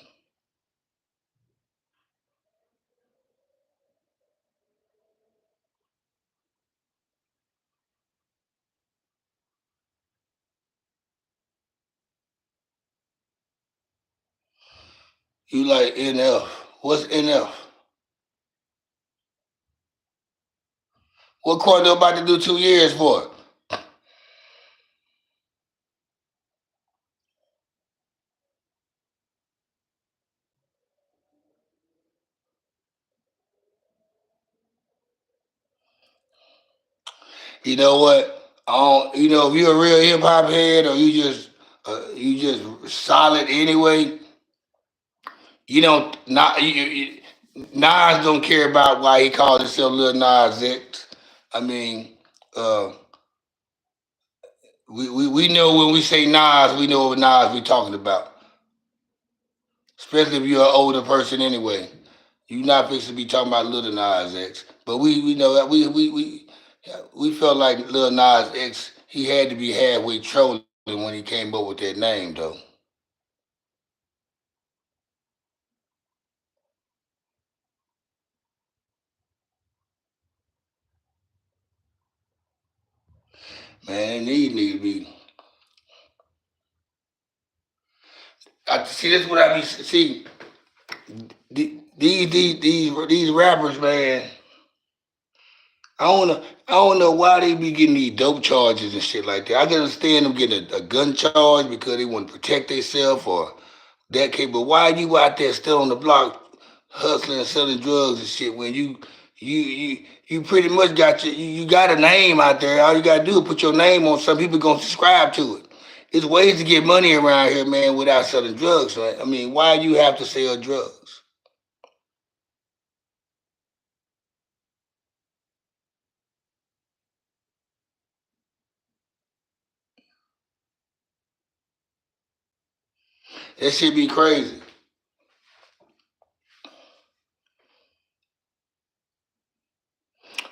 You like NF. What's NF? What Quando about to do 2 years for? You know what? I don't, if you're a real hip hop head or you just solid anyway, you don't not Nas don't care about why he calls himself Lil Nas X. I mean, uh, we know when we say Nas, we know what Nas we talking about. Especially if you're an older person anyway. You're not supposed to be talking about Lil Nas X. But we know that we felt like Lil Nas X, he had to be halfway trolling when he came up with that name though. Man, he need to be. I see. This what I be see. These rappers, man. I don't know why they be getting these dope charges and shit like that. I can understand them getting a gun charge because they want to protect themselves or that case. But why you out there still on the block hustling and selling drugs and shit when you pretty much got you got a name out there. All you gotta do is put your name on. Some people gonna subscribe to it. There's ways to get money around here, man, without selling drugs. Right? I mean, why you have to sell drugs? That shit be crazy.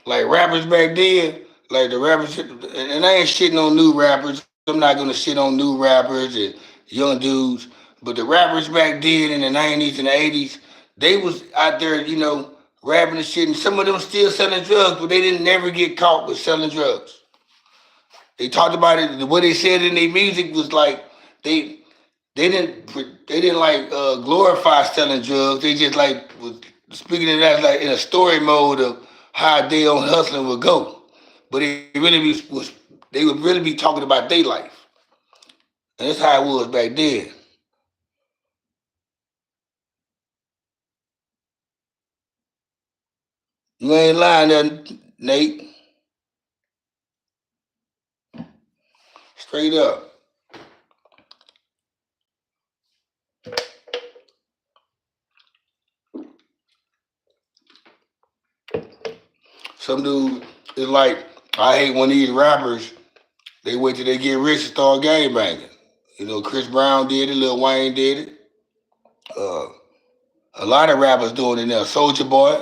Like rappers back then, like the rappers, and I ain't shitting on new rappers. I'm not gonna shit on new rappers and young dudes, but the rappers back then in the '90s and the '80s, they was out there, rapping and shit, and some of them still selling drugs, but they didn't never get caught with selling drugs. They talked about it. What they said in their music was like they they didn't like glorify selling drugs. They just like was speaking of that like in a story mode of how a day on hustling would go. But they would really be talking about their life, and that's how it was back then. You ain't lying there, Nate. Straight up. Some dude is like, I hate when these rappers they wait till they get rich and start gang banging. Chris Brown did it, Lil Wayne did it. Uh, a lot of rappers doing it now. Soldier Boy,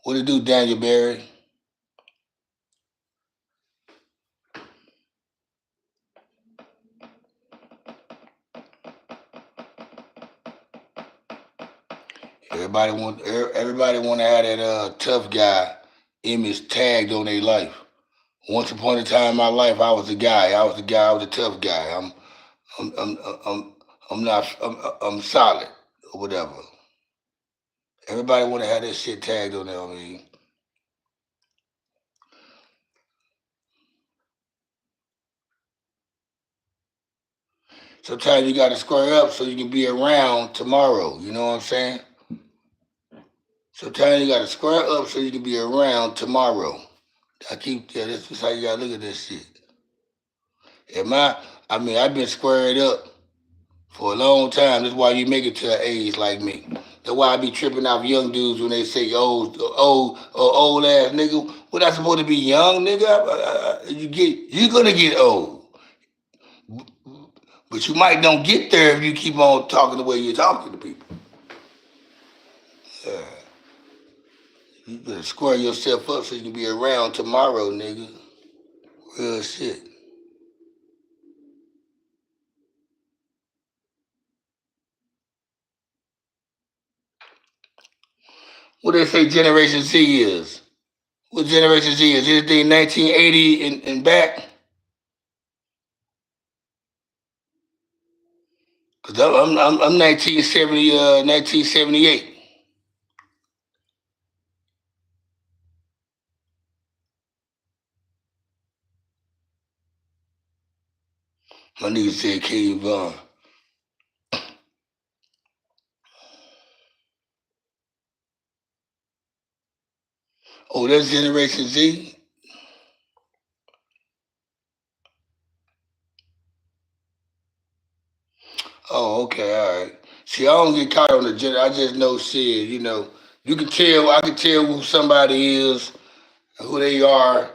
what it do, Daniel Barry? Everybody want to have that tough guy image tagged on their life. Once upon a time in my life, I was the guy. I was the guy. I was the tough guy. I'm I'm I'm I'm not I'm solid or whatever. Everybody want to have that shit tagged on them. I mean, sometimes you got to square up so you can be around tomorrow. You know what I'm saying? Sometimes you got to square up so you can be around tomorrow. That's just how you got to look at this shit. Am I mean, I've been squared up for a long time. That's why you make it to an age like me. That's why I be tripping off young dudes when they say old ass nigga. What I supposed to be young nigga? You gonna get old, but you might don't get there if you keep on talking the way you're talking to people. Yeah. You better square yourself up so you can be around tomorrow, nigga. Real shit. What they say Generation Z is? What Generation Z is? Anything 1980 and back? Cause I'm 1978. My nigga said King Von. Oh, that's Generation Z. Oh, okay, all right. See, I don't get caught on the gender. I just know shit. You can tell. I can tell who somebody is, who they are,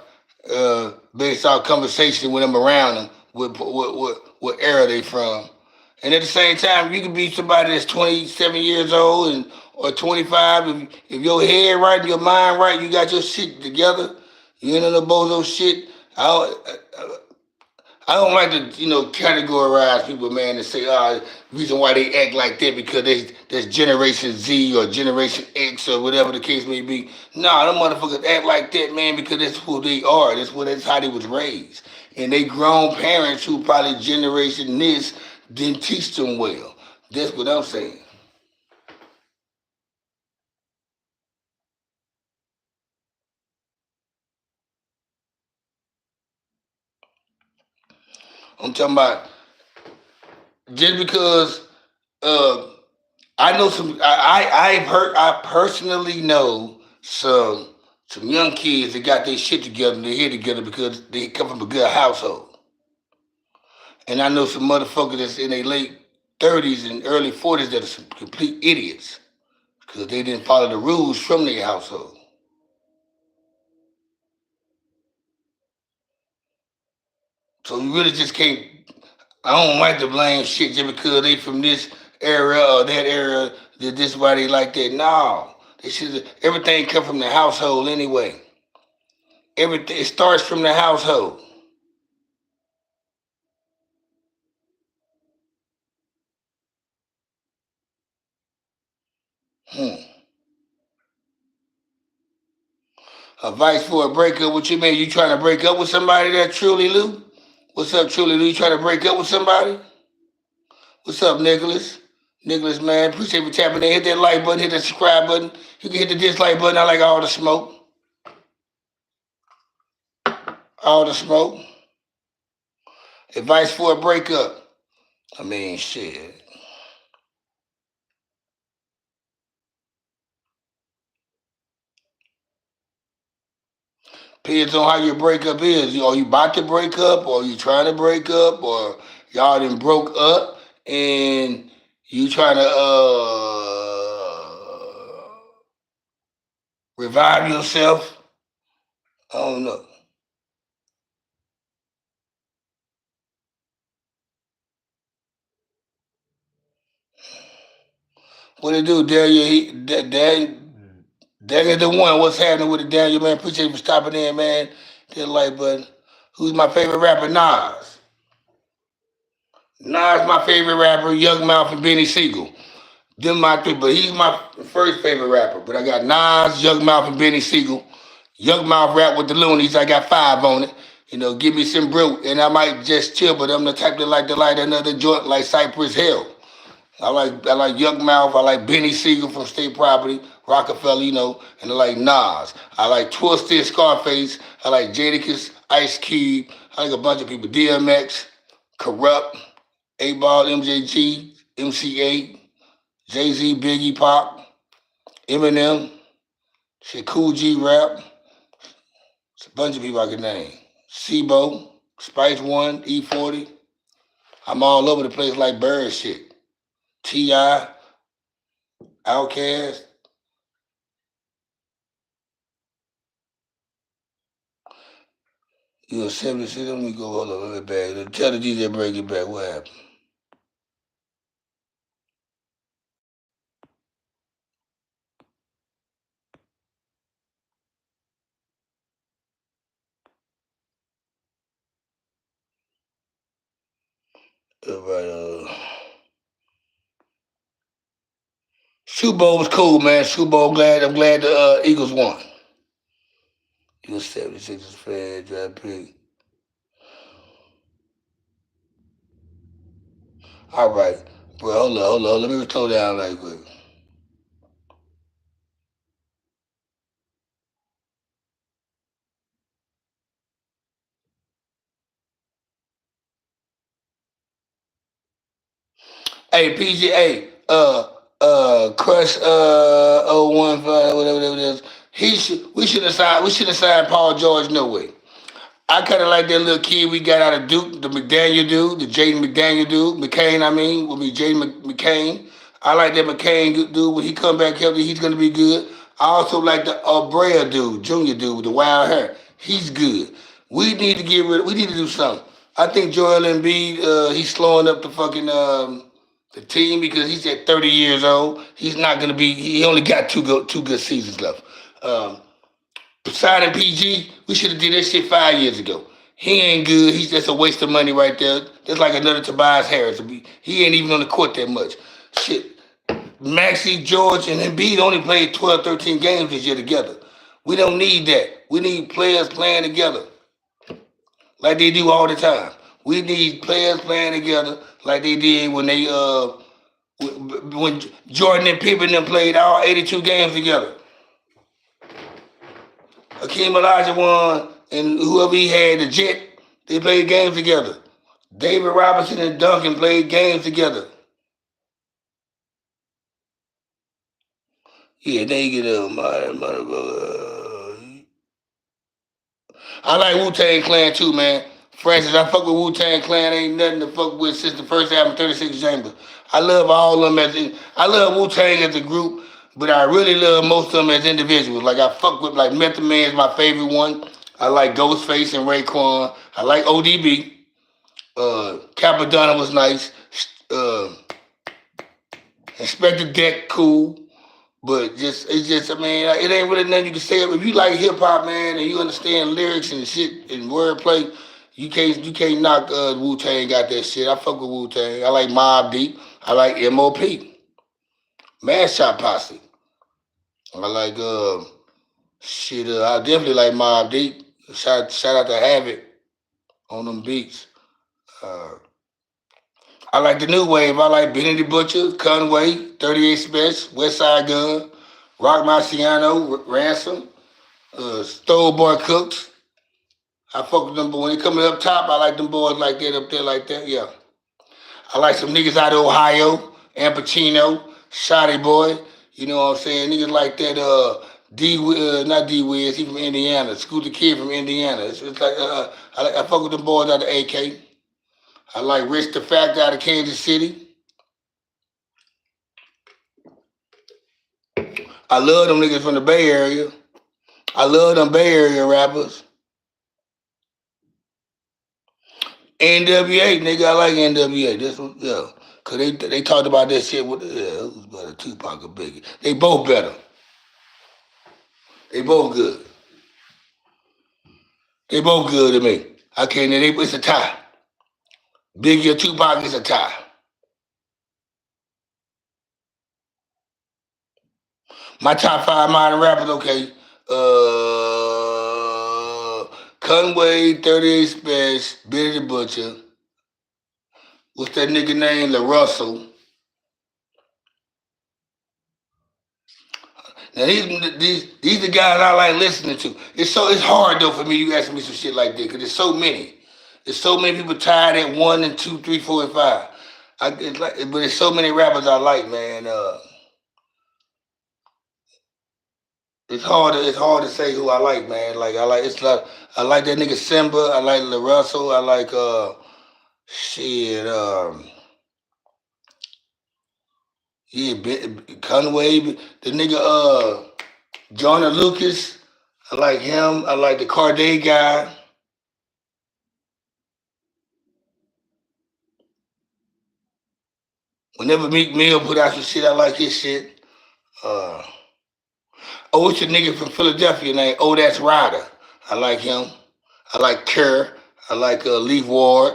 based off conversation when I'm around them. What era they from? And at the same time, you can be somebody that's 27 years old and or 25. If your head right and your mind right, you got your shit together. You ain't on the bozo shit. I don't like to, categorize people, man, and say, reason why they act like that because there's Generation Z or Generation X or whatever the case may be. Nah, them motherfuckers act like that, man, because that's who they are. That's how they was raised. And they grown parents who probably generation this, didn't teach them well. That's what I'm saying. I'm talking about just because uh, I know some. I've heard. I personally know some young kids that got their shit together and their head together because they come from a good household. And I know some motherfuckers that's in their late 30s and early 40s that are some complete idiots because they didn't follow the rules from their household. So you really just can't. I don't like to blame shit just because they from this era or that era. That this why they like that. No, they should. Everything come from the household anyway. Everything it starts from the household. Hmm. Advice for a breakup? What you mean? You trying to break up with somebody that truly Lou? What's up, truly Lou? You trying to break up with somebody? What's up, Nicholas? Nicholas, man, appreciate you tapping in. Hit that like button, hit that subscribe button. You can hit the dislike button. I like all the smoke. All the smoke. Advice for a breakup. I mean, shit. Depends on how your breakup is. Are you about to break up, or you trying to break up, or y'all done broke up and you trying to revive yourself? I don't know. What it do, Daniel? Daniel the one. What's happening with it, Daniel, man? Appreciate you for stopping in, man. Hit the like button. Who's my favorite rapper? Nas. Nas, my favorite rapper. Young Mouth and Benny Siegel. Them my three, but he's my first favorite rapper. But I got Nas, Young Mouth, and Benny Siegel. Young Mouth rap with the Loonies. I got 5 on it. You know, give me some brew, and I might just chill. But I'm the type that like to light another joint like Cypress Hill. I like Young Mouth. I like Benny Siegel from State Property, Rockefeller, you know, and I like Nas. I like Twisted Scarface. I like Jadakiss, Ice Cube. I like a bunch of people. DMX, Corrupt, 8 Ball, MJG, MC8, Jay Z, Biggie, Pop, Eminem, shit, Cool G Rap. It's a bunch of people I can name. Sibo, Spice One, E40. I'm all over the place like bird shit. T.I., Outkast. You a 76? Let me go hold on, let me back. Tell the DJ break it back. What happened? Right, Super Bowl was cool, man. Super Bowl glad. I'm glad the Eagles won. You a 76ers fan, draft pick. All right, bro. Hold on. Let me slow down right quick. Hey, PGA, Crush, 015, whatever it is. We should have signed Paul George. No way. I kind of like that little kid we got out of Duke, the McDaniel dude, the Jaden McDaniel dude, McCain. I mean, will be Jaden McCain. I like that McCain dude. When he come back healthy, he's gonna be good. I also like the Brea dude, junior dude with the wild hair. He's good. We need to get rid. We need to do something. I think Joel Embiid, he's slowing up the fucking the team because he's at 30 years old. He's not gonna be. He only got two good seasons left. Um, Signing PG, we should have did that shit 5 years ago. He ain't good. He's just a waste of money right there. Just like another Tobias Harris. He ain't even on the court that much. Shit. Maxie, George, and Embiid only played 12, 13 games this year together. We don't need that. We need players playing together like they do all the time. We need players playing together like they did when Jordan and Pippen them played all 82 games together. Akeem Olajuwon and whoever he had, the Jet, they played games together. David Robinson and Duncan played games together. Yeah, they get a motherfucker. I like Wu-Tang Clan too, man. Francis, I fuck with Wu-Tang Clan. Ain't nothing to fuck with since the first album, 36 Chambers. I love all of them I love Wu-Tang as a group, but I really love most of them as individuals. Like I fuck with like Method Man is my favorite one. I like Ghostface and Raekwon. I like ODB. Capadonna was nice. Uh, Inspector Deck cool. But it's just, I mean, it ain't really nothing you can say. If you like hip hop, man, and you understand lyrics and shit and wordplay, you can't knock Wu Tang. Got that shit. I fuck with Wu Tang. I like Mobb Deep. I like M.O.P. Mass Shot Posse. I like shit. I definitely like Mobb Deep. Shout out to Havoc on them beats. Uh, I like the new wave. I like Benny the Butcher, Conway, 38 Special, West Side Gun, Rock Marciano, Ransom, Stole Boy Cooks. I fuck with them, but when they coming up top, I like them boys like that up there, like that. Yeah, I like some niggas out of Ohio, Ampachino, Shotty Boy. You know what I'm saying? Niggas like that. Not D Wiz. He from Indiana. Scooter Kid from Indiana. It's like I fuck with them boys out of AK. I like Rich the Fact out of Kansas City. I love them niggas from the Bay Area. I love them Bay Area rappers. NWA, nigga, I like NWA. This one, yeah. Cause they talked about that shit with it was better, Tupac or Biggie. They both better. They both good. They both good to me. I can't. It's a tie. Biggie or Tupac is a tie. My top 5 modern rappers, okay. Conway, 38 Special, Benny the Butcher. What's that nigga name? La Russell. Now these the guys I like listening to. It's hard though for me. You asking me some shit like that because there's so many. There's so many people tied at 1 and 2, 3, 4, and 5. But there's so many rappers I like, man. It's hard to say who I like, man. Like I like that nigga Simba. I like La Russell. I like shit. Yeah, Conway. The nigga Jonah Lucas. I like him. I like the Corday guy. Whenever Meek Mill put out some shit, I like his shit. It's a nigga from Philadelphia named That's Ryder. I like him. I like Kerr. I like Leaf Ward.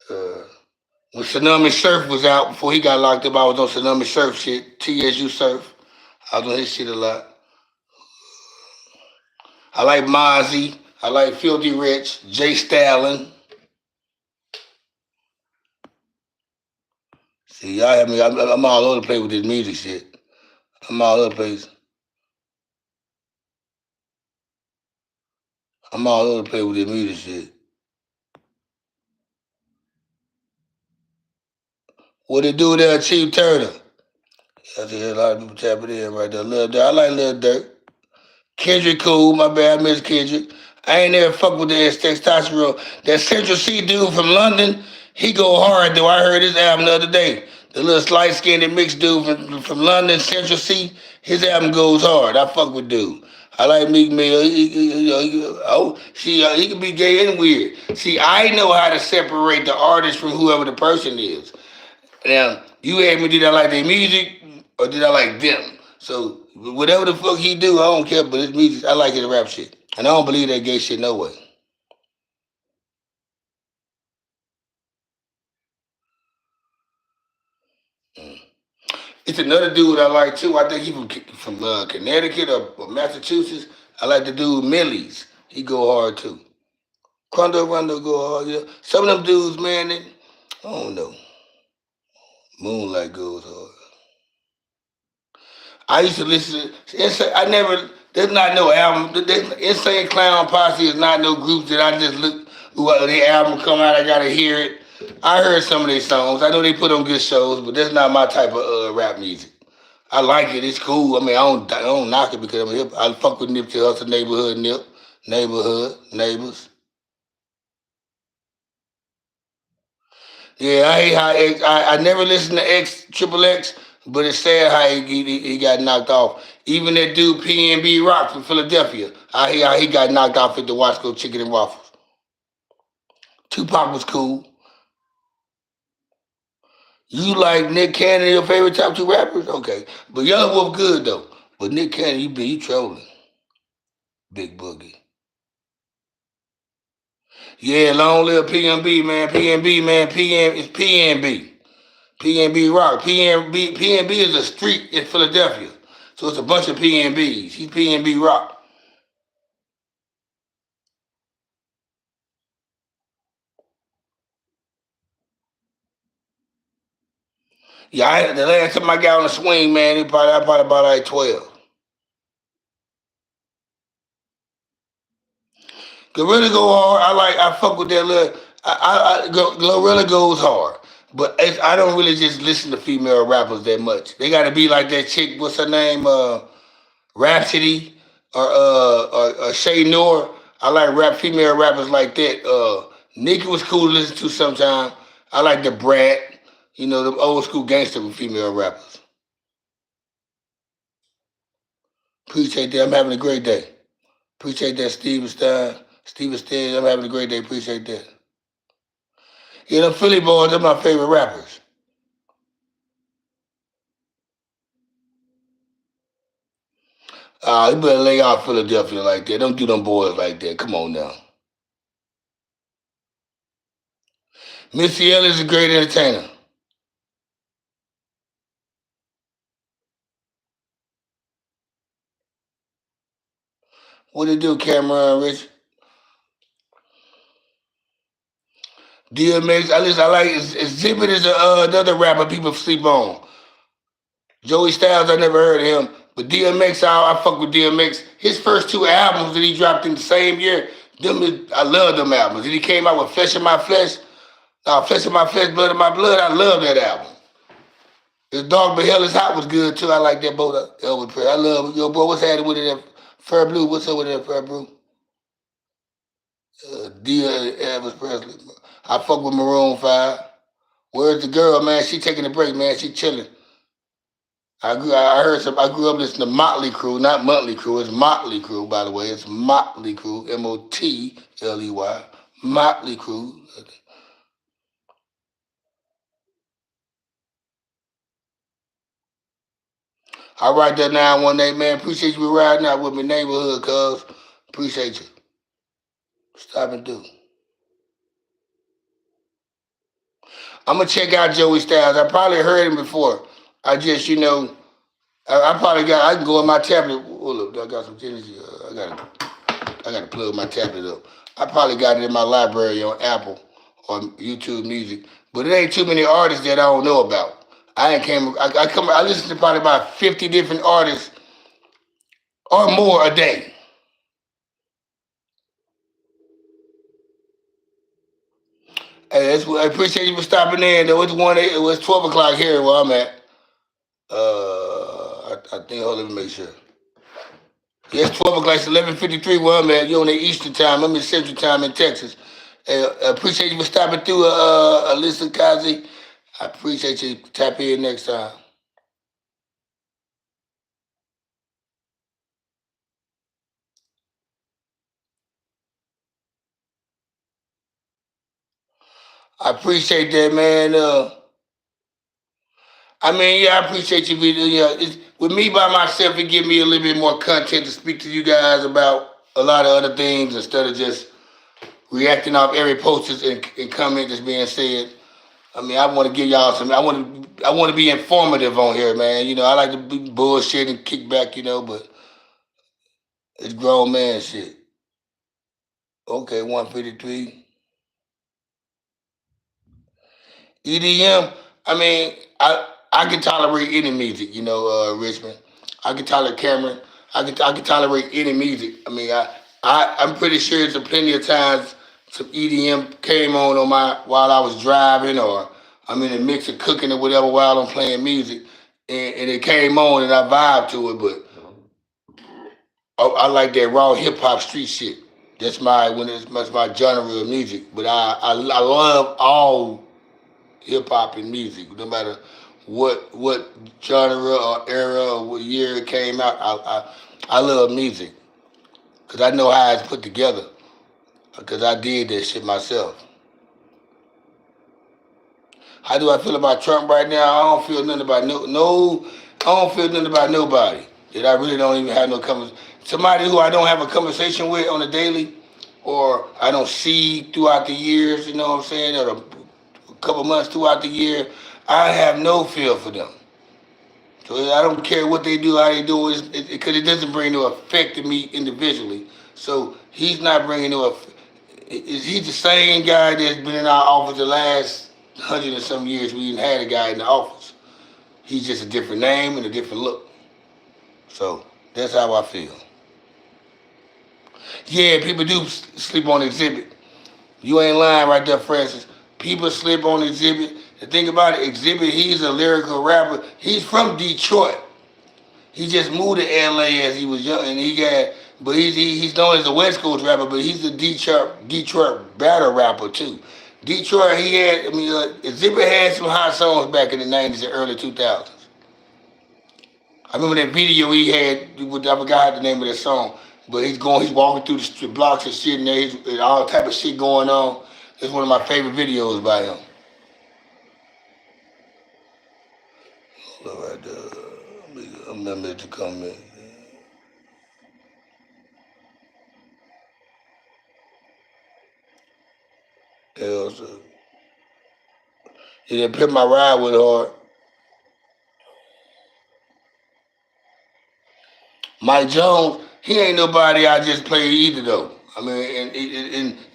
When Tsunami Surf was out, before he got locked up, I was on Tsunami Surf shit. TSU Surf. I was on his shit a lot. I like Mozzie. I like Filthy Rich. Jay Stalin. See, y'all have me. I'm all over the place with this music shit. I'm all over the place. I'm all over the place with this music shit. What it do there, Chief Turner? I see a lot of people tapping in right there. Lil Durk. I like Lil Durk. Kendrick cool, my bad, I miss Kendrick. I ain't never fuck with that testosterone. That Central C dude from London, he go hard though. I heard his album the other day. The little light skinned mixed dude from London, Central C, his album goes hard. I fuck with dude. I like Meek Mill. He can be gay and weird. See, I know how to separate the artist from whoever the person is. Now, you asked me, did I like their music or did I like them? So, whatever the fuck he do, I don't care, but his music, I like his rap shit. And I don't believe that gay shit no way. It's another dude I like too. I think he from Connecticut or Massachusetts. I like the dude Millie's. He go hard too. Quando Rondo go hard. Yeah. Some of them dudes, man, I don't know. Moonlight goes hard. I used to listen to Insane. I never. There's not no album. Insane Clown Posse is not no group that I just look. Well, their album come out, I gotta hear it. I heard some of their songs. I know they put on good shows, but that's not my type of rap music. I like it. It's cool. I mean, I don't knock it because I'm hip. I fuck with Nip to Hustle, Neighborhood Nip, Neighborhood Neighbors. Yeah, I hate how I never listened to X Triple X, but it's sad how he got knocked off. Even that dude PNB Rock from Philadelphia, I hear how he got knocked off at the Wasco Chicken and Waffles. Tupac was cool. You like Nick Cannon, your favorite top two rappers? Okay, but Yellow Wolf good though. But Nick Cannon, you trolling, Big Boogie. Yeah, long live PNB man, PNB man, PN it's PNB. PNB Rock. PNB is a street in Philadelphia. So it's a bunch of PNBs. He's PNB Rock. Yeah, the last time I got on the swing, man, I probably about like 12. Gorilla go hard. I fuck with that little. Gorilla goes hard. But I don't really just listen to female rappers that much. They got to be like that chick. What's her name? Rhapsody or Shay Noor. I like female rappers like that. Nicki was cool to listen to sometimes. I like the Brat. You know, the old school gangster female rappers. Appreciate that. I'm having a great day. Appreciate that, Steven Stein. Steven Stein, I'm having a great day. Appreciate that. Yeah, them Philly boys, they're my favorite rappers. You better lay off Philadelphia like that. Don't do them boys like that. Come on now. Missy Elliott is a great entertainer. What do you do, Cameron Rich? DMX, I like Exhibit is another rapper people sleep on. Joey Styles, I never heard of him. But DMX, I fuck with DMX. His first two albums that he dropped in the same year, I love them albums. And he came out with Flesh of My Flesh. Flesh of My Flesh, Blood of My Blood. I love that album. His Dog But Hell Is Hot was good too. I like that both Elvis Presley. I love yo boy. What's happening with it? Fur Blue. What's up with that Fur Blue? Dear Elvis Presley. I fuck with Maroon 5. Where's the girl, man? She taking a break, man. She chilling. I grew up listening to Motley Crue, not Motley Crue. It's Motley Crue, by the way. It's Motley Crue, Motley. Motley Crue. I write that 918, man. Appreciate you riding out with me, neighborhood, cuz. Appreciate you. Stop and do. I'm gonna check out Joey Styles. I probably heard him before. I just, I probably I can go on my tablet. Oh, look, I got some energy. I gotta plug my tablet up. I probably got it in my library on Apple or YouTube Music, but it ain't too many artists that I don't know about. I listen to probably about 50 different artists or more a day. Hey, I appreciate you for stopping in. It was 12 o'clock here where I'm at. I think. Hold on, let me make sure. Yeah, it's 12 o'clock. It's 11:53 where I'm at. You're on the Eastern time. I'm in Central time in Texas. I appreciate you for stopping through, Alyssa Kazi. I appreciate you. Tap in next time. I appreciate that, man. Yeah, I appreciate you. With me by myself, it give me a little bit more content to speak to you guys about a lot of other things instead of just reacting off every post and comment that's being said. I want to give y'all some. I want to be informative on here, man. I like to be bullshit and kick back, but it's grown man shit. Okay, 153. EDM. I mean, I can tolerate any music. Richmond. I can tolerate Cameron. I can tolerate any music. I mean, I'm pretty sure there's plenty of times some EDM came on my while I was driving or I'm in the mix of cooking or whatever while I'm playing music, and it came on and I vibe to it. But I like that raw hip hop street shit. That's my genre of music. But I love all hip hop and music, no matter what genre or era or what year it came out. I love music because I know how it's put together because I did that shit myself. How do I feel about Trump right now? I don't feel nothing about no. I don't feel nothing about nobody that I really don't even have no conversation. Somebody who I don't have a conversation with on a daily, or I don't see throughout the years. You know what I'm saying? Or a couple months throughout the year. I have no feel for them. So I don't care what they do, how they do it, because it doesn't bring no effect to me individually. So he's not bringing no effect. He's the same guy that's been in our office the last 100 and some years. We didn't had a guy in the office. He's just a different name and a different look. So that's how I feel. Yeah, people do sleep on Exhibit. You ain't lying right there, Francis. People sleep on Exhibit. The thing about it, Exhibit, he's a lyrical rapper. He's from Detroit. He just moved to LA as he was young, and but he's known as a West Coast rapper, but he's a Detroit battle rapper too. Detroit, Exhibit had some hot songs back in the '90s and early 2000s. I remember that video he had. I forgot the name of that song, but he's walking through the blocks and shit, and there's all type of shit going on. It's one of my favorite videos by him. Look right there. I'm not meant to comment. Else, he didn't put my ride with hard. Mike Jones, he ain't nobody I just played either though. I mean,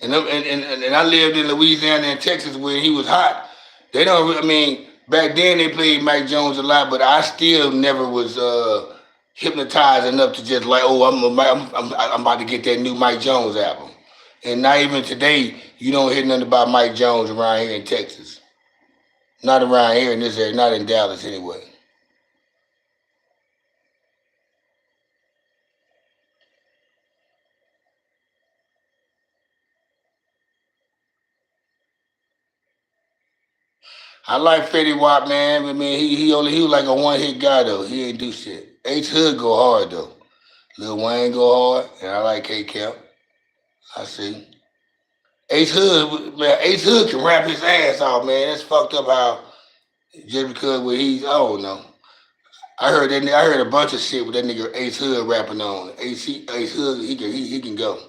and I lived in Louisiana and Texas where he was hot. They don't. I mean, back then they played Mike Jones a lot, but I still never was hypnotized enough to just like, oh, I'm about to get that new Mike Jones album. And not even today, you don't hear nothing about Mike Jones around here in Texas. Not around here in this area, not in Dallas anyway. I like Fetty Wap, man. I mean, he was like a one hit guy though. He ain't do shit. H Hood go hard though. Lil Wayne go hard, and I like K Camp. I see. H Hood, man. H Hood can rap his ass off, man. That's fucked up how just because when he's I don't know. I heard a bunch of shit with that nigga Ace Hood rapping on. Ace Hood, he can go.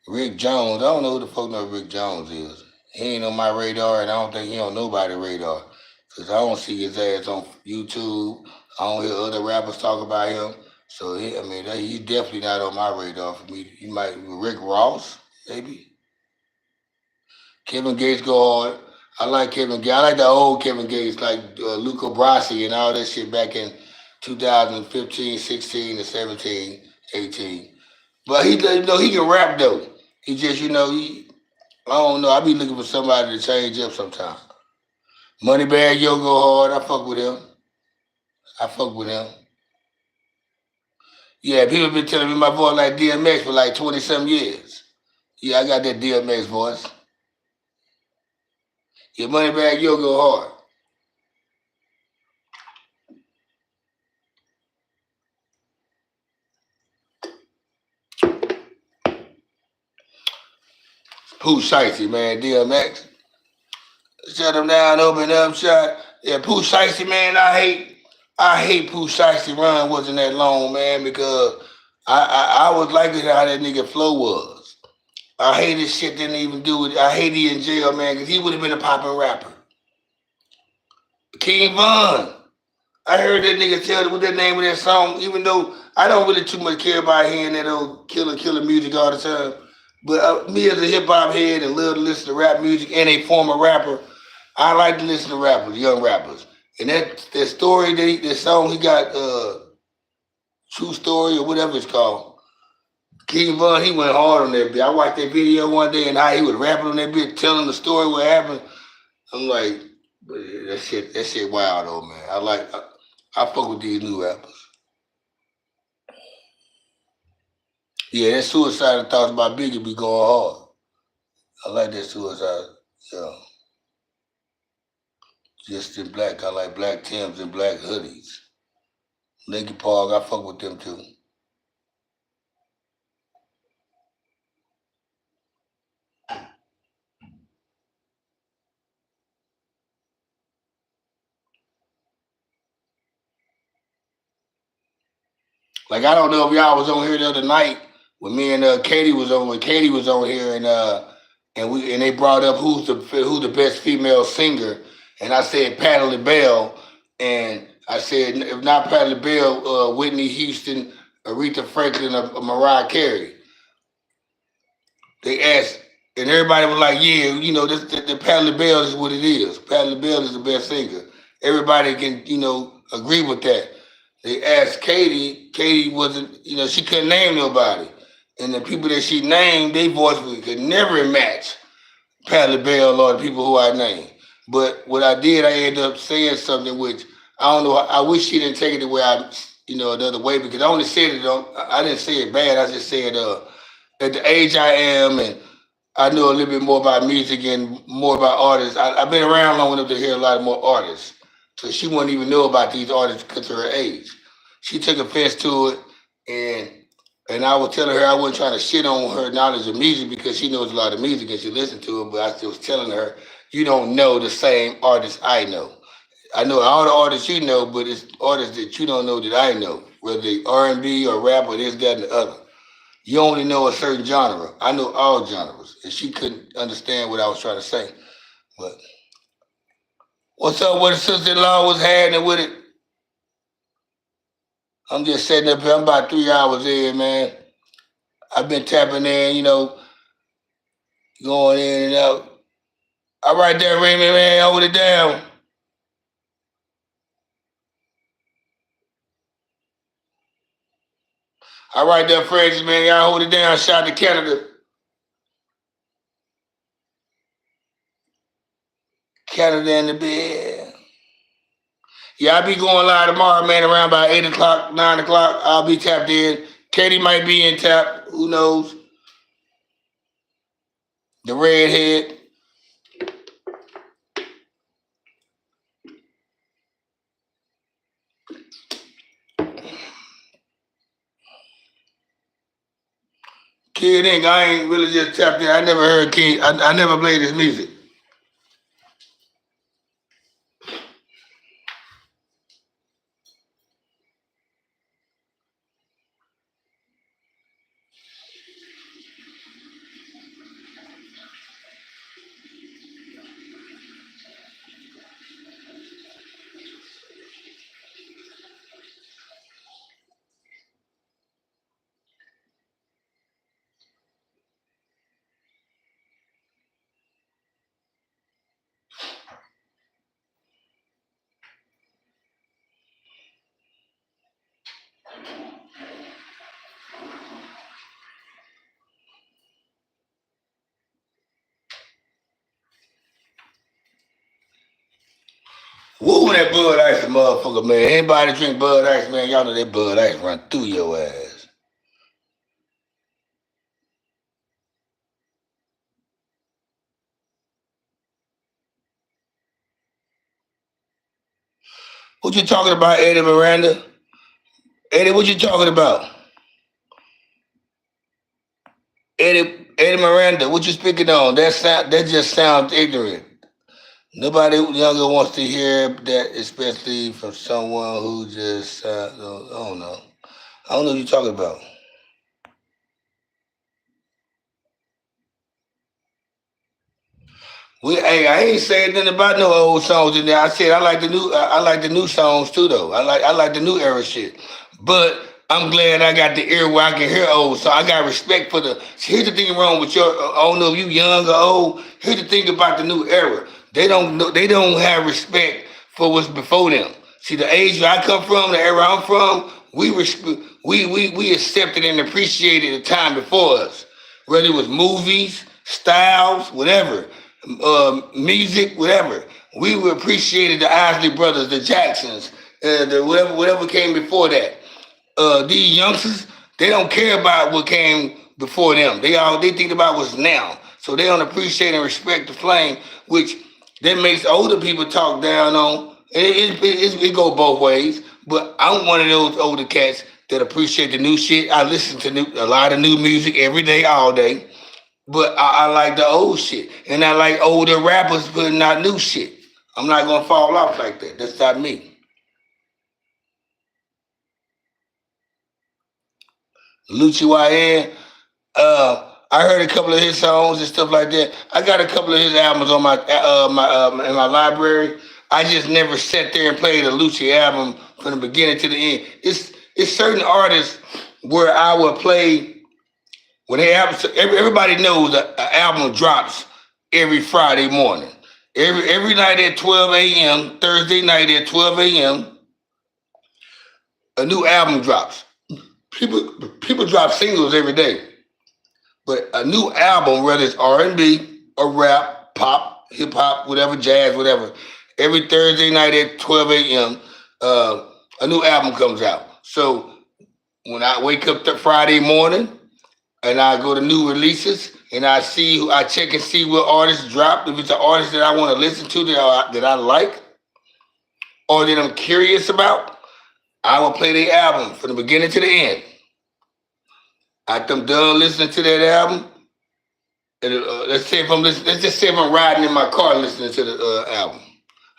Rick Jones, I don't know who the fuck no Rick Jones is. He ain't on my radar, and I don't think he on nobody's radar. Cause I don't see his ass on YouTube. I don't hear other rappers talk about him. So he's definitely not on my radar for me. He might Rick Ross, maybe. Kevin Gates go hard. I like Kevin Gates. I like the old Kevin Gates, like Luca Brasi and all that shit back in 2015, 16, and 17, 18. But he can rap though. He just, I don't know. I be looking for somebody to change up sometime. Moneybag Yo go hard. I fuck with him. I fuck with him. Yeah, people been telling me my voice like DMX for like 20 some years. Yeah, I got that DMX voice. Yeah, Moneybag Yo go hard. Pooh Shicey, man, DMX. Shut him down, open up, shot. Yeah, Pooh Shicey, man, I hate Pooh Shicey run wasn't that long, man, because I was liking how that nigga flow was. I hate his shit didn't even do it. I hate he in jail, man, because he would have been a popping rapper. King Von. I heard that nigga tell what that name of that song, even though I don't really too much care about hearing that old killer music all the time. But me as a hip hop head and love to listen to rap music and a former rapper, I like to listen to rappers, young rappers. And that story, that song he got, True Story or whatever it's called. King Von, he went hard on that bit. I watched that video one day and how he was rapping on that bit, telling the story what happened. I'm like, that shit wild though, man. I fuck with these new rappers. Yeah, that suicidal thoughts about Biggie be going hard. I like that suicide. Yeah. Just in black. I like black Tims and black hoodies. Linkin Park, I fuck with them too. Like I don't know if y'all was on here the other night when me and Katie was on. When Katie was on here and they brought up who's the best female singer, and I said Patti LaBelle, and I said if not Patti LaBelle, Whitney Houston, Aretha Franklin, or Mariah Carey. They asked, and everybody was like, "Yeah, you know, the Patti LaBelle is what it is. Patti LaBelle is the best singer. Everybody can, agree with that." They asked Katie. Katie wasn't, she couldn't name nobody, and the people that she named, their voice could never match Patti LaBelle or the people who I named. But what I did, I ended up saying something which I don't know. I wish she didn't take it the way another way because I only said it. I didn't say it bad. I just said, at the age I am, and I know a little bit more about music and more about artists. I've been around long enough to hear a lot more artists. So she wouldn't even know about these artists because of her age. She took offense to it, and I was telling her I wasn't trying to shit on her knowledge of music because she knows a lot of music and she listened to it. But I still was telling her, you don't know the same artists I know. I know all the artists you know, but it's artists that you don't know that I know, whether they R&B or rap or this, that, and the other. You only know a certain genre. I know all genres, and she couldn't understand what I was trying to say. But what's up with the sister-in-law? What's happening with it? I'm just sitting up here. I'm about 3 hours in, man. I've been tapping in, going in and out. All right there, Raymond, man. Hold it down. All right there, Francis, man. Y'all hold it down. Shout out to Canada. Canada in the bed. Yeah, I'll be going live tomorrow, man, around about 8 o'clock, 9 o'clock. I'll be tapped in. Katie might be in tap. Who knows? The redhead. Kid Ink, I ain't really just tapped in. I never heard Kid. I never played his music. Woo, that Bud Ice, motherfucker, man. Anybody drink Bud Ice, man, y'all know that Bud Ice run through your ass. What you talking about, Eddie Miranda? Eddie, what you talking about? Eddie Miranda, what you speaking on? That just sounds ignorant. Nobody younger wants to hear that, especially from someone who just I don't know. I don't know what you're talking about. Hey, I ain't saying nothing about no old songs in there. I said I like the new. I like the new songs too, though. I like the new era shit. But I'm glad I got the ear where I can hear old. So I got respect for the. Here's the thing wrong with your. I don't know if you young or old. Here's the thing about the new era. They don't know. They don't have respect for what's before them. See, the age where I come from, the era I'm from, we accepted and appreciated the time before us, whether it was movies, styles, whatever, music, whatever. We appreciated the Isley Brothers, the Jacksons, the whatever came before that. These youngsters, they don't care about what came before them. They think about what's now. So they don't appreciate and respect the flame, which that makes older people talk down on. It go both ways. But I'm one of those older cats that appreciate the new shit. I listen to a lot of new music every day, all day. But I like the old shit, and I like older rappers putting out new shit. I'm not gonna fall off like that. That's not me. Lucci YN, I heard a couple of his songs and stuff like that. I got a couple of his albums on my in my library. I just never sat there and played a Lucci album from the beginning to the end. It's certain artists where I would play when they have. Everybody knows an album drops every Friday morning. Every night at 12 a.m. Thursday night at 12 a.m. a new album drops. People drop singles every day. But a new album, whether it's R&B or rap, pop, hip hop, whatever, jazz, whatever, every Thursday night at 12 a.m., a new album comes out. So when I wake up the Friday morning and I go to new releases and I check and see what artists drop. If it's an artist that I want to listen to that I like or that I'm curious about, I will play the album from the beginning to the end. After I'm done listening to that album, and, let's just say if I'm riding in my car listening to the album,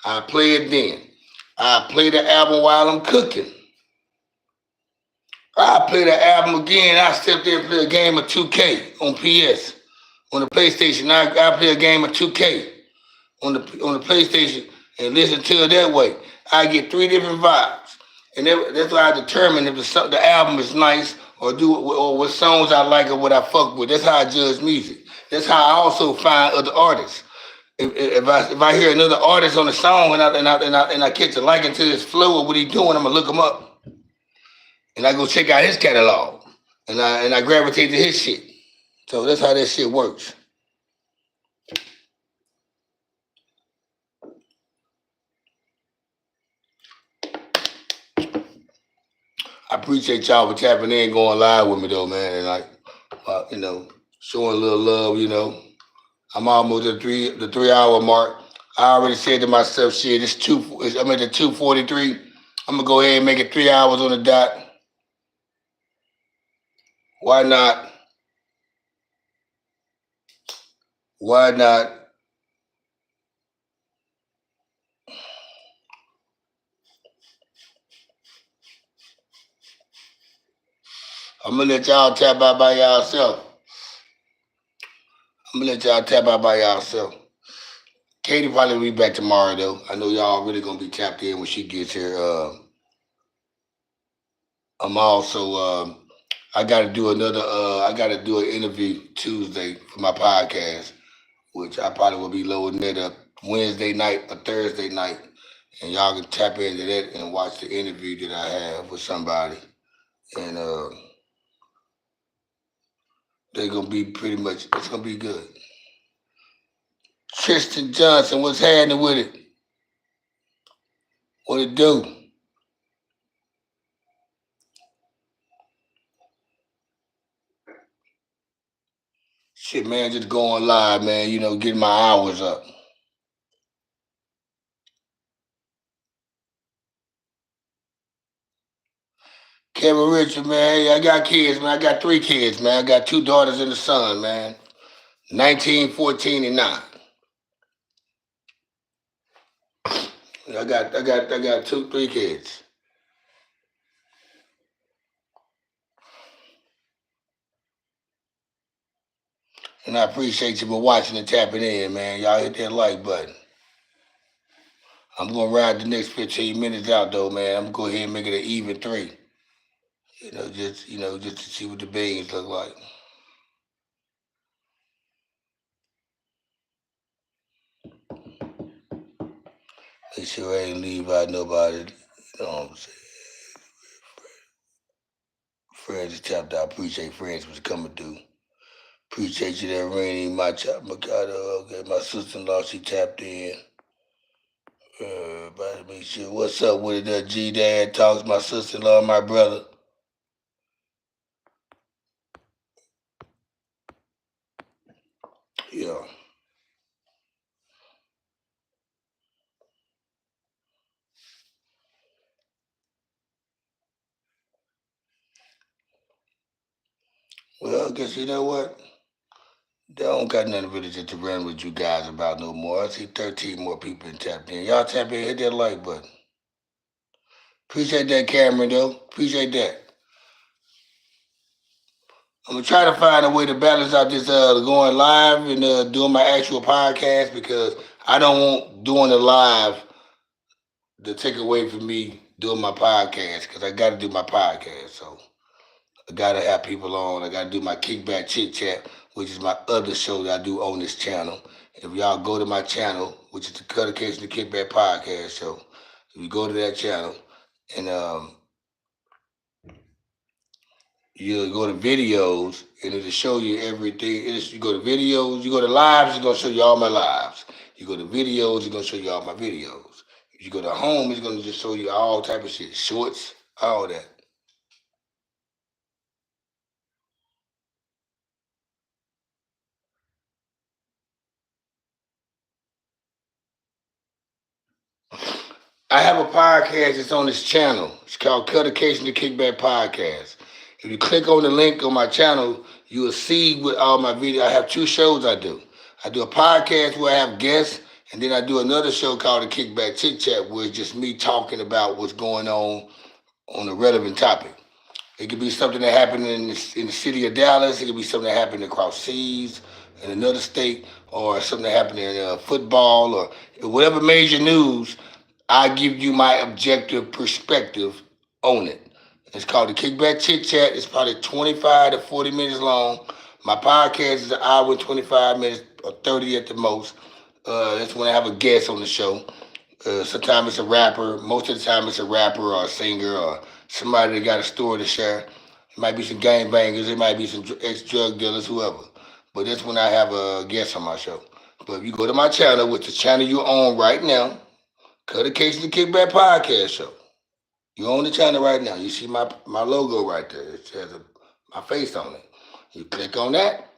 I play it then. I play the album while I'm cooking. I play the album again. I step there and play a game of 2K on PS. On the PlayStation, I play a game of 2K on the PlayStation and listen to it that way. I get three different vibes, and that's why I determine if the album is nice or what songs I like or what I fuck with. That's how I judge music. That's how I also find other artists. If I hear another artist on a song and I catch a liking to his flow or what he's doing, I'm gonna look him up and I go check out his catalog and I gravitate to his shit. So that's how that shit works. I appreciate y'all for tapping in, going live with me though, man, and like, showing a little love. I'm almost at the 3 hour mark. I already said to myself, shit, I'm at the 2:43. I'm gonna go ahead and make it 3 hours on the dot. Why not? Why not? I'm gonna let y'all tap out by yourself. I'm gonna let y'all tap out by yourself. Katie probably will be back tomorrow though. I know y'all really gonna be tapped in when she gets here. I'm also I gotta do another I gotta do an interview Tuesday for my podcast, which I probably will be loading it up Wednesday night or Thursday night. And y'all can tap into that and watch the interview that I have with somebody. And they're gonna be it's gonna be good. Tristan Johnson, what's happening with it? What it do? Shit, man, just going live, man. Getting my hours up. Kevin Richard, man. Hey, I got kids, man. I got three kids, man. I got two daughters and a son, man. 19, 14, and 9. I got three kids. And And I appreciate you for watching and tapping in, man. Y'all hit that like button. I'm gonna ride the next 15 minutes out though, man. I'm gonna go ahead and make it an even 3. Just to see what the beans look like. Make sure I ain't leave out nobody. You know what I'm saying? Friends tapped out. Appreciate friends was coming through. Appreciate you there, Rainy. My okay, my sister-in-law, she tapped in. Everybody make sure. What's up with it? G Dad talks. My sister-in-law, my brother. Yeah. Well, I guess you know what? They don't got nothing really to run with you guys about no more. I see 13 more people tapped in. Y'all tap in, hit that like button. Appreciate that, Cameron, though. Appreciate that. I'm gonna try to find a way to balance out this going live and doing my actual podcast because I don't want doing the live to take away from me doing my podcast because I got to do my podcast. So I got to have people on. I got to do my Kickback Chit Chat, which is my other show that I do on this channel. If y'all go to my channel, which is the Cutty the Kickback Podcast Show, if you go to that channel and you go to videos and it'll show you everything. You go to videos, you go to lives, it's gonna show you all my lives. You go to videos, it's gonna show you all my videos. If you go to home, it's gonna just show you all type of shit, shorts, all that. I have a podcast that's on this channel. It's called Cutty the Kickback Podcast. If you click on the link on my channel, you will see with all my videos. I have 2 shows I do. I do a podcast where I have guests, and then I do another show called the Kickback Chit Chat, where it's just me talking about what's going on a relevant topic. It could be something that happened in the city of Dallas. It could be something that happened across seas in another state, or something that happened in football, or whatever major news. I give you my objective perspective on it. It's called the Kickback Chit Chat. It's probably 25 to 40 minutes long. My podcast is an hour and 25 minutes or 30 at the most. That's when I have a guest on the show. Sometimes it's a rapper. Most of the time it's a rapper or a singer or somebody that got a story to share. It might be some gangbangers. It might be some ex-drug dealers, whoever. But that's when I have a guest on my show. But if you go to my channel, which is the channel you're on right now, Cutty the Kickback Podcast Show. You own the channel right now. You see my logo right there. It has my face on it. You click on that,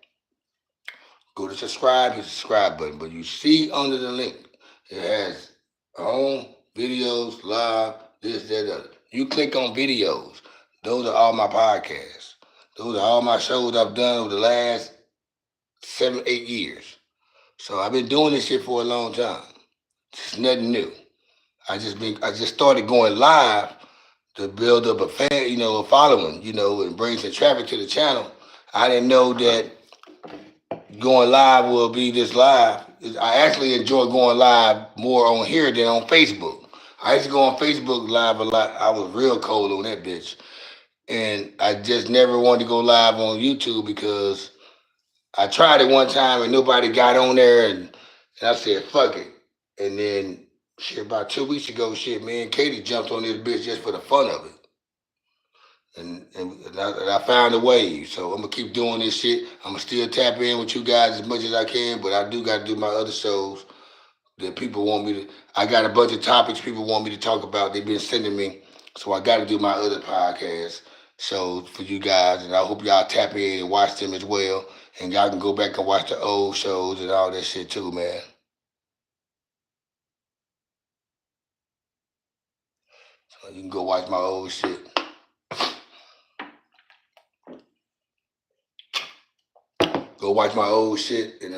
go to subscribe, hit the subscribe button. But you see under the link, it has home, videos, live, this, that, other. You click on videos. Those are all my podcasts. Those are all my shows I've done over the last 7, 8 years. So I've been doing this shit for a long time. It's nothing new. I just started going live to build up a following, and bring some traffic to the channel. I didn't know that going live will be this live. I actually enjoy going live more on here than on Facebook. I used to go on Facebook live a lot. I was real cold on that bitch. And I just never wanted to go live on YouTube because I tried it one time and nobody got on there and I said, fuck it. And then about 2 weeks ago, me and Katie jumped on this bitch just for the fun of it. And I found a way. So I'm gonna keep doing this shit. I'm gonna still tap in with you guys as much as I can, but I do gotta do my other shows that people want me to. I got a bunch of topics people want me to talk about. They've been sending me. So I gotta do my other podcast shows for you guys. And I hope y'all tap in and watch them as well. And y'all can go back and watch the old shows and all that shit too, man. So you can go watch my old shit. Go watch my old shit and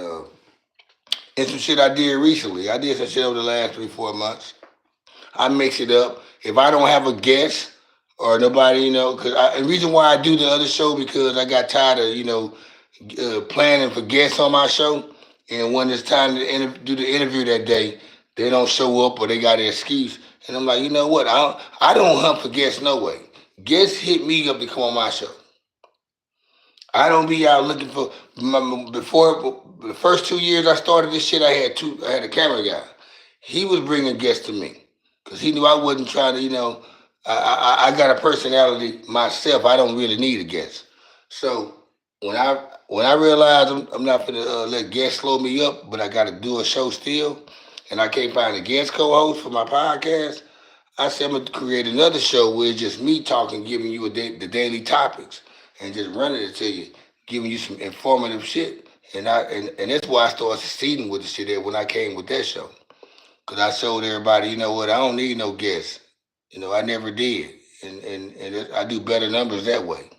some shit I did recently. I did some shit over the last 3, 4 months. I mix it up. If I don't have a guest or nobody, because the reason why I do the other show because I got tired of, planning for guests on my show, and when it's time to do the interview that day, they don't show up or they got an excuse. And I'm like, you know what? I don't hunt for guests no way. Guests hit me up to come on my show. I don't be out looking for before the first 2 years I started this shit. I had a camera guy. He was bringing guests to me because he knew I wasn't trying to. I got a personality myself. I don't really need a guest. So when I realized I'm not gonna let guests slow me up, but I got to do a show still, and I can't find a guest co-host for my podcast. I said I'm gonna create another show where it's just me talking, giving you the daily topics, and just running it to you, giving you some informative shit. And that's why I started succeeding with the shit there when I came with that show. Cause I showed everybody, you know what, I don't need no guests. I never did, and I do better numbers that way.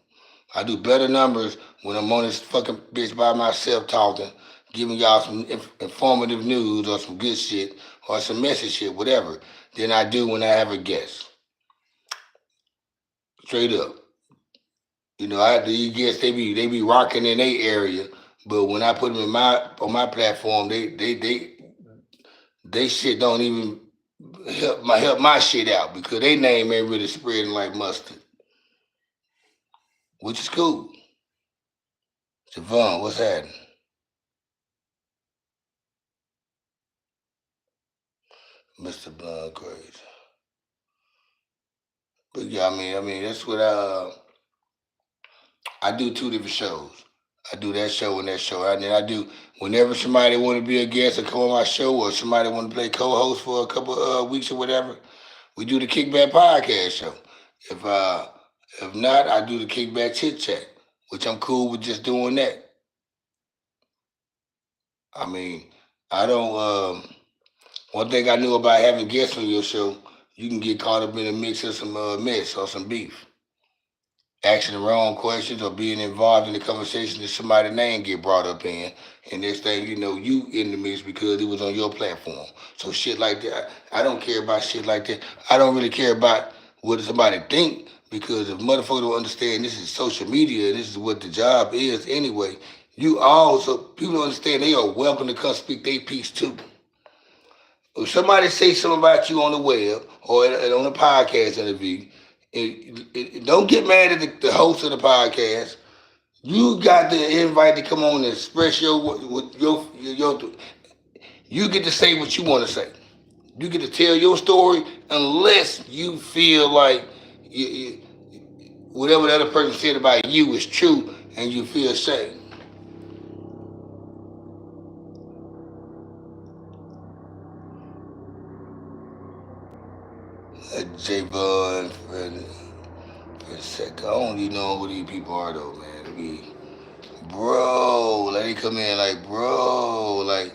I do better numbers when I'm on this fucking bitch by myself talking, giving y'all some informative news or some good shit or some message shit, whatever, than I do when I have a guest. Straight up. These guests they be rocking in their area, but when I put them on my platform, they shit don't even help my shit out because they name ain't really spreading like mustard, which is cool. Javon, what's happening? Mr. Blood Crazy. But yeah, I mean that's what I do two different shows. I do that show and that show. And then I do whenever somebody want to be a guest and come on my show, or somebody want to play co-host for a couple weeks or whatever. We do the Kickback Podcast show. If uh if not, I do the Kickback Chit Chat, which I'm cool with just doing that. I mean, I don't. One thing I knew about having guests on your show, you can get caught up in a mix of some mess or some beef, asking the wrong questions or being involved in the conversation that somebody's name get brought up in, and next thing you know, you in the mix because it was on your platform. So shit like that, I don't care about shit like that. I don't really care about what somebody think because if motherfuckers don't understand this is social media, this is what the job is anyway. You also people don't understand they are welcome to come speak their piece too. If somebody say something about you on the web or on a podcast interview, don't get mad at the host of the podcast. You got the invite to come on and express your. You get to say what you want to say. You get to tell your story unless you feel like whatever the other person said about you is true and you feel ashamed. Javon for a second. I don't even know who these people are though, man. Bro, like they come in like bro, like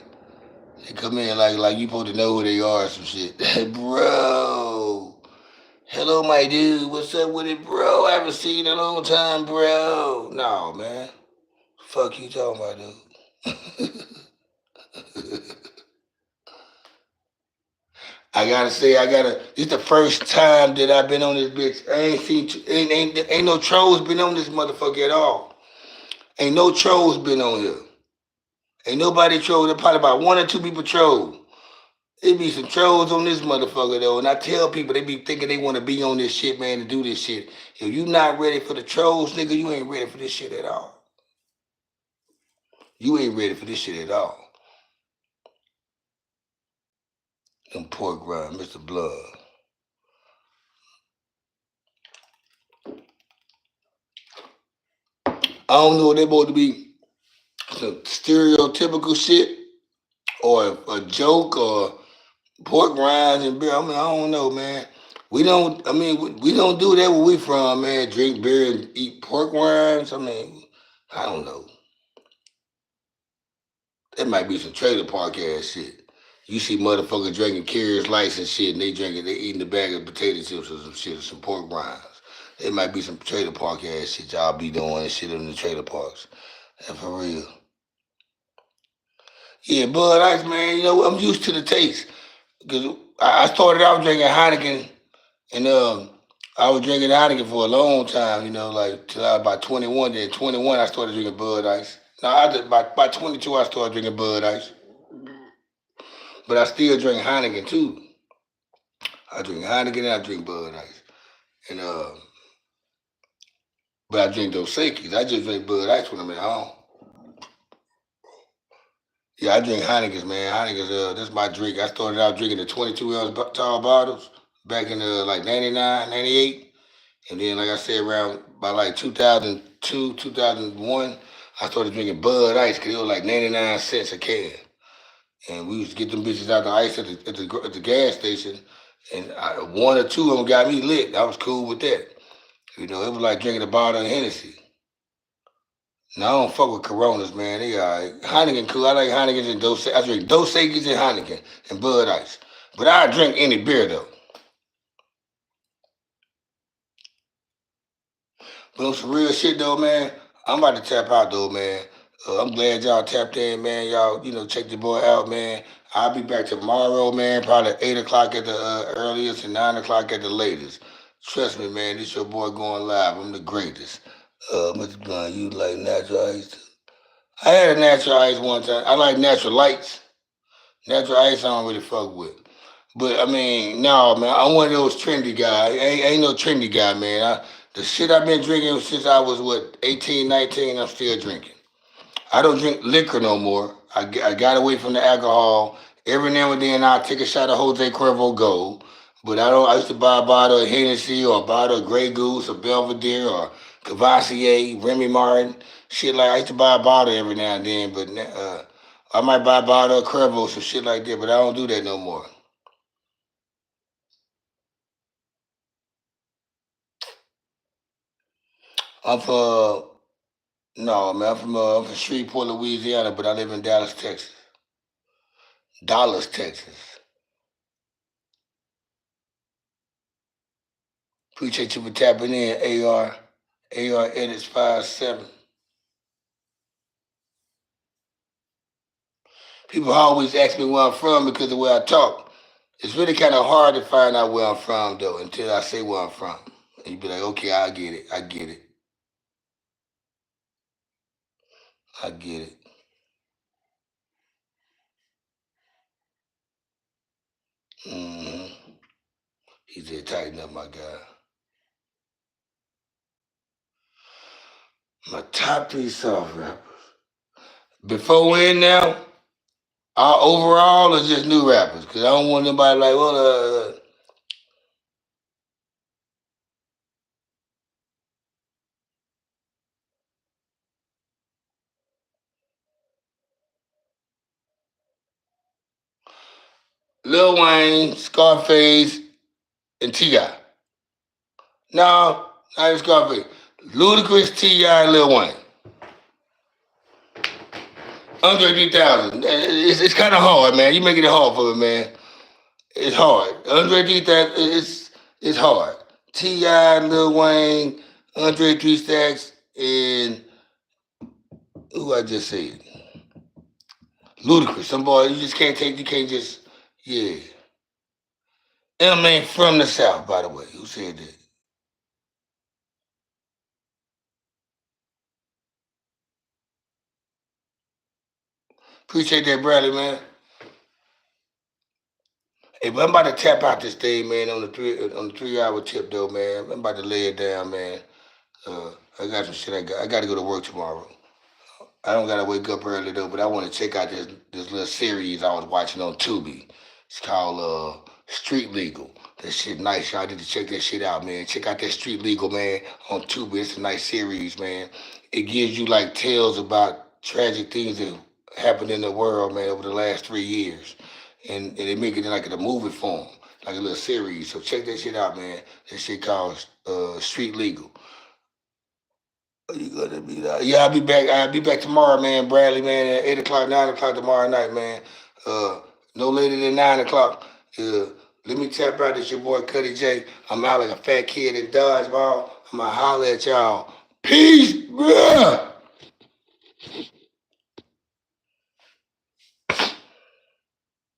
they come in like you supposed to know who they are or some shit. Bro. Hello my dude, what's up with it, bro? I haven't seen you in a long time, bro. No, man. Fuck you talking about, dude. I gotta say, it's the first time that I've been on this bitch. I ain't seen, ain't no trolls been on this motherfucker at all. Ain't no trolls been on here. Ain't nobody trolled. There probably about one or two people troll. It be some trolls on this motherfucker though, and I tell people they be thinking they want to be on this shit, man, to do this shit. If you not ready for the trolls, nigga, you ain't ready for this shit at all. You ain't ready for this shit at all. Them pork rind, Mr. Blood. I don't know if they supposed to be some stereotypical shit or a joke or pork rinds and beer. I mean, I don't know, man. We don't. I mean, we don't do that where we from, man. Drink beer and eat pork rinds. I mean, I don't know. That might be some trailer park ass shit. You see motherfuckers drinking Carrier's Lights and shit, and they eating a bag of potato chips or some shit, or some pork rinds. It might be some trailer park ass shit y'all be doing and shit in the trailer parks. And for real. Yeah, Bud Ice, man, I'm used to the taste. Because I started out drinking Heineken, and I was drinking Heineken for a long time, like till I was about 21. Then 21, I started drinking Bud Ice. Now, by 22, I started drinking Bud Ice, but I still drink Heineken too. I drink Heineken and I drink Bud Ice, and but I drink those Sakis. I just drink Bud Ice when I'm at home. Yeah, I drink Heinekens, man. Heinekens, that's my drink. I started out drinking the 22 ounce tall bottles back in like 99, 98. And then, like I said, around by like 2002, 2001, I started drinking Bud Ice because it was like 99 cents a can. And we used to get them bitches out the ice at the gas station. And one or two of them got me lit. I was cool with that. You know, it was like drinking a bottle of Hennessy. No, I don't fuck with Coronas, man. They all right. Heineken cool. I like Heinekens and Dos. I drink Dos Equis and Heineken and Bud Ice. But I drink any beer though. But on some real shit though, man, I'm about to tap out though, man. I'm glad y'all tapped in, man. Y'all, check the boy out, man. I'll be back tomorrow, man. Probably 8 o'clock at the earliest and 9 o'clock at the latest. Trust me, man. This your boy going live. I'm the greatest. Mr. Blunt, you like natural ice? I had a natural ice one time. I like natural lights. Natural ice I don't really fuck with. But I mean, no, man, I'm one of those trendy guys. Ain't no trendy guy, man. The shit I've been drinking since I was, 18, 19, I'm still drinking. I don't drink liquor no more. I got away from the alcohol. Every now and then I'll take a shot of Jose Cuervo Gold. But I don't. I used to buy a bottle of Hennessy or a bottle of Grey Goose or Belvedere or Cavassier, Remy Martin. Shit like I used to buy a bottle every now and then. But I might buy a bottle of Cuervo, some shit like that. But I don't do that no more. I'm from no man. I'm from Shreveport, Louisiana, but I live in Dallas, Texas. Dallas, Texas. Appreciate you for tapping in, AR edits 57. People always ask me where I'm from because of the way I talk. It's really kind of hard to find out where I'm from though until I say where I'm from. And you be like, okay, I get it. I get it. I get it. hmm He said, tighten up, my guy. My top three soft rappers. Before we in now, overall or just new rappers? Because I don't want nobody like, well, Lil Wayne, Scarface, and T.I. No, not even Scarface. Ludacris, T.I., and Lil Wayne. Andre 3000. It's kind of hard, man. You making it hard for me, man. It's hard. Andre 3000, it's hard. T.I., Lil Wayne, Andre 3 Stacks, and who I just said? Ludacris. Some boy, you can't just, yeah. M ain't from the South, by the way. Who said that? Appreciate that, Bradley, man. Hey, but I'm about to tap out this thing, man, on the 3 hour tip though, man. I'm about to lay it down, man. I got some shit I got to go to work tomorrow. I don't gotta wake up early though, but I want to check out this little series I was watching on Tubi. It's called Street Legal. That shit nice. Y'all need to check that shit out, man. Check out that Street Legal, man, on Tubi. It's a nice series, man. It gives you like tales about tragic things that happened in the world, man, over the last 3 years, and they make it in like in a movie form, like a little series. So check that shit out, man. That shit called Street Legal. You gonna be there? Yeah, I'll be back. I'll be back tomorrow, man. Bradley, man, at 8 o'clock, 9 o'clock tomorrow night, man. No later than 9 o'clock. Let me tap out. It's your boy Cutty J. I'm out like a fat kid in dodgeball. I'ma holler at y'all. Peace, bruh.